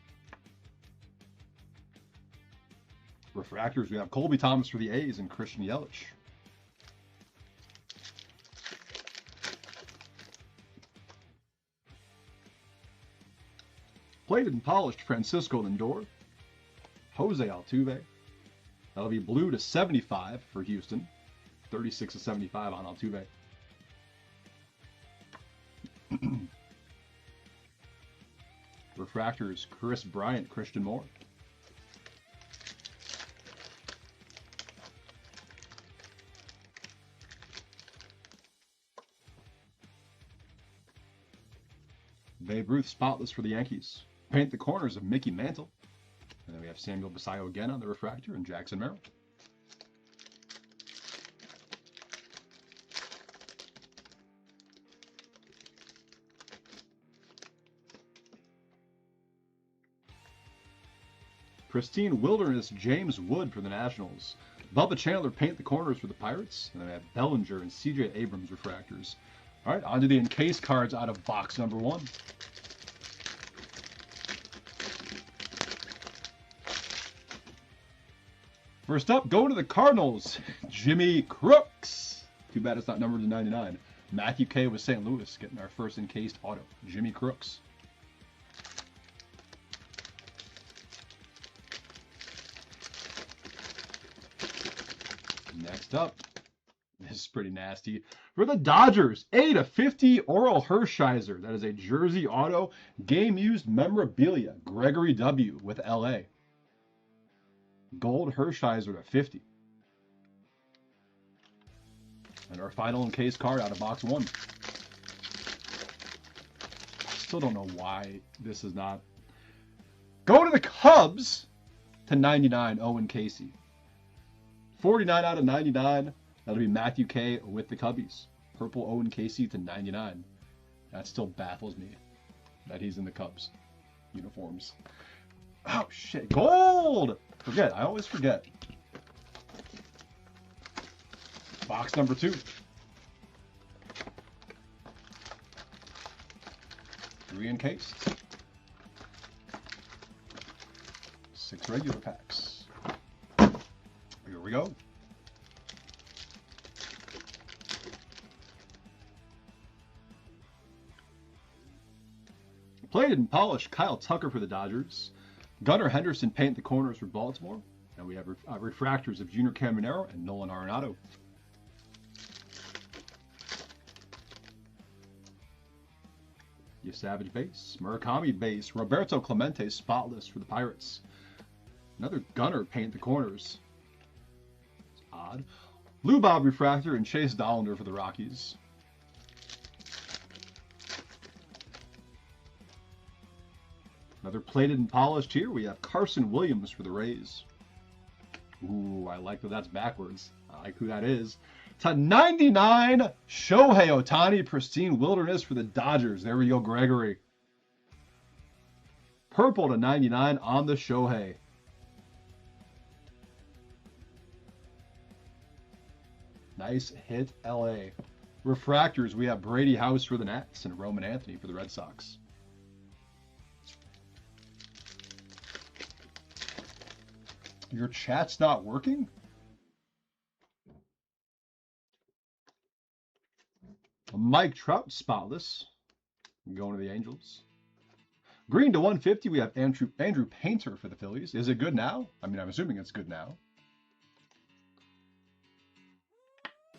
Refractors, we have Colby Thomas for the A's and Christian Yelich. Plated and polished Francisco Lindor. Jose Altuve. That'll be blue to 75 for Houston. 36 to 75 on Altuve. Refractors, Chris Bryant, Christian Moore. Babe Ruth spotless for the Yankees. Paint the corners of Mickey Mantle. And then we have Samuel Basayo again on the refractor and Jackson Merrill. Pristine Wilderness, James Wood for the Nationals. Bubba Chandler paint the corners for the Pirates. And then we have Bellinger and CJ Abrams refractors. All right, on to the encased cards out of box number 1. First up, go to the Cardinals. Jimmy Crooks. Too bad it's not numbered to 99. Matthew K. with St. Louis getting our first encased auto. Jimmy Crooks. Next up, this is pretty nasty. For the Dodgers, 8/50 Oral Hershiser. That is a jersey auto, game-used memorabilia. Gregory W. with LA. Gold Hershiser /50. And our final encased card out of box 1. Still don't know why this is not. Go to the Cubs to 99, Owen Casey. 49 out of 99. That'll be Matthew K with the Cubbies. Purple Owen Casey to 99. That still baffles me that he's in the Cubs uniforms. Oh, shit. Gold! Forget. I always forget. Box number 2. 3 encased. 6 regular packs. Here we go. Plated and polished Kyle Tucker for the Dodgers. Gunnar Henderson paint the corners for Baltimore. And we have refractors of Junior Caminero and Nolan Arenado. Savage base. Murakami base. Roberto Clemente spotless for the Pirates. Another Gunner paint the corners. It's odd. Lou Bob refractor and Chase Dollander for the Rockies. Another plated and polished here. We have Carson Williams for the Rays. Ooh, I like that that's backwards. I like who that is. To 99, Shohei Ohtani, Pristine Wilderness for the Dodgers. There we go, Gregory. Purple to 99 on the Shohei. Nice hit, LA. Refractors, we have Brady House for the Nats and Roman Anthony for the Red Sox. Your chat's not working? Mike Trout, spotless. Going to the Angels. Green to 150, we have Andrew Painter for the Phillies. Is it good now? I mean, I'm assuming it's good now.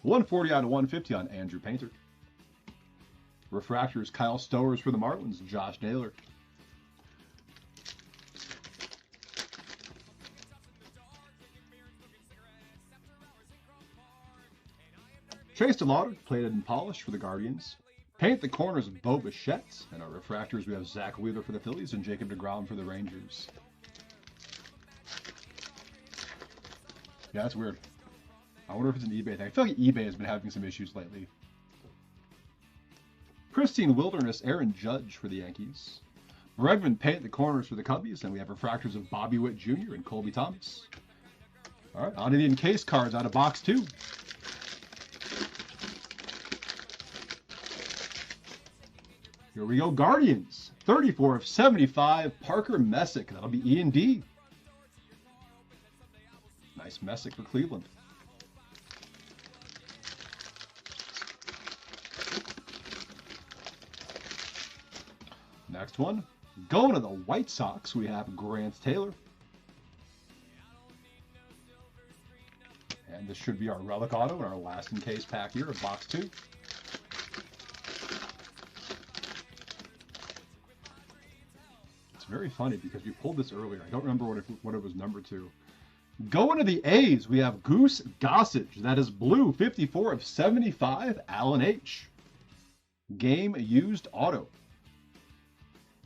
140 out of 150 on Andrew Painter. Refractors, Kyle Stowers for the Marlins. Josh Naylor. Chase DeLauder, plated and polished for the Guardians. Paint the corners of Bo Bichette. And our refractors, we have Zach Wheeler for the Phillies and Jacob deGrom for the Rangers. Yeah, that's weird. I wonder if it's an eBay thing. I feel like eBay has been having some issues lately. Pristine Wilderness, Aaron Judge for the Yankees. Bregman paint the corners for the Cubbies. And we have refractors of Bobby Witt Jr. and Colby Thomas. All right, on to the encased cards out of box 2. Here we go, Guardians. 34 of 75, Parker Messick. That'll be E&D. Nice Messick for Cleveland. Next one, going to the White Sox, we have Grant Taylor. And this should be our relic auto in our last encased pack here of box 2. Very funny because we pulled this earlier. I don't remember what it was numbered to. Going to the A's, we have Goose Gossage. That is blue, 54 of 75, Alan H. Game used auto.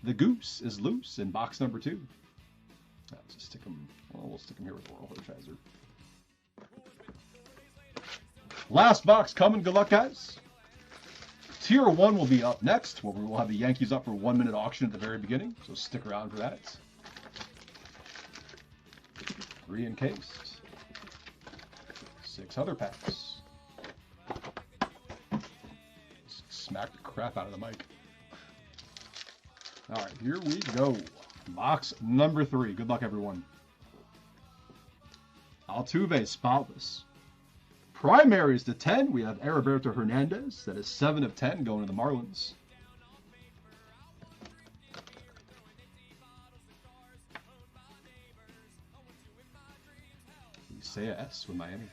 The Goose is loose in box number 2. Let's just stick him. Well, we'll stick him here with Oral Hershiser. Last box coming. Good luck, guys. Tier 1 will be up next, where we will have the Yankees up for 1 minute auction at the very beginning, so stick around for that. 3 encased. 6 other packs. Smack the crap out of the mic. Alright, here we go. Box number 3. Good luck, everyone. Altuve, spotless. Primaries to 10, we have Heriberto Hernandez. That is 7 of 10 going to the Marlins. Isaiah S. with Miami.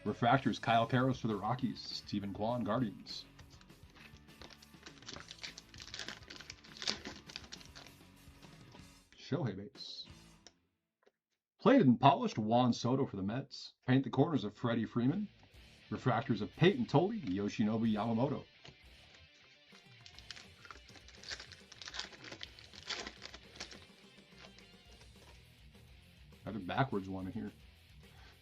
Refractors, Kyle Karros for the Rockies. Stephen Kwan, Guardians. Shohei base. Plated and polished, Juan Soto for the Mets. Paint the corners of Freddie Freeman. Refractors of Peyton Tolle, Yoshinobu Yamamoto. Another backwards one in here.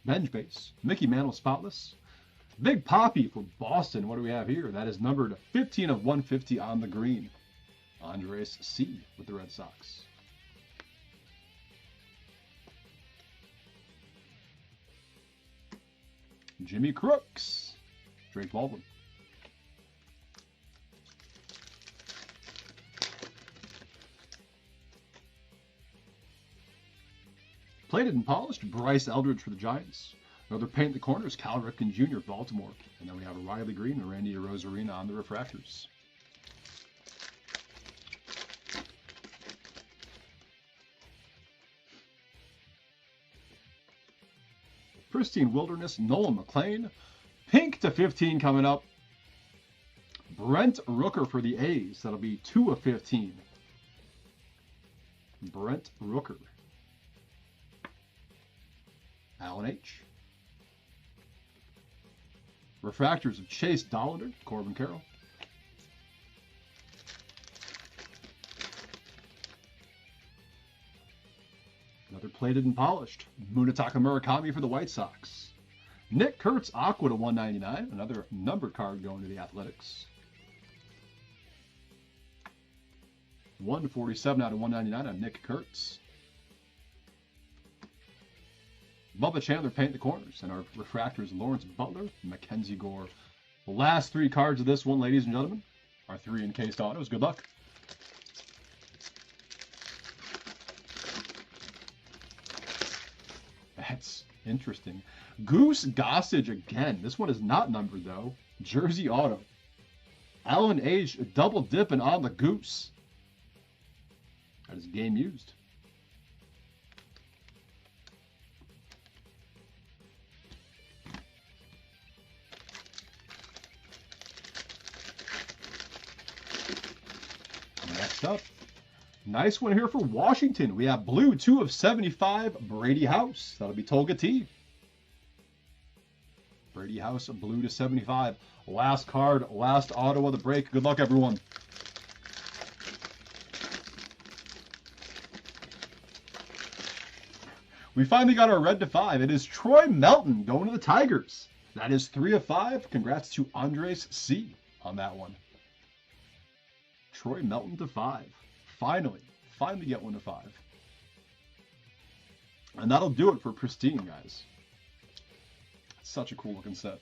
Bench base, Mickey Mantle Spotless. Big Poppy for Boston. What do we have here? That is numbered 15 of 150 on the green. Andres C. with the Red Sox. Jimmy Crooks, Drake Baldwin. Plated and polished, Bryce Eldridge for the Giants. Another paint the corners, Cal Ripken Jr., Baltimore. And then we have a Riley Green and Randy Arozarena on the refractors. Pristine Wilderness, Nolan McLean. Pink to 15 coming up. Brent Rooker for the A's. That'll be 2 of 15. Brent Rooker. Alan H. Refractors of Chase Dollander, Corbin Carroll. Another plated and polished. Munetaka Murakami for the White Sox. Nick Kurtz, Aqua to 199. Another numbered card going to the Athletics. 147 out of 199 on Nick Kurtz. Bubba Chandler paint the corners. And our refractors, Lawrence Butler, Mackenzie Gore. The last 3 cards of this one, ladies and gentlemen, are 3 encased autos. Good luck. That's interesting. Goose Gossage again. This one is not numbered, though. Jersey auto. Alan H. double dipping on the Goose. That is game used. Next up, nice one here for Washington. We have blue 2 of 75, Brady House. That'll be Tolga T. Brady House, blue to 75. Last card, last auto of the break. Good luck, everyone. We finally got our red to 5. It is Troy Melton going to the Tigers. That is 3 of 5. Congrats to Andres C. on that one. Troy Melton to 5. Finally get one to 5. And that'll do it for Pristine, guys. Such a cool looking set.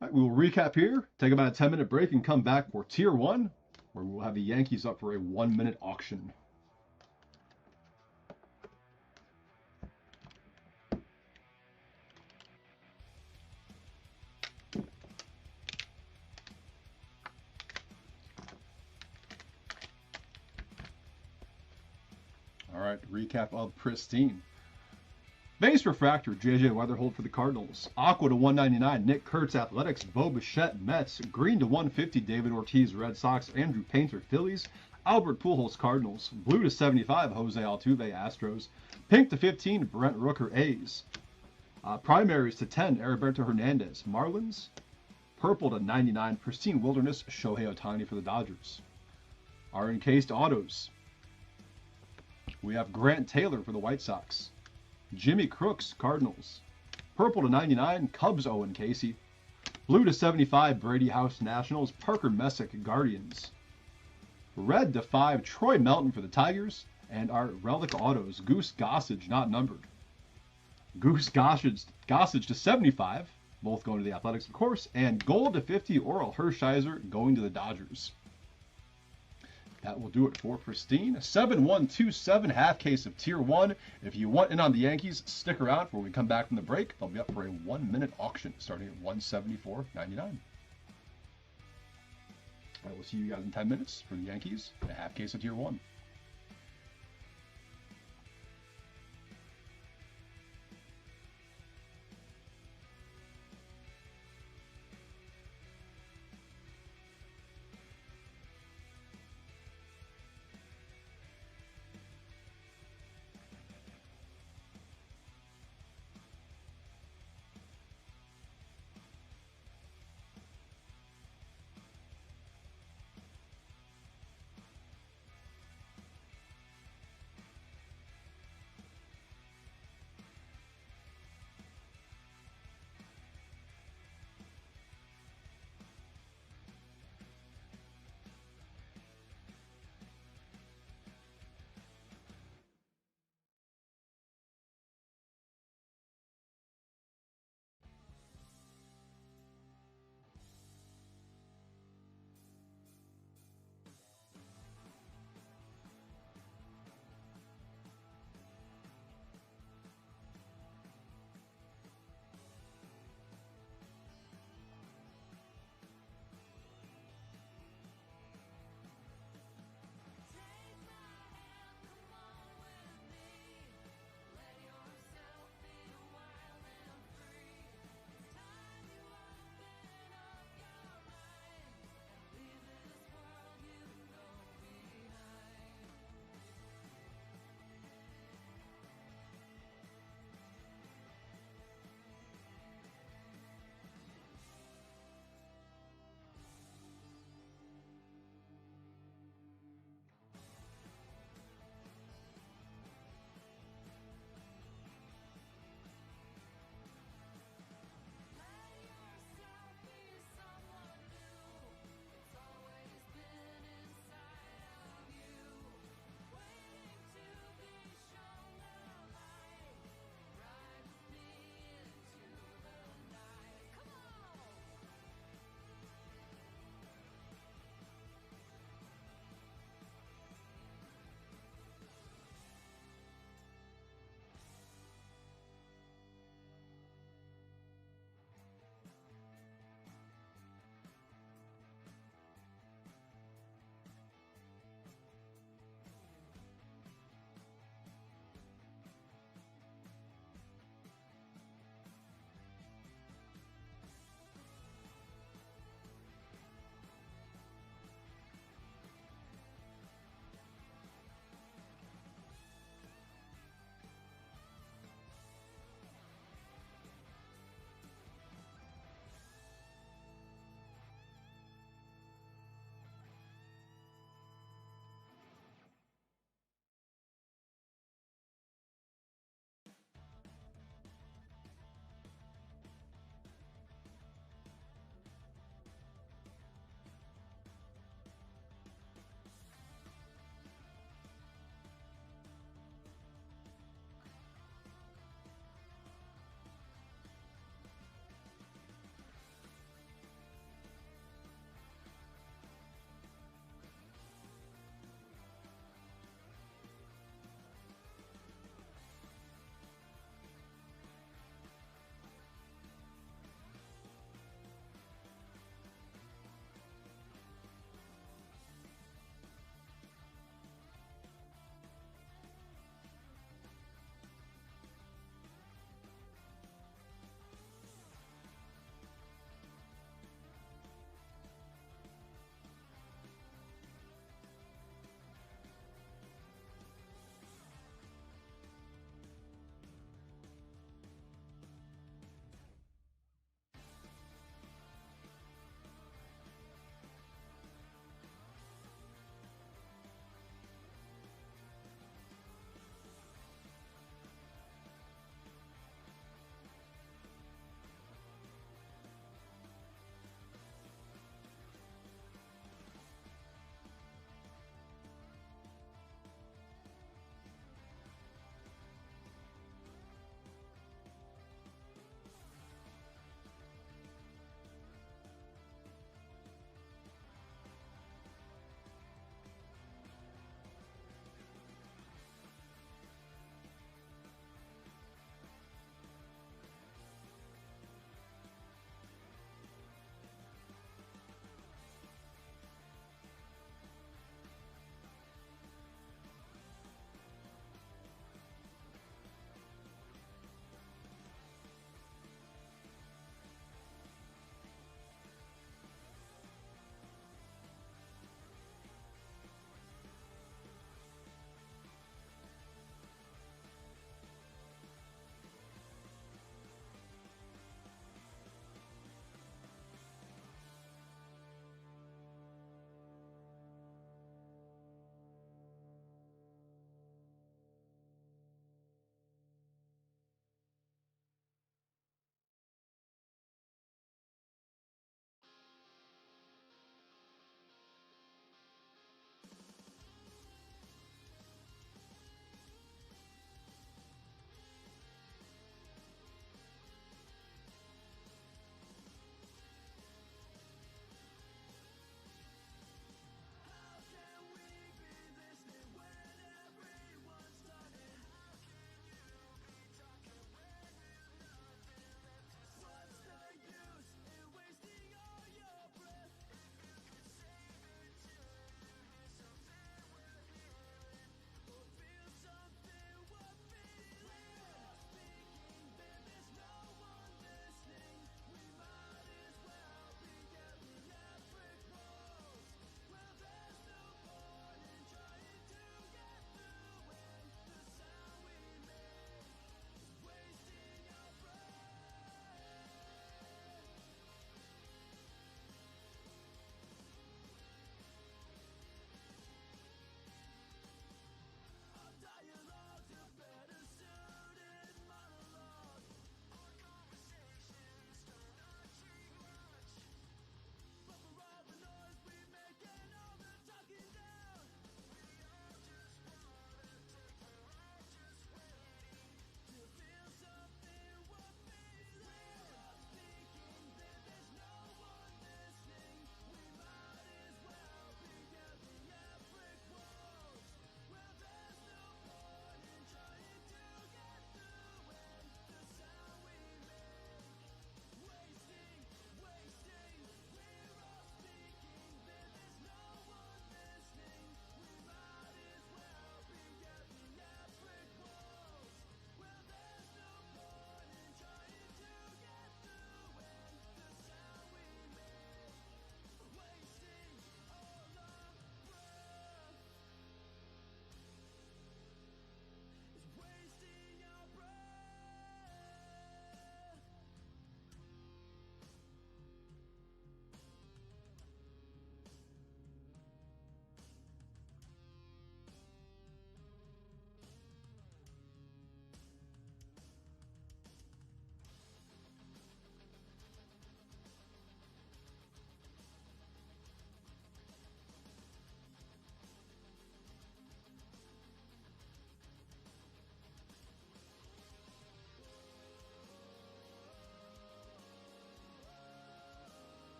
All right, we will recap here, take about a 10-minute break, and come back for Tier 1, where we'll have the Yankees up for a 1-minute auction. All right, recap of Pristine. Base refractor, JJ Weatherhold for the Cardinals. Aqua to 199, Nick Kurtz Athletics. Bo Bichette Mets. Green to 150, David Ortiz Red Sox. Andrew Painter Phillies. Albert Pujols Cardinals. Blue to 75, Jose Altuve Astros. Pink to 15, Brent Rooker A's. Primaries to 10, Heriberto Hernandez Marlins. Purple to 99, Pristine Wilderness, Shohei Ohtani for the Dodgers. Our encased autos. We have Grant Taylor for the White Sox. Jimmy Crooks, Cardinals. Purple to 99, Cubs Owen Casey. Blue to 75, Brady House Nationals. Parker Messick, Guardians. Red to 5, Troy Melton for the Tigers. And our relic autos, Goose Gossage, not numbered. Goose Gossage to 75, both going to the Athletics, of course. And gold to 50, Oral Hershiser going to the Dodgers. That will do it for Pristine. 7127, half case of Tier 1. If you want in on the Yankees, stick around for when we come back from the break. They'll be up for a 1-minute auction starting at $174.99. I will see you guys in 10 minutes for the Yankees and a half case of Tier 1.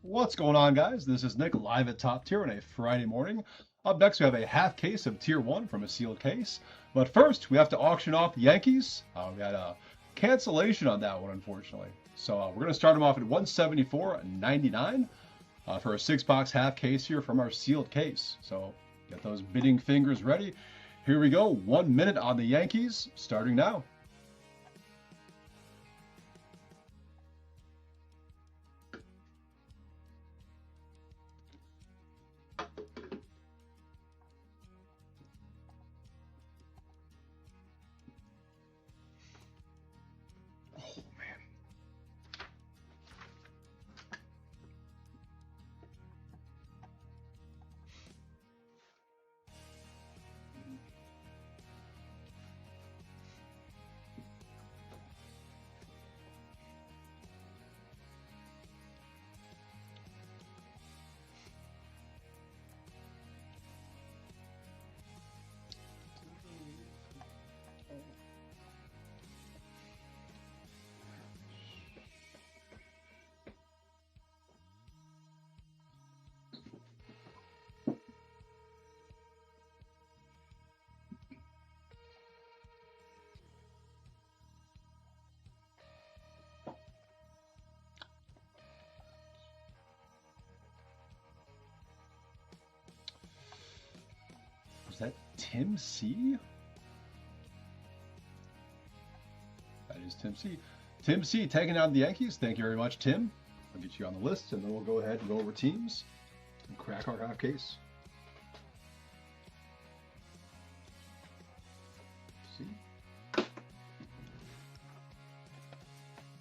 What's going on, guys? This is Nick live at Top Tier on a Friday morning. Up next, we have a half case of Tier 1 from a sealed case. But first, we have to auction off the Yankees. We had a cancellation on that one, unfortunately. So we're going to start them off at $174.99 for a 6-box half case here from our sealed case. So get those bidding fingers ready. Here we go. 1 minute on the Yankees, starting now. Is that Tim C? That is Tim C. Tim C taking out the Yankees. Thank you very much, Tim. I'll get you on the list, and then we'll go ahead and go over teams and crack our half case. See?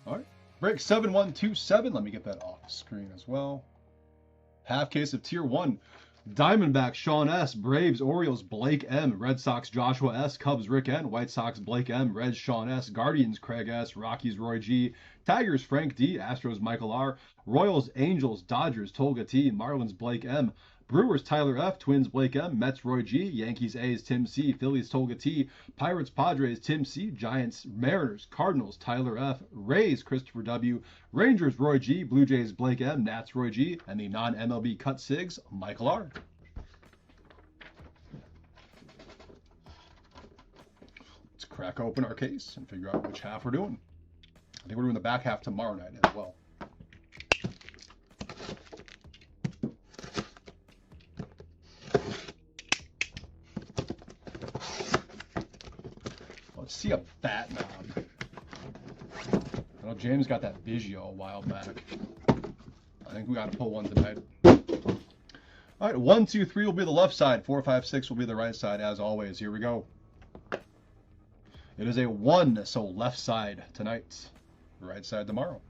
All right. Break 7127. Let me get that off the screen as well. Half case of Tier 1. Diamondbacks, Sean S. Braves, Orioles, Blake M. Red Sox, Joshua S. Cubs, Rick N. White Sox, Blake M. Reds, Sean S. Guardians, Craig S. Rockies, Roy G. Tigers, Frank D. Astros, Michael R. Royals, Angels, Dodgers, Tolga T. Marlins, Blake M. Brewers, Tyler F. Twins, Blake M. Mets, Roy G. Yankees, A's, Tim C. Phillies, Tolga T. Pirates, Padres, Tim C. Giants, Mariners, Cardinals, Tyler F. Rays, Christopher W. Rangers, Roy G. Blue Jays, Blake M. Nats, Roy G. And the non-MLB cut SIGs, Michael R. Let's crack open our case and figure out which half we're doing. I think we're doing the back half tomorrow night as well. Let's see a bat knob. I know James got that Biggio a while back. I think we got to pull one tonight. All right, 1, 2, 3 will be the left side. 4, 5, 6 will be the right side, as always. Here we go. It is a 1, so left side tonight. Right side tomorrow.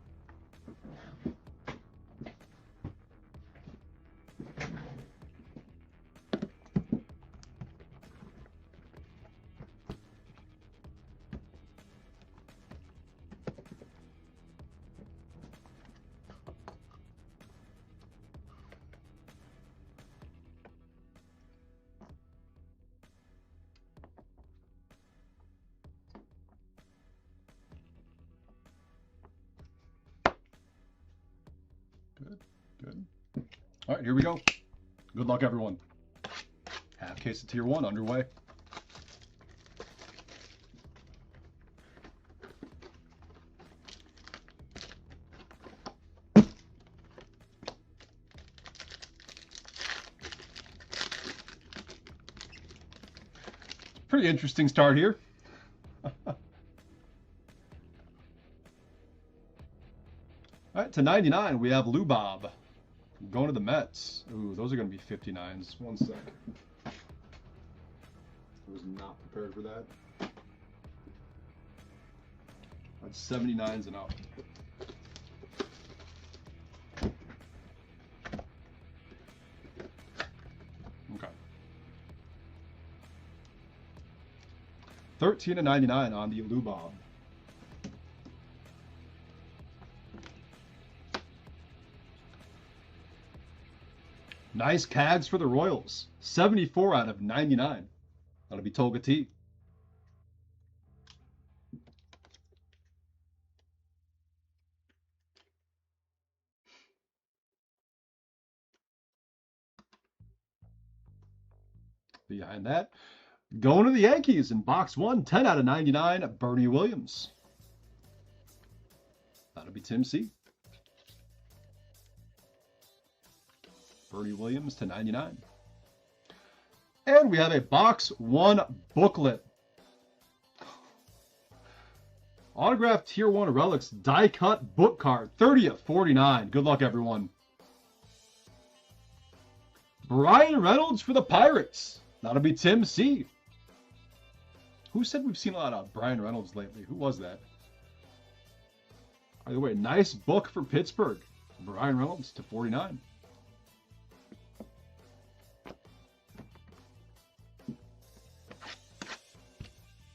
Good. All right, here we go. Good luck, everyone. Half case of Tier 1 underway. Pretty interesting start here. All right, to 99, we have Lubob. Going to the Mets. Ooh, those are going to be 59s. 1 sec. I was not prepared for that. That's 79s and up. Okay. 13/99 on the Lubob. Nice Cags for the Royals. 74 out of 99. That'll be Tolga T. Behind that, going to the Yankees in box 1, 10 out of 99, Bernie Williams. That'll be Tim C. Bernie Williams to 99. And we have a box 1 booklet. Autographed Tier 1 Relics die cut book card, 30 of 49. Good luck, everyone. Brian Reynolds for the Pirates. That'll be Tim C. Who said we've seen a lot of Brian Reynolds lately? Who was that? By the way, nice book for Pittsburgh. Brian Reynolds to 49.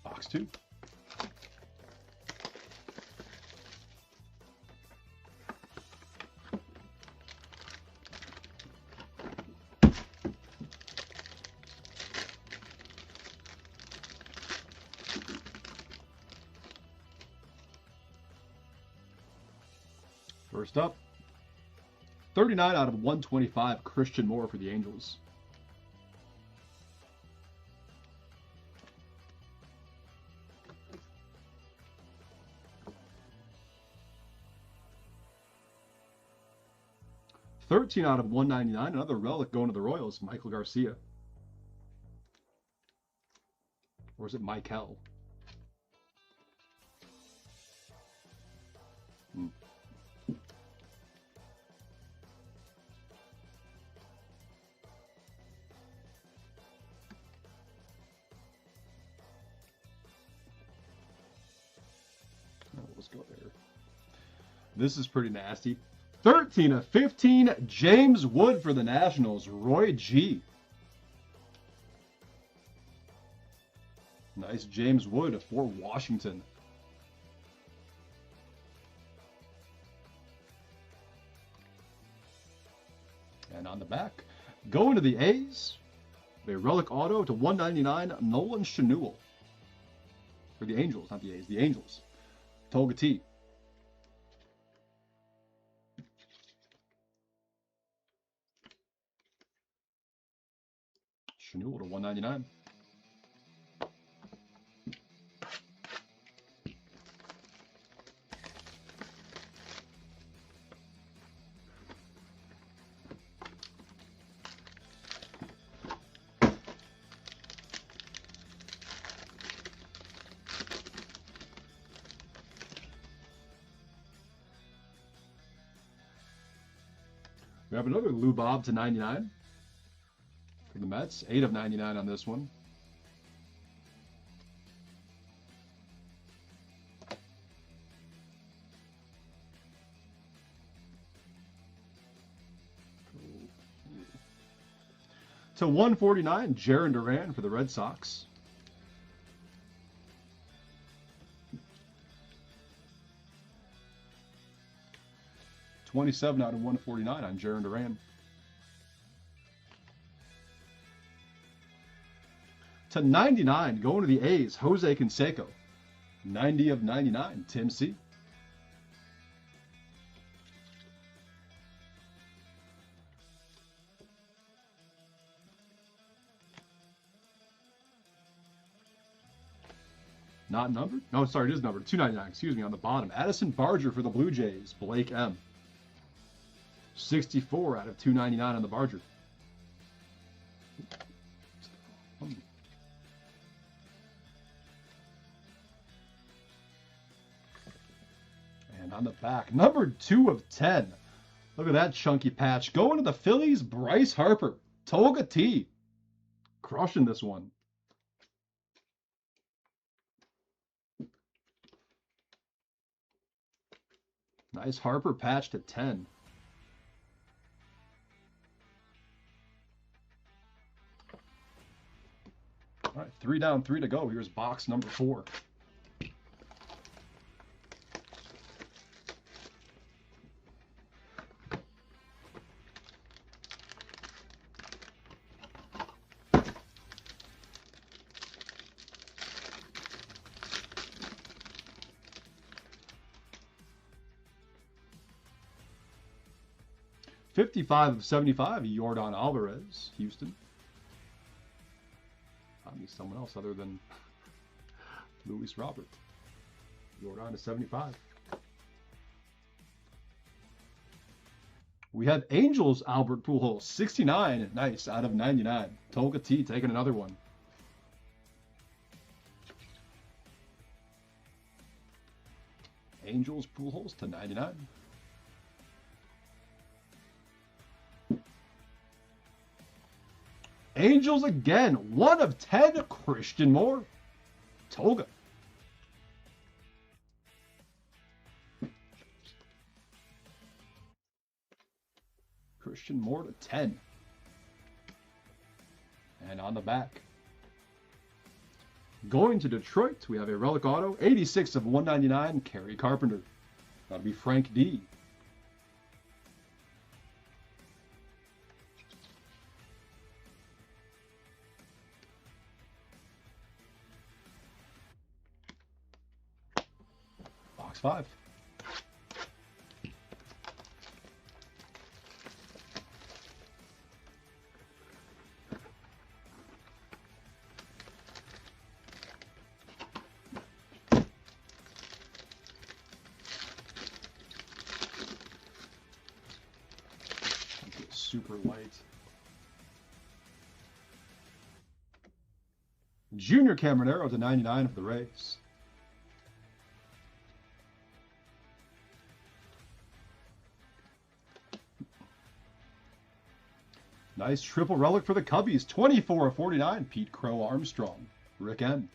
Box 2. First up, 39 out of 125, Christian Moore for the Angels. $13 out of 199, another relic going to the Royals, Michael Garcia. Or is it Michael? Let's go there. This is pretty nasty. 13 of 15, James Wood for the Nationals, Roy G. Nice James Wood for Washington. And on the back, going to the A's, a relic auto to 199, Nolan Schanuel. For the Angels, not the A's, the Angels. Toga T. Schanuel to 199. We have another Lou Bob to 99 for the Mets. 8 of 99 on this one. To 149, Jarren Duran for the Red Sox. $27 out of 149 on Jarren Duran. To 99, going to the A's, Jose Canseco. 90 of 99, Tim C. Not numbered? No, sorry, it is numbered. 299, excuse me, on the bottom. Addison Barger for the Blue Jays, Blake M. 64 out of 299 on the Barger. And on the back, numbered 2 of 10. Look at that chunky patch. Going to the Phillies, Bryce Harper. Toga T. Crushing this one. Nice Harper patch to 10. All right, 3 down, 3 to go. Here's box number 4. $55 of 75, Yordan Alvarez, Houston. I mean, someone else other than Luis Robert. You're on to 75. We have Angels Albert Pujols, 69. Nice, out of 99. Tolga T taking another one. Angels Pujols to 99. Angels again, 1 of 10. Christian Moore. Tolga. Christian Moore to 10. And on the back, going to Detroit, we have a relic auto, 86 of 199, Kerry Carpenter. That'll be Frank D. Box 5. Super light. Junior Cameronero to 99 for the Rays. Nice triple relic for the Cubbies. 24 of 49. Pete Crow Armstrong. Rick N.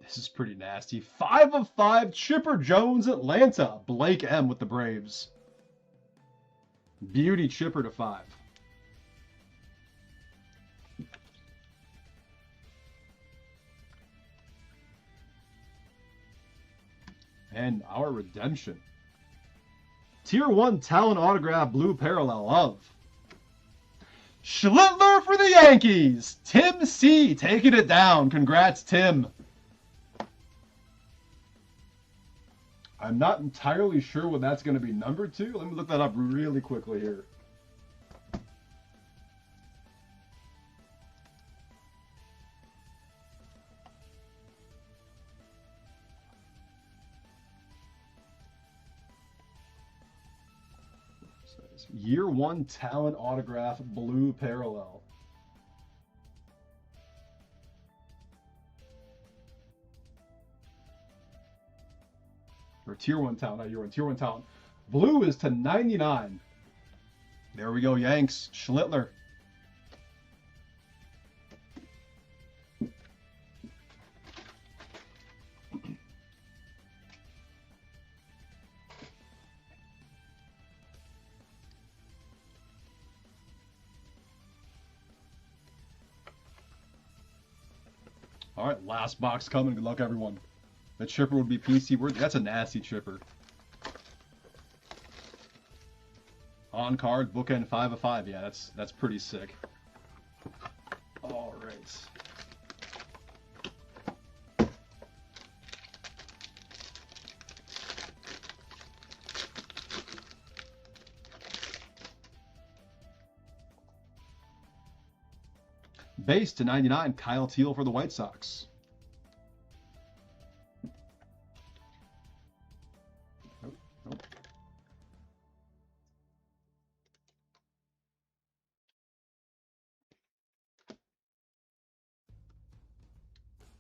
This is pretty nasty. 5 of 5. Chipper Jones, Atlanta. Blake M with the Braves. Beauty Chipper to 5. And our redemption. Tier 1 talent autograph blue parallel of Schlittler for the Yankees. Tim C taking it down. Congrats, Tim. I'm not entirely sure what that's going to be numbered to. Let me look that up really quickly here. Year 1 talent autograph blue parallel. Or tier 1 talent, not year 1, tier 1 talent. Blue is to 99. There we go, Yanks. Schlittler. All right, last box coming. Good luck, everyone. The chipper would be PC worthy. That's a nasty chipper. On card, bookend 5 of 5. Yeah, that's pretty sick. All right. Base to 99, Kyle Teal for the White Sox. Nope.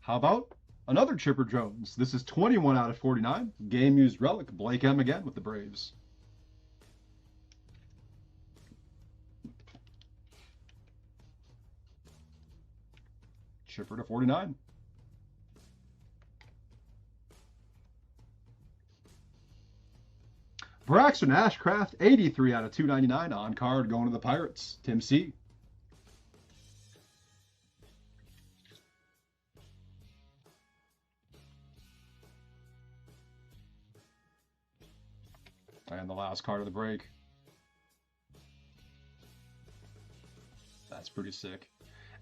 How about another Chipper Jones? This is 21 out of 49. Game used relic, Blake M again with the Braves. Chipper to 49. Braxton Ashcraft, 83 out of 299. On card going to the Pirates. Tim C. And the last card of the break. That's pretty sick.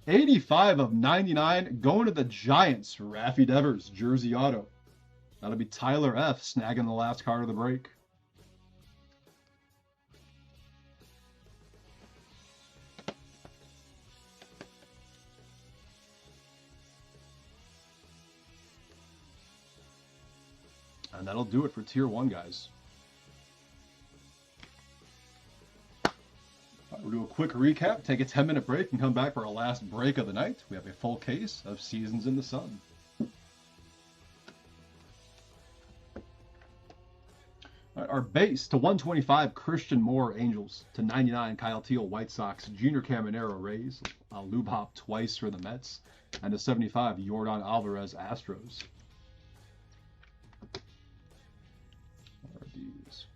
85 of 99 going to the Giants. Raffy Devers, jersey auto. That'll be Tyler F. snagging the last card of the break. And that'll do it for Tier 1, guys. We'll do a quick recap, take a 10-minute break, and come back for our last break of the night. We have a full case of Seasons in the Sun. All right, our base to 125, Christian Moore, Angels. To 99, Kyle Teal, White Sox. Junior Caminero, Rays. Lube Hop twice for the Mets. And to 75, Yordan Alvarez, Astros. What are these?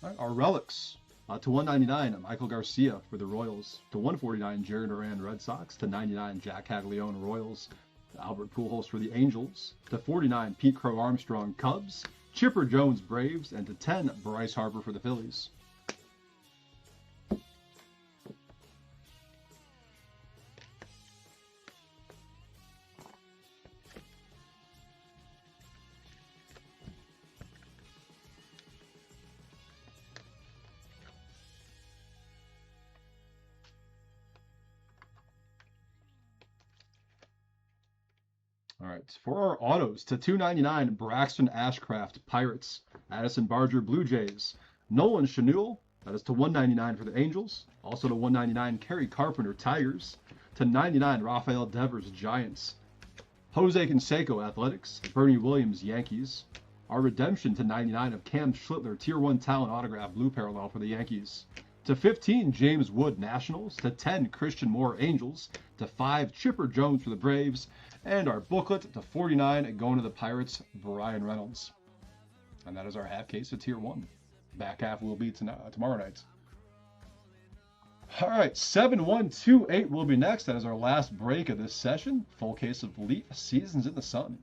All right, our relics. To 199, Michael Garcia for the Royals. To 149, Jared Duran, Red Sox. To 99, Jack Caglione, Royals. To Albert Pujols for the Angels. To 49, Pete Crow Armstrong, Cubs. Chipper Jones, Braves. And to 10, Bryce Harper for the Phillies. All right, for our autos, to 299, Braxton Ashcraft, Pirates. Addison Barger, Blue Jays. Nolan Schanuel, that is to 199 for the Angels. Also to 199, Kerry Carpenter, Tigers. To 99, Rafael Devers, Giants. Jose Canseco, Athletics. Bernie Williams, Yankees. Our redemption to 99 of Cam Schlittler, Tier 1 talent autograph, blue parallel for the Yankees. To 15, James Wood, Nationals. To 10, Christian Moore, Angels. To 5, Chipper Jones for the Braves. And our booklet to 49, going to the Pirates, Brian Reynolds. And that is our half case of Tier 1. Back half will be tomorrow night. All right, 7128 will be next. That is our last break of this session. Full case of Leaf Seasons in the Sun.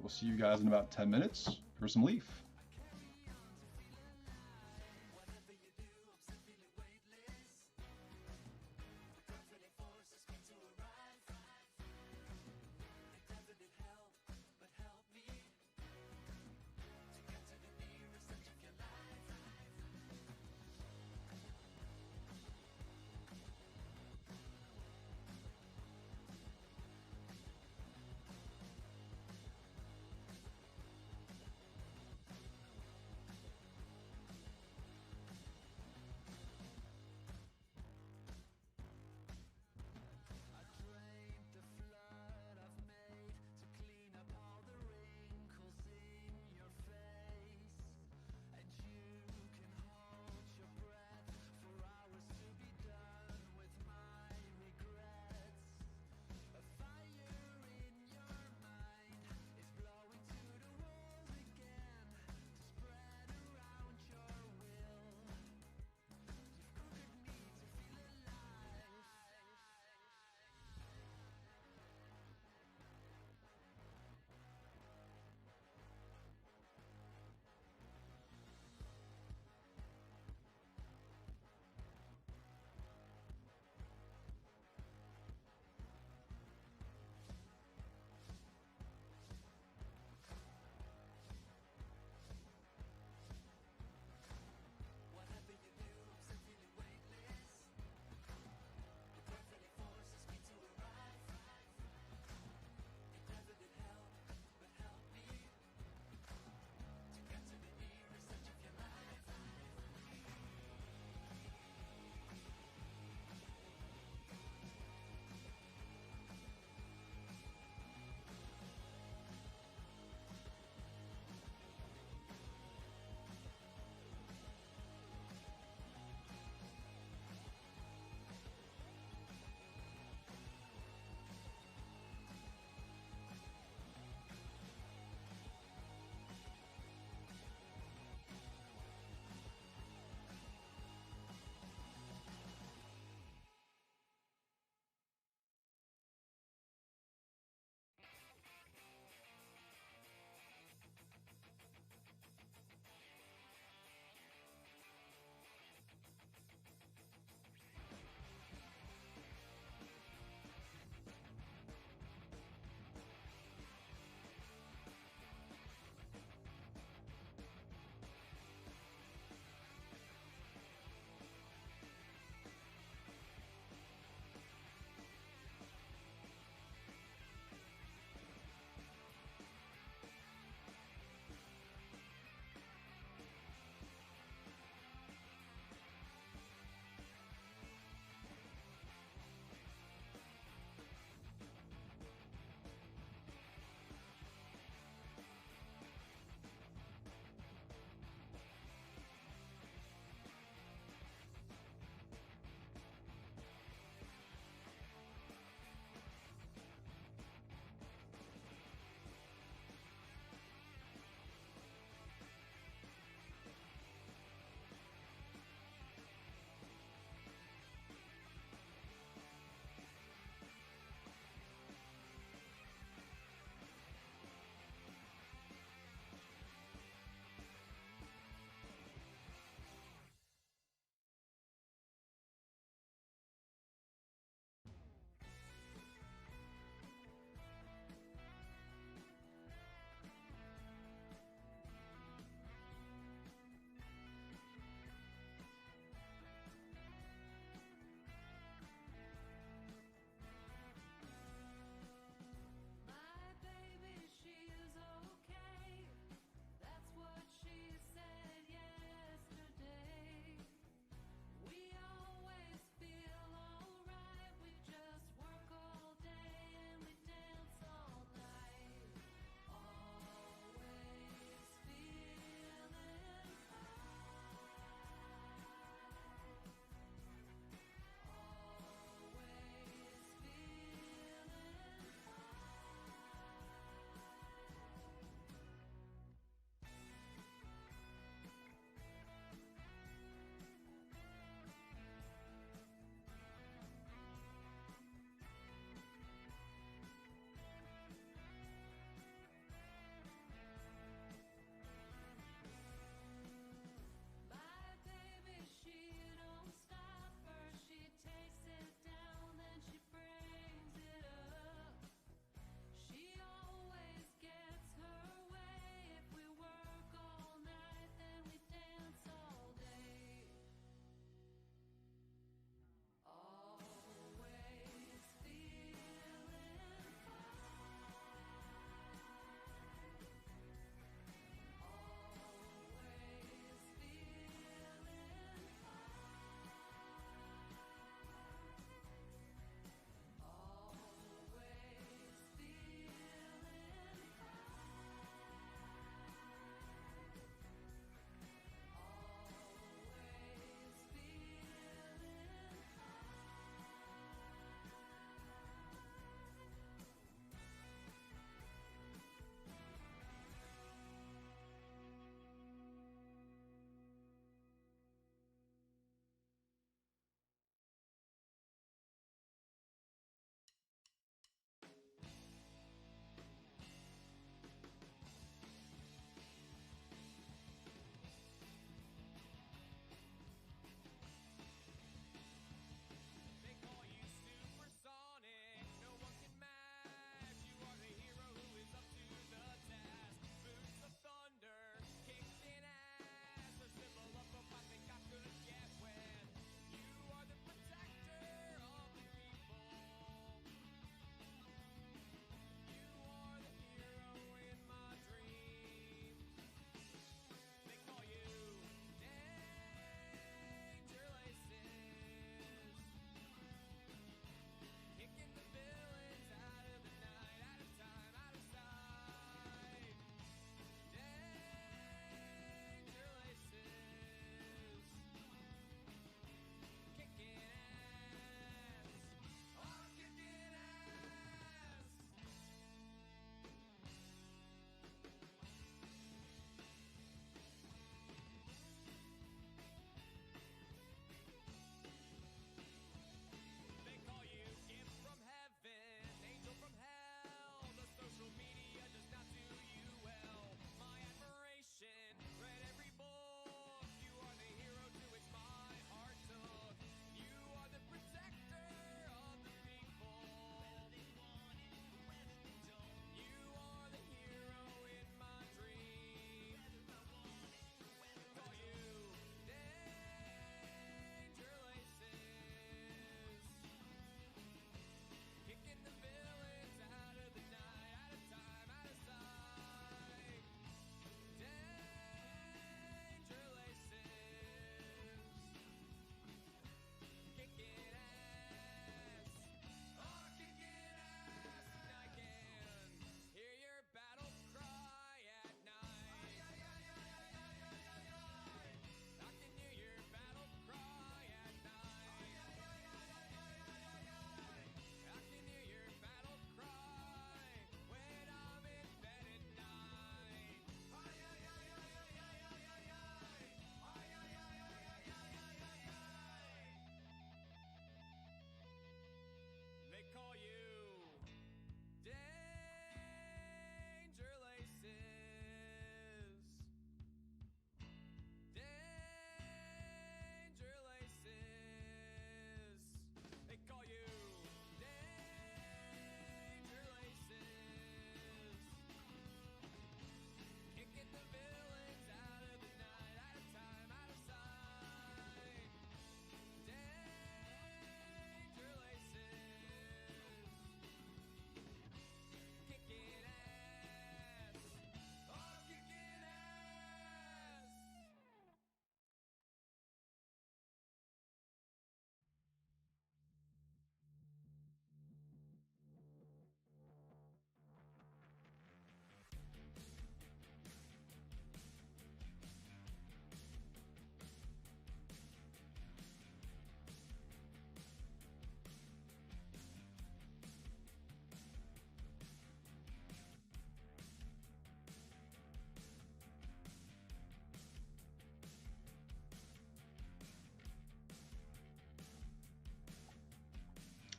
We'll see you guys in about 10 minutes for some Leaf.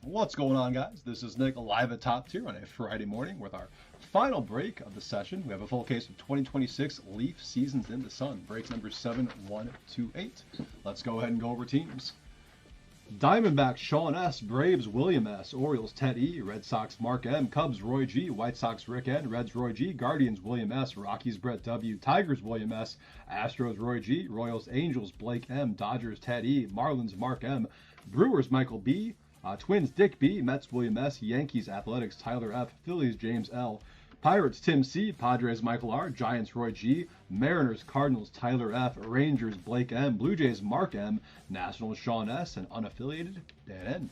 What's going on, guys? This is Nick live at Top Tier on a Friday morning with our final break of the session. We have a full case of 2026 Leaf Seasons in the Sun, break number 7128. Let's go ahead and go over teams. Diamondbacks, Sean S., Braves, William S., Orioles, Ted E., Red Sox, Mark M., Cubs, Roy G., White Sox, Rick N., Reds, Roy G., Guardians, William S., Rockies, Brett W., Tigers, William S., Astros, Roy G., Royals, Angels, Blake M., Dodgers, Ted E., Marlins, Mark M., Brewers, Michael B., Twins, Dick B., Mets, William S., Yankees, Athletics, Tyler F., Phillies, James L., Pirates, Tim C., Padres, Michael R., Giants, Roy G., Mariners, Cardinals, Tyler F., Rangers, Blake M., Blue Jays, Mark M., Nationals, Sean S., and unaffiliated, Dan N.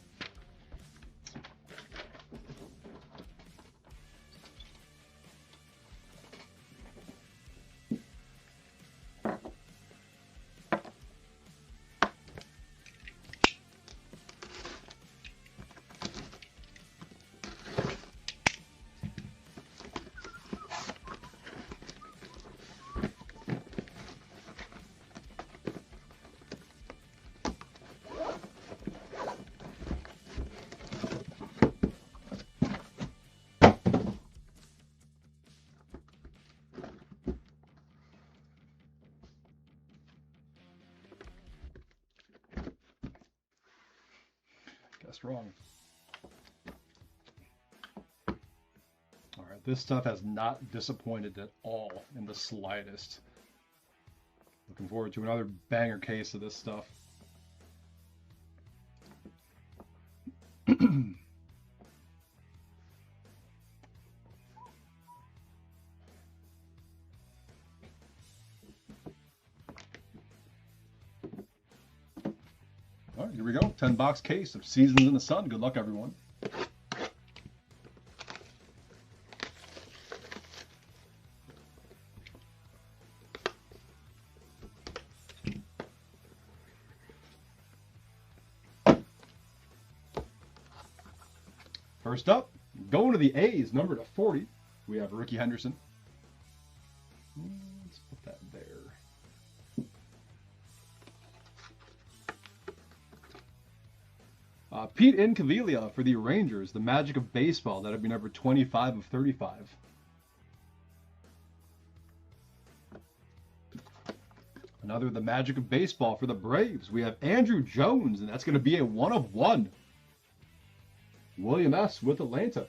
Guessed wrong. All right, this stuff has not disappointed at all in the slightest. Looking forward to another banger case of this stuff. All right, here we go. 10-box case of Seasons in the Sun. Good luck, everyone. First up, going to the A's, number to 40, we have Ricky Henderson. Let's put that there. Pete Incaviglia for the Rangers, the Magic of Baseball. That would be number 25 of 35. Another The Magic of Baseball for the Braves. We have Andrew Jones, and that's going to be a 1 of 1. William S. with Atlanta.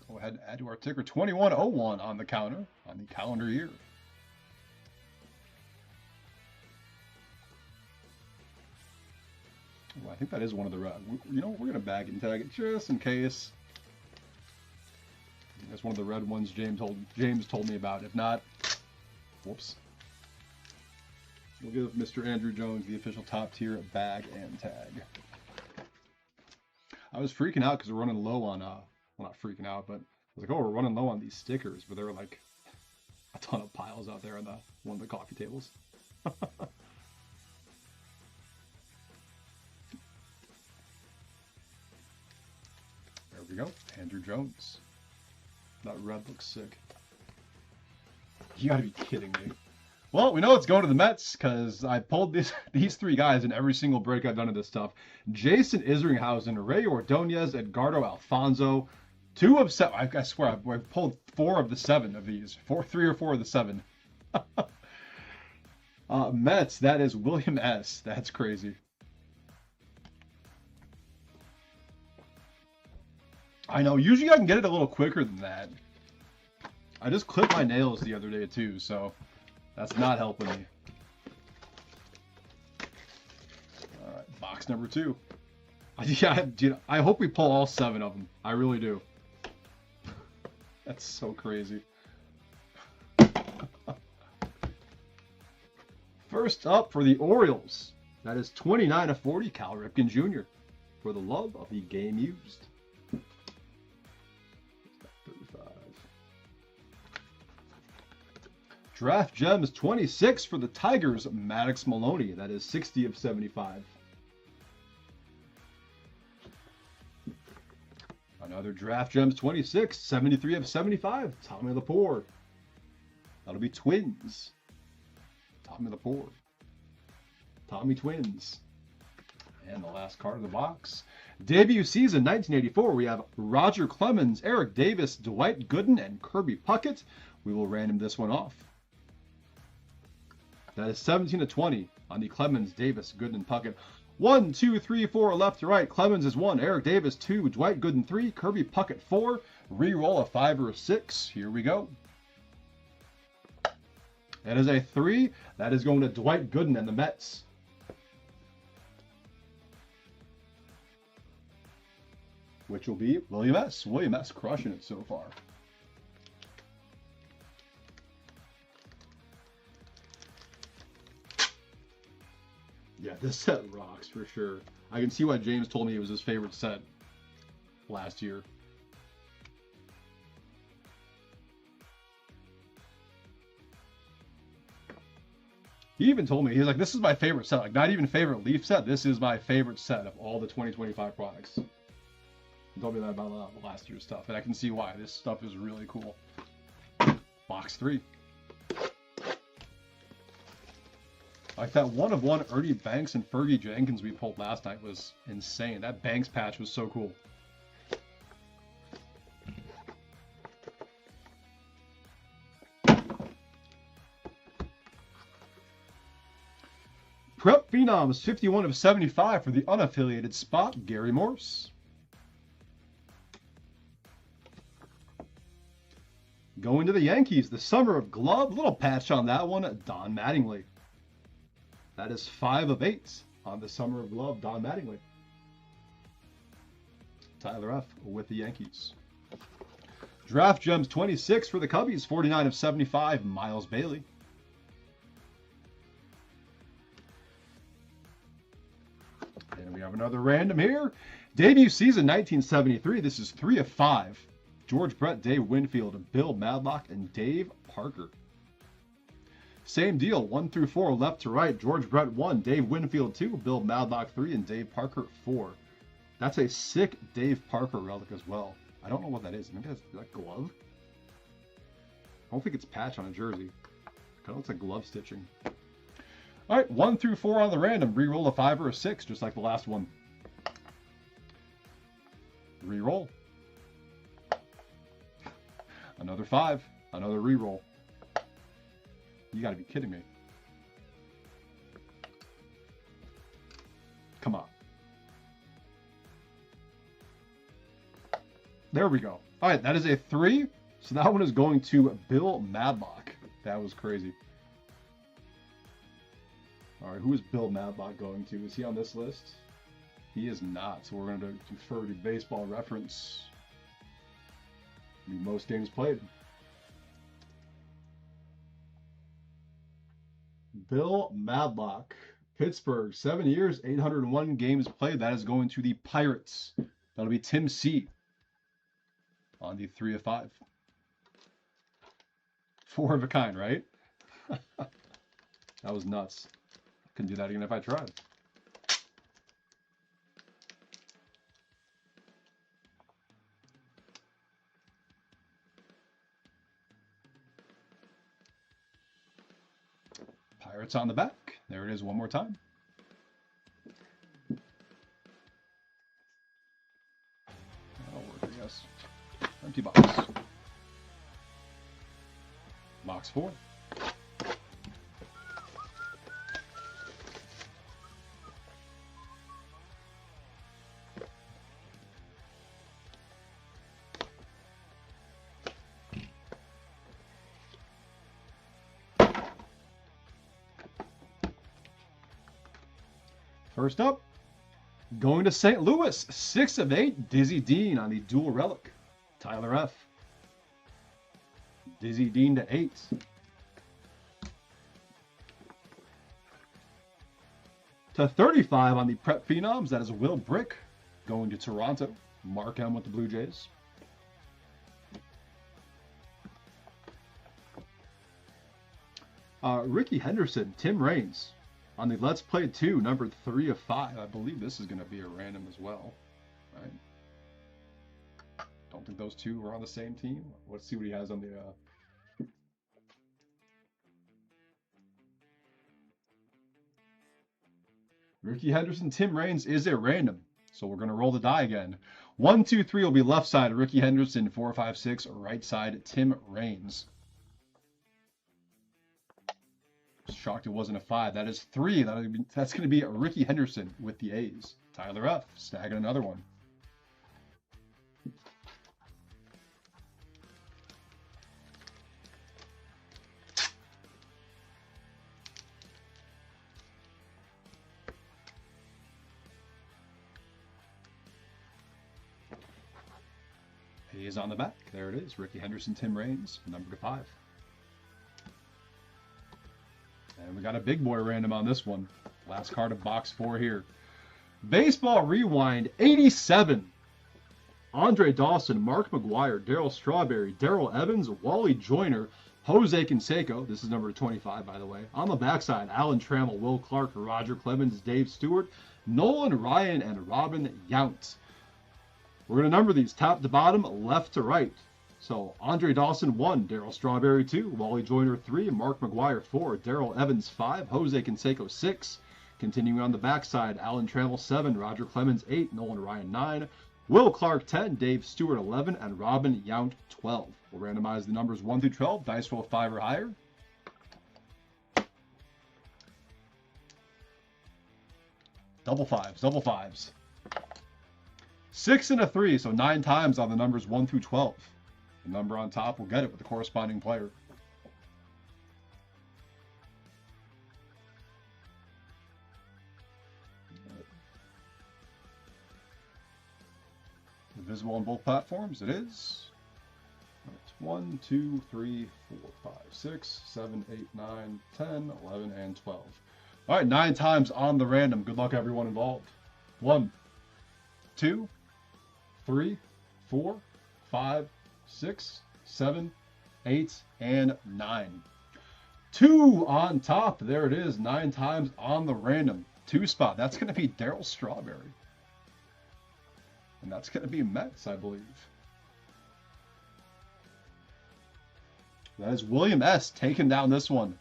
Go ahead and add to our ticker 2101 on the counter, on the calendar year. Well, I think that is one of the red. You know, we're going to bag and tag it just in case. That's one of the red ones James told me about. If not, whoops. We'll give Mr. Andrew Jones the official top tier bag and tag. I was freaking out because we're running low on, well, not freaking out, but I was like, oh, we're running low on these stickers, but there were like a ton of piles out there on one of the coffee tables. There we go, Andrew Jones. That red looks sick. You gotta be kidding me. Well, we know it's going to the Mets because I pulled these three guys in every single break I've done of this stuff. Jason Isringhausen, Ray Ordonez, Edgardo Alfonso. 2 of 7. I swear, I've pulled 4 of the 7 of these. 3 or 4 of the 7. Mets, that is William S. That's crazy. I know, usually I can get it a little quicker than that. I just clipped my nails the other day too, so that's not helping me. Alright, box number 2. Yeah, dude, I hope we pull all 7 of them. I really do. That's so crazy. First up for the Orioles, that is 29 of 40, Cal Ripken Jr. for the love of the game used. 35. Draft Gems 26 for the Tigers, Maddox Maloney. That is 60 of 75. Another Draft Gems 26, 73 of 75, Tommy Laporte. That'll be Twins. Tommy Laporte. Tommy Twins. And the last card of the box. Debut season 1984. We have Roger Clemens, Eric Davis, Dwight Gooden, and Kirby Puckett. We will random this one off. That is 17/20 on the Clemens, Davis, Gooden, Puckett. 1, 2, 3, 4, left to right. Clemens is 1, Eric Davis 2, Dwight Gooden 3, Kirby Puckett 4. Reroll a 5 or a 6. Here we go. That is a 3. That is going to Dwight Gooden and the Mets. Which will be William S. William S. crushing it so far. Yeah, this set rocks for sure. I can see why James told me it was his favorite set last year. He even told me, he was like, this is my favorite set. Like, not even favorite Leaf set. This is my favorite set of all the 2025 products. He told me that about last year's stuff, and I can see why. This stuff is really cool. Box 3. Like that 1/1 Ernie Banks and Fergie Jenkins we pulled last night was insane. That Banks patch was so cool. Prep Phenoms, 51/75 for the unaffiliated spot, Gary Morse. Going to the Yankees, the Summer of Glove. Little patch on that one, Don Mattingly. That is 5/8 on the Summer of Glove, Don Mattingly. Tyler F. with the Yankees. Draft Gems 26 for the Cubbies, 49/75, Miles Bailey. And we have another random here. Debut season 1973. This is 3/5. George Brett, Dave Winfield, Bill Madlock, and Dave Parker. Same deal, 1 through 4, left to right. George Brett 1, Dave Winfield 2, Bill Madlock 3, and Dave Parker 4. That's a sick Dave Parker relic as well. I don't know what that is. Maybe that's that glove? I don't think it's patch on a jersey. It kind of looks like glove stitching. All right, 1 through 4 on the random. Reroll a 5 or a 6, just like the last one. Reroll. Another 5. Another reroll. You gotta be kidding me. Come on. There we go. All right, that is a 3. So that one is going to Bill Madlock. That was crazy. All right, who is Bill Madlock going to? Is he on this list? He is not. So we're going to defer to Baseball Reference. The most games played. Bill Madlock, Pittsburgh, 7 years, 801 games played. That is going to the Pirates. That'll be Tim C. on the 3/5. 4 of a kind, right? That was nuts. Couldn't do that again if I tried. Pirates on the back. There it is one more time. That'll work, I guess. Empty box. Box 4. First up, going to St. Louis, 6/8, Dizzy Dean on the dual relic, Tyler F. Dizzy Dean to 8. To 35 on the Prep Phenoms, that is Will Brick, going to Toronto, Mark M with the Blue Jays. Ricky Henderson, Tim Raines. On the Let's Play 2, number 3/5. I believe this is going to be a random as well, right? Don't think those two are on the same team. Let's see what he has on the... Ricky Henderson, Tim Raines is a random. So we're going to roll the die again. 1, 2, 3 will be left side, Ricky Henderson. 4, 5, 6, right side, Tim Raines. Shocked it wasn't a 5. That is 3. That's going to be Ricky Henderson with the A's. Tyler F. snagging another one. A's on the back. There it is. Ricky Henderson, Tim Raines, number 5. And we got a big boy random on this one. Last card of box 4 here. Baseball Rewind 87. Andre Dawson, Mark McGwire, Darryl Strawberry, Darrell Evans, Wally Joyner, Jose Canseco. This is number 25, by the way. On the backside, Alan Trammell, Will Clark, Roger Clemens, Dave Stewart, Nolan Ryan, and Robin Yount. We're going to number these top to bottom, left to right. So Andre Dawson 1, Darryl Strawberry 2, Wally Joyner 3, Mark McGwire 4, Darrell Evans 5, Jose Canseco 6. Continuing on the backside, Alan Trammell 7, Roger Clemens 8, Nolan Ryan 9, Will Clark 10, Dave Stewart 11, and Robin Yount 12. We'll randomize the numbers 1 through 12. Dice roll 5 or higher. Double fives. 6 and a 3, so 9 times on the numbers 1 through 12. The number on top will get it with the corresponding player. Visible on both platforms, it is. 1, 2, 3, 4, 5, 6, 7, 8, 9, 10, 11, and 12. All right, 9 times on the random. Good luck, everyone involved. 1, 2, 3, 4, 5, 6, 7, 8, and 9. 2 on top. There it is. 9 times on the random. 2 spot. That's going to be Darryl Strawberry. And that's going to be Mets, I believe. That is William S. taking down this one.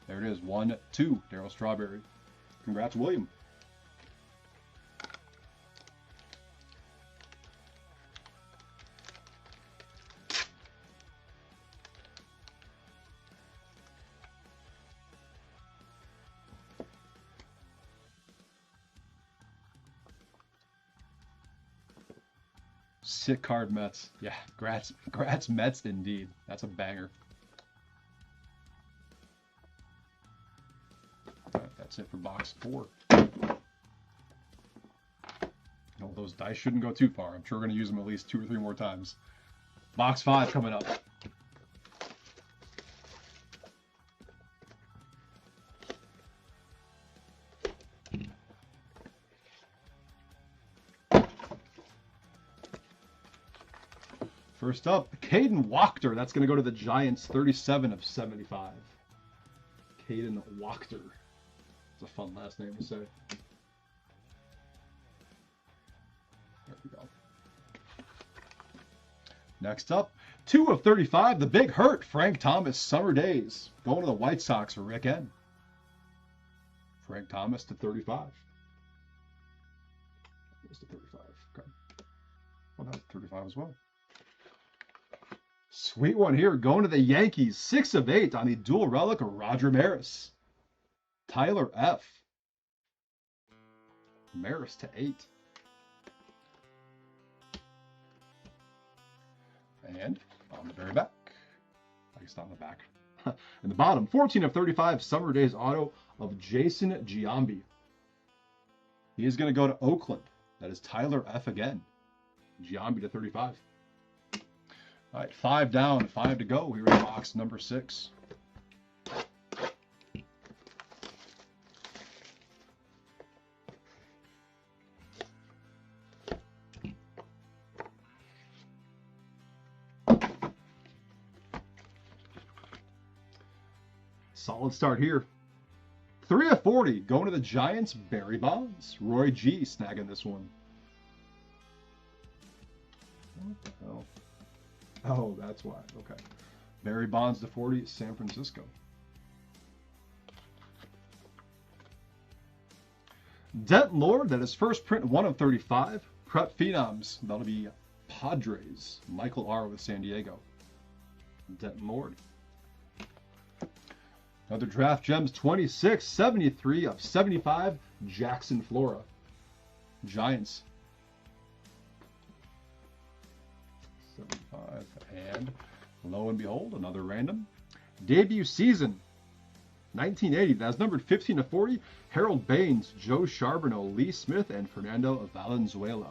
There it is. 1, 2. Darryl Strawberry. Congrats, William. Sick card, Mets. Yeah, grats Mets indeed. That's a banger. All right, that's it for box 4. No, those dice shouldn't go too far. I'm sure we're going to use them at least 2 or 3 more times. Box 5 coming up. First up, Caden Wachter. That's going to go to the Giants, 37 of 75. Caden Wachter. It's a fun last name to say. There we go. Next up, 2 of 35. The Big Hurt, Frank Thomas, Summer Days. Going to the White Sox for Rick N. Frank Thomas to 35. It's to 35. Okay. Well, that's 35 as well. Sweet one here, going to the Yankees. 6 of 8 on the dual relic of Roger Maris. Tyler F. Maris to 8. And on the very back, I guess not on the back, in the bottom, 14 of 35 Summer Days auto of Jason Giambi. He is going to go to Oakland. That is Tyler F. again. Giambi to 35. All right, 5 down, 5 to go. Here in box number 6. Solid start here. 3 of 40, going to the Giants, Barry Bonds. Roy G snagging this one. What the hell? Oh, that's why. Okay. Barry Bonds to 40, San Francisco. Denton Lord, that is first print 1 of 35. Prep Phenoms, that'll be Padres. Michael R. with San Diego. Denton Lord. Another Draft Gems 26, 73 of 75. Jackson Flora. Giants. 75. And lo and behold, another random. Debut season 1980. That's numbered 15 to 40. Harold Baines, Joe Charbonneau, Lee Smith, and Fernando Valenzuela.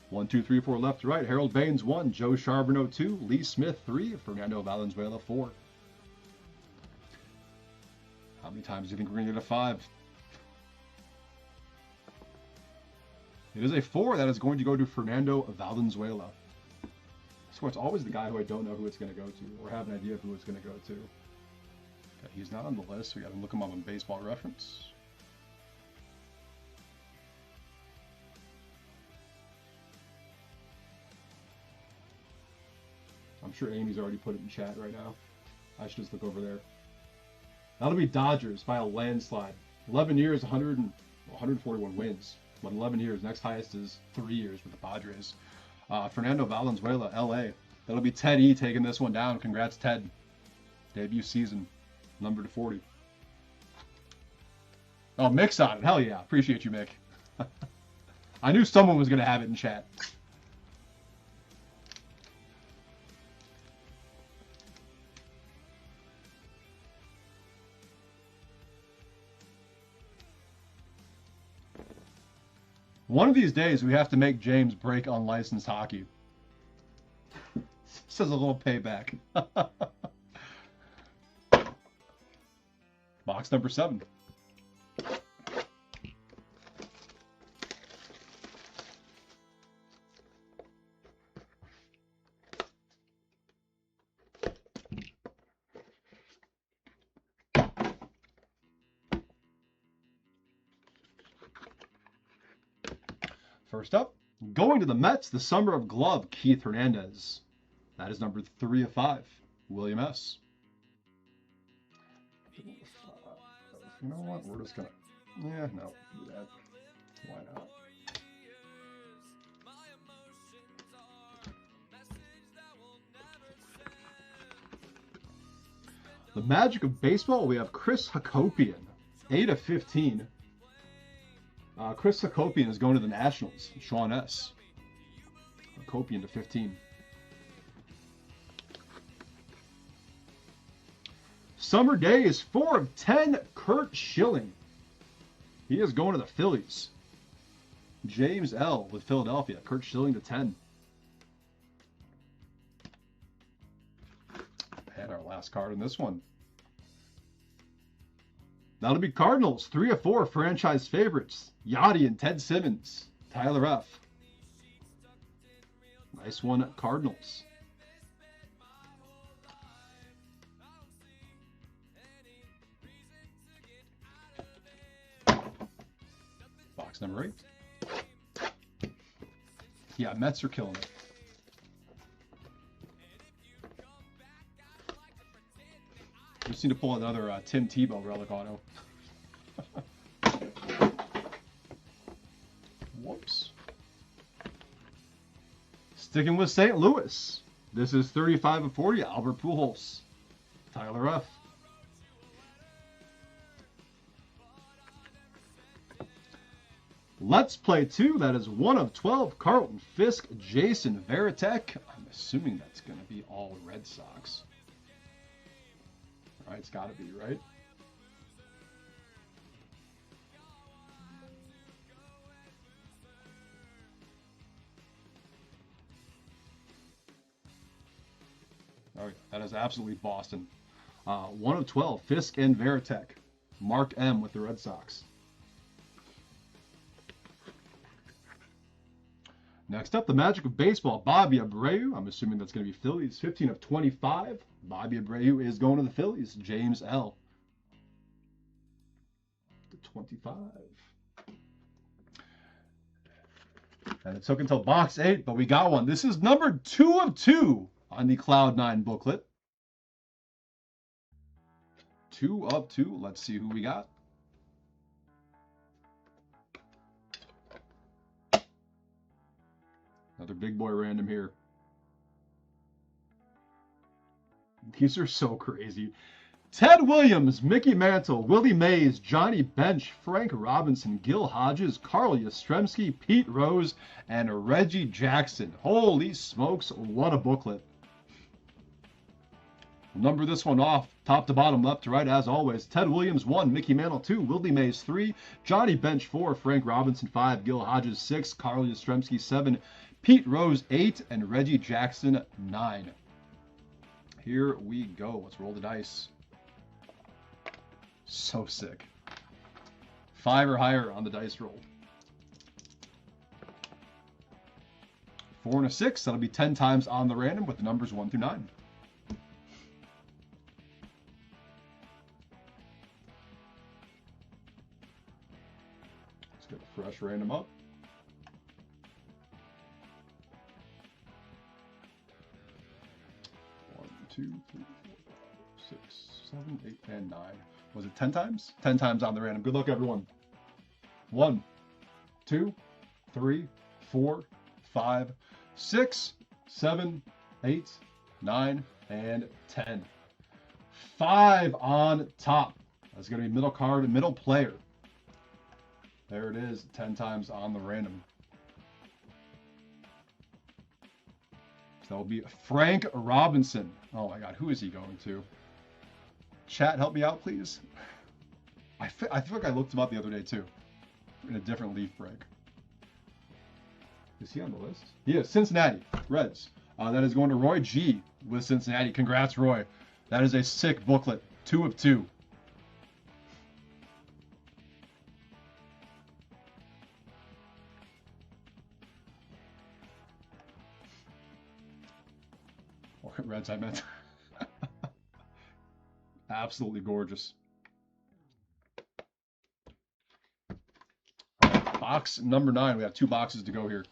1, 2, 3, 4 left to right. Harold Baines 1, Joe Charbonneau 2, Lee Smith 3, Fernando Valenzuela 4. How many times do you think we're going to get a 5? It is a 4 that is going to go to Fernando Valenzuela. I swear it's always the guy who I don't know who it's going to go to, or have an idea of who it's going to go to. Okay, he's not on the list. We got to look him up on Baseball Reference. I'm sure Amy's already put it in chat right now. I should just look over there. That'll be Dodgers by a landslide. 11 years, 141 wins. But 11 years. Next highest is 3 years with the Padres. Fernando Valenzuela, LA. That'll be Ted E taking this one down. Congrats, Ted. Debut season, number to 40. Oh, Mick's on it. Hell yeah. Appreciate you, Mick. I knew someone was going to have it in chat. One of these days, we have to make James break unlicensed hockey. This is a little payback. Box number 7. First up, going to the Mets, the Summer of Glove, Keith Hernandez. That is number 3 of 5, William S. You know what? We're just gonna, no, do that. Why not? The Magic of Baseball, we have Chris Hacopian, 8 of 15. Chris Hacopian is going to the Nationals. Sean S. Hacopian to 15. Summer Day is 4 of 10. Kurt Schilling. He is going to the Phillies. James L. with Philadelphia. Kurt Schilling to 10. And our last card in this one. That'll be Cardinals, 3 of 4 franchise favorites. Yachty and Ted Simmons. Tyler F. Nice one, Cardinals. Box number 8. Yeah, Mets are killing it. We just need to pull another Tim Tebow relic auto. Whoops. Sticking with St. Louis. This is 35 of 40. Albert Pujols. Tyler F. Let's play 2. That is 1 of 12. Carlton Fisk, Jason Varitek. I'm assuming that's going to be all Red Sox. All right, it's got to be, right? All right, that is absolutely Boston. 1 of 12. Fisk and Varitek. Mark M with the Red Sox. Next up, the Magic of Baseball, Bobby Abreu. I'm assuming that's going to be Phillies. 15 of 25. Bobby Abreu is going to the Phillies. James L. To 25. And it took until box 8, but we got one. This is number 2 of 2 on the Cloud9 booklet. 2 of 2. Let's see who we got. Another big boy random here. These are so crazy. Ted Williams, Mickey Mantle, Willie Mays, Johnny Bench, Frank Robinson, Gil Hodges, Carl Yastrzemski, Pete Rose, and Reggie Jackson. Holy smokes, what a booklet. Number this one off, top to bottom, left to right, as always. Ted Williams, 1, Mickey Mantle, 2, Willie Mays, 3, Johnny Bench, 4, Frank Robinson, 5, Gil Hodges, 6, Carl Yastrzemski, 7, Pete Rose, 8, and Reggie Jackson, 9. Here we go. Let's roll the dice. So sick. 5 or higher on the dice roll. 4 and a 6. That'll be 10 times on the random with the numbers 1 through 9. Let's get a fresh random up. One, 2, 3, 4, 6, 7, 8, and 9. Was it 10 times? 10 times on the random. Good luck, everyone. 1, 2, 3, 4, 5, 6, 7, 8, 9, and 10. 5 on top. That's going to be middle card, middle player. There it is, 10 times on the random. So that will be Frank Robinson. Oh my God, who is he going to? Chat, help me out, please. I feel like I looked him up the other day, too. In a different leaf break. Is he on the list? He is. Cincinnati Reds. That is going to Roy G. with Cincinnati. Congrats, Roy. That is a sick booklet. 2 of 2. Or Reds, I meant. Absolutely gorgeous. Box number 9. We have 2 boxes to go here.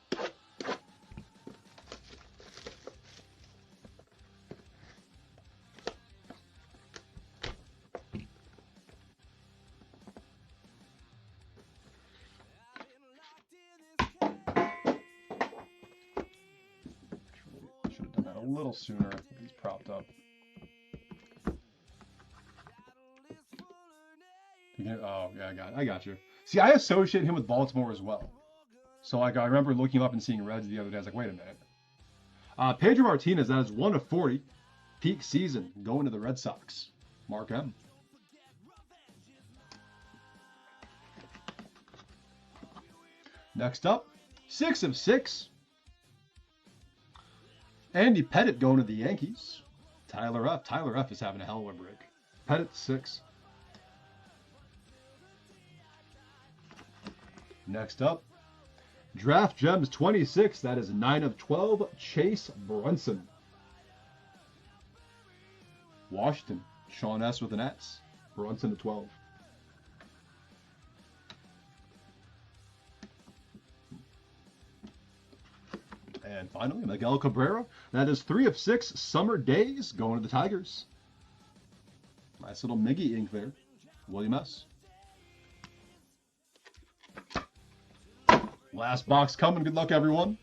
Should have done that a little sooner. He's propped up. Oh, yeah, I got you. See, I associate him with Baltimore as well. So, like, I remember looking him up and seeing Reds the other day. I was like, wait a minute. Pedro Martinez, that is 1 of 40. Peak season, going to the Red Sox. Mark M. Next up, 6 of 6. Andy Pettitte going to the Yankees. Tyler F. Tyler F. is having a hell of a break. Pettitte, 6. Next up, Draft Gems 26. That is 9 of 12. Chase Brunson. Washington. Sean S. with an S. Brunson to 12. And finally, Miguel Cabrera. That is 3 of 6. Summer Days going to the Tigers. Nice little Miggy ink there. William S. Last box coming. Good luck, everyone.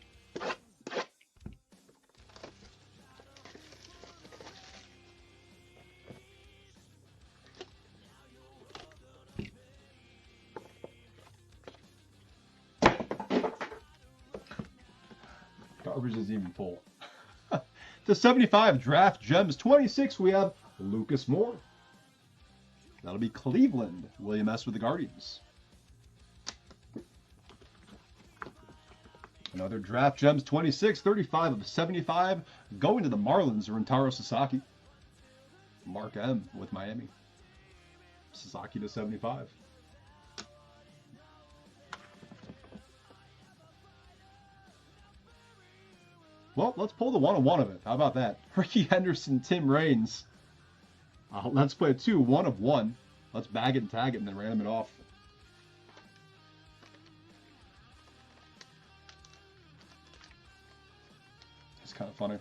Garbage isn't even full. To 75, Draft Gems 26, we have Lucas Moore. That'll be Cleveland. William S. with the Guardians. Another Draft Gems 26, 35 of 75, going to the Marlins, Rentaro Sasaki. Mark M. with Miami. Sasaki to 75. Well, let's pull the one-on-one of it. How about that? Ricky Henderson, Tim Raines. Let's play 2, 1 of 1. Let's bag it and tag it and then random it off. It's kind of funny.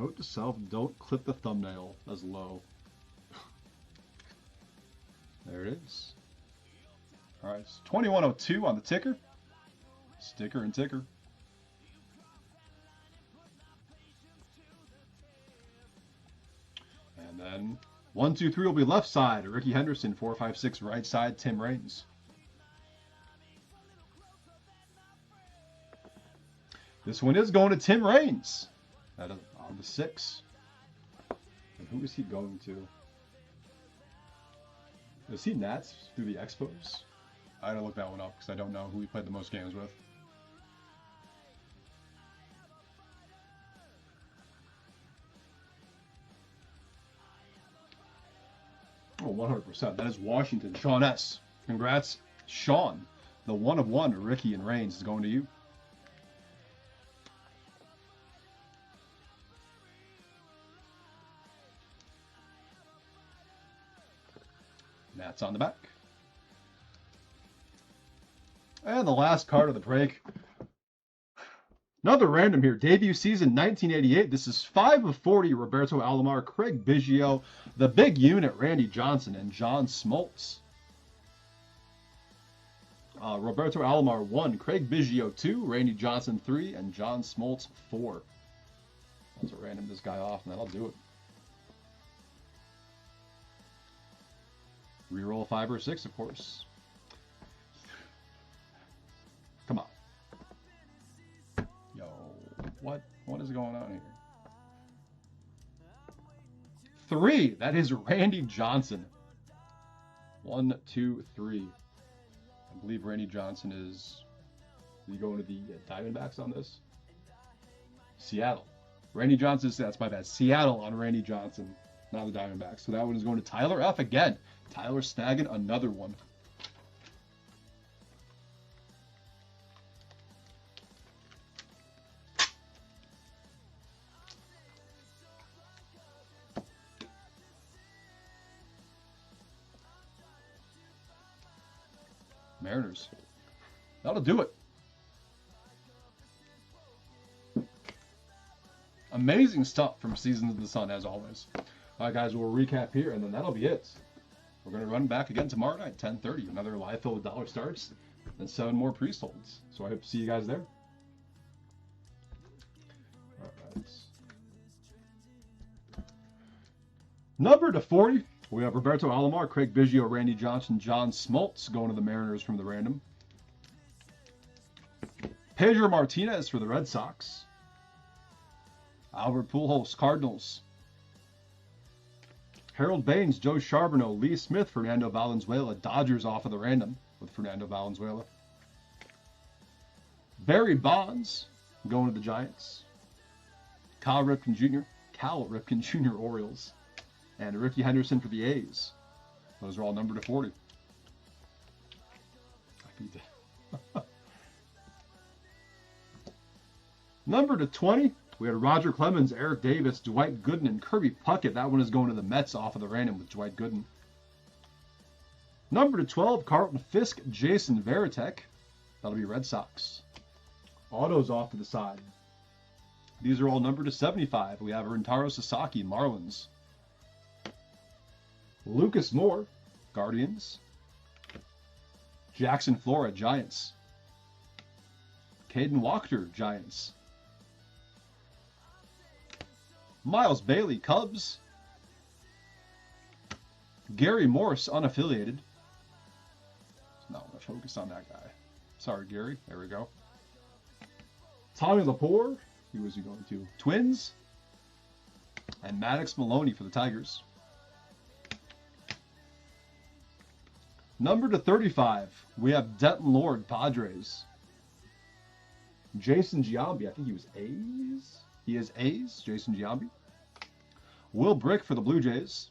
Note to self, don't clip the thumbnail as low. There it is. All right, it's 2102 on the ticker. Sticker and ticker. And then 1, 2, 3 will be left side. Ricky Henderson, 4, 5, 6 right side. Tim Raines. This one is going to Tim Raines. That is on the 6. And who is he going to? Is he Nats through the Expos? I gotta look that one up because I don't know who he played the most games with. Oh, 100%. That is Washington. Sean S. Congrats, Sean. The 1 of 1, Ricky and Raines, is going to you. That's on the back. And the last card of the break. Another random here. Debut season 1988. This is 5 of 40. Roberto Alomar, Craig Biggio, the big unit, Randy Johnson, and John Smoltz. Roberto Alomar 1, Craig Biggio 2, Randy Johnson 3, and John Smoltz 4. Let's random this guy off, and that'll do it. Reroll 5 or 6, of course. Come on. Yo, what is going on here? 3. That is Randy Johnson. 1, 2, 3. I believe Randy Johnson is he going to the Diamondbacks on this? Seattle. Randy Johnson, that's my bad. Seattle on Randy Johnson, not the Diamondbacks. So that one is going to Tyler F. again. Tyler snagging another one. Mariners. That'll do it. Amazing stuff from Seasons of the Sun, as always. All right, guys, we'll recap here, and then that'll be it. We're going to run back again tomorrow night, 10:30. Another live fill with dollar starts, and 7 more pre-solds. So I hope to see you guys there. All right. Number to 40, we have Roberto Alomar, Craig Biggio, Randy Johnson, John Smoltz going to the Mariners from the random. Pedro Martinez for the Red Sox. Albert Pujols, Cardinals. Harold Baines, Joe Charbonneau, Lee Smith, Fernando Valenzuela. Dodgers off of the random with Fernando Valenzuela. Barry Bonds going to the Giants. Cal Ripken Jr., Orioles. And Ricky Henderson for the A's. Those are all numbered to 40. Number to 20, we had Roger Clemens, Eric Davis, Dwight Gooden, and Kirby Puckett. That one is going to the Mets off of the random with Dwight Gooden. Number to 12, Carlton Fisk, Jason Varitek. That'll be Red Sox. Autos off to the side. These are all numbered to 75. We have Rentaro Sasaki, Marlins. Lucas Moore, Guardians. Jackson Flora, Giants. Caden Wachter, Giants. Miles Bailey, Cubs. Gary Morse, unaffiliated. Not much focus on that guy. Sorry, Gary. There we go. Tommy Laporte. Who was he going to? Twins. And Maddox Maloney for the Tigers. Number to 35, we have Denton Lord, Padres. Jason Giambi, I think he was A's. He is A's, Jason Giambi. Will Brick for the Blue Jays.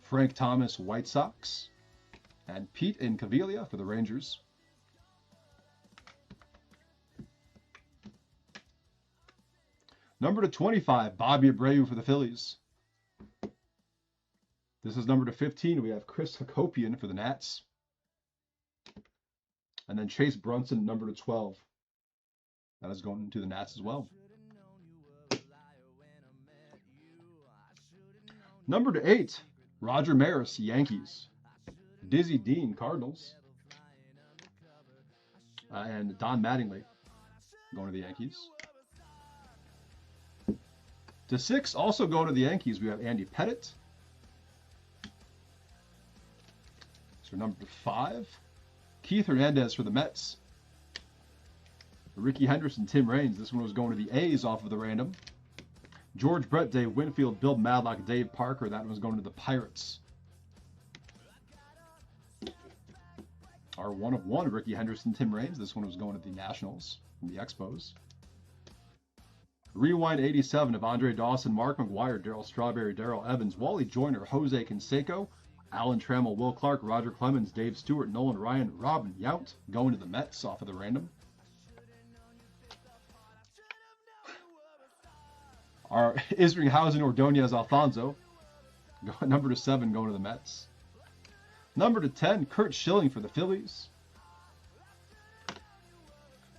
Frank Thomas, White Sox. And Pete Incaviglia for the Rangers. Number to 25, Bobby Abreu for the Phillies. This is number to 15. We have Chris Hakopian for the Nats. And then Chase Brunson, number to 12. That is going to the Nats as well. Number to 8, Roger Maris, Yankees. Dizzy Dean, Cardinals. And Don Mattingly going to the Yankees. To 6, also going to the Yankees, we have Andy Pettitte. So number 5, Keith Hernandez for the Mets. Ricky Henderson, Tim Raines. This one was going to the A's off of the random. George Brett, Dave Winfield, Bill Madlock, Dave Parker. That one was going to the Pirates. Our 1 of 1, Ricky Henderson, Tim Raines. This one was going to the Nationals from the Expos. Rewind 87 of Andre Dawson, Mark McGuire, Darryl Strawberry, Darrell Evans, Wally Joyner, Jose Canseco, Alan Trammell, Will Clark, Roger Clemens, Dave Stewart, Nolan Ryan, Robin Yount going to the Mets off of the random. Our Isringhausen, Ordonez, Alfonso, number to 7 going to the Mets. Number to 10, Kurt Schilling for the Phillies.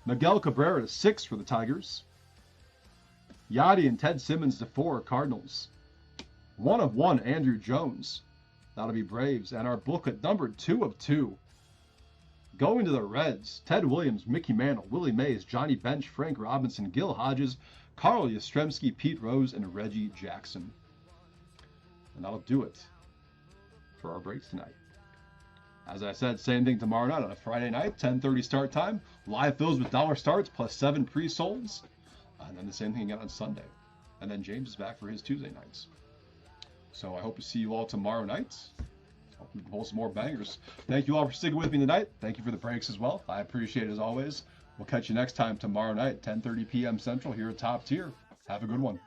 Miguel Cabrera to 6 for the Tigers. Yachty and Ted Simmons to 4, Cardinals. 1 of 1, Andrew Jones. That'll be Braves. And our booklet, number 2 of 2. Going to the Reds, Ted Williams, Mickey Mantle, Willie Mays, Johnny Bench, Frank Robinson, Gil Hodges, Carl Yastrzemski, Pete Rose, and Reggie Jackson. And that'll do it for our breaks tonight. As I said, same thing tomorrow night on a Friday night, 10:30 start time. Live fills with dollar starts plus 7 pre-solds. And then the same thing again on Sunday. And then James is back for his Tuesday nights. So I hope to see you all tomorrow night. Hope we can pull some more bangers. Thank you all for sticking with me tonight. Thank you for the breaks as well. I appreciate it as always. We'll catch you next time tomorrow night, 10:30 p.m. Central here at Top Tier. Have a good one.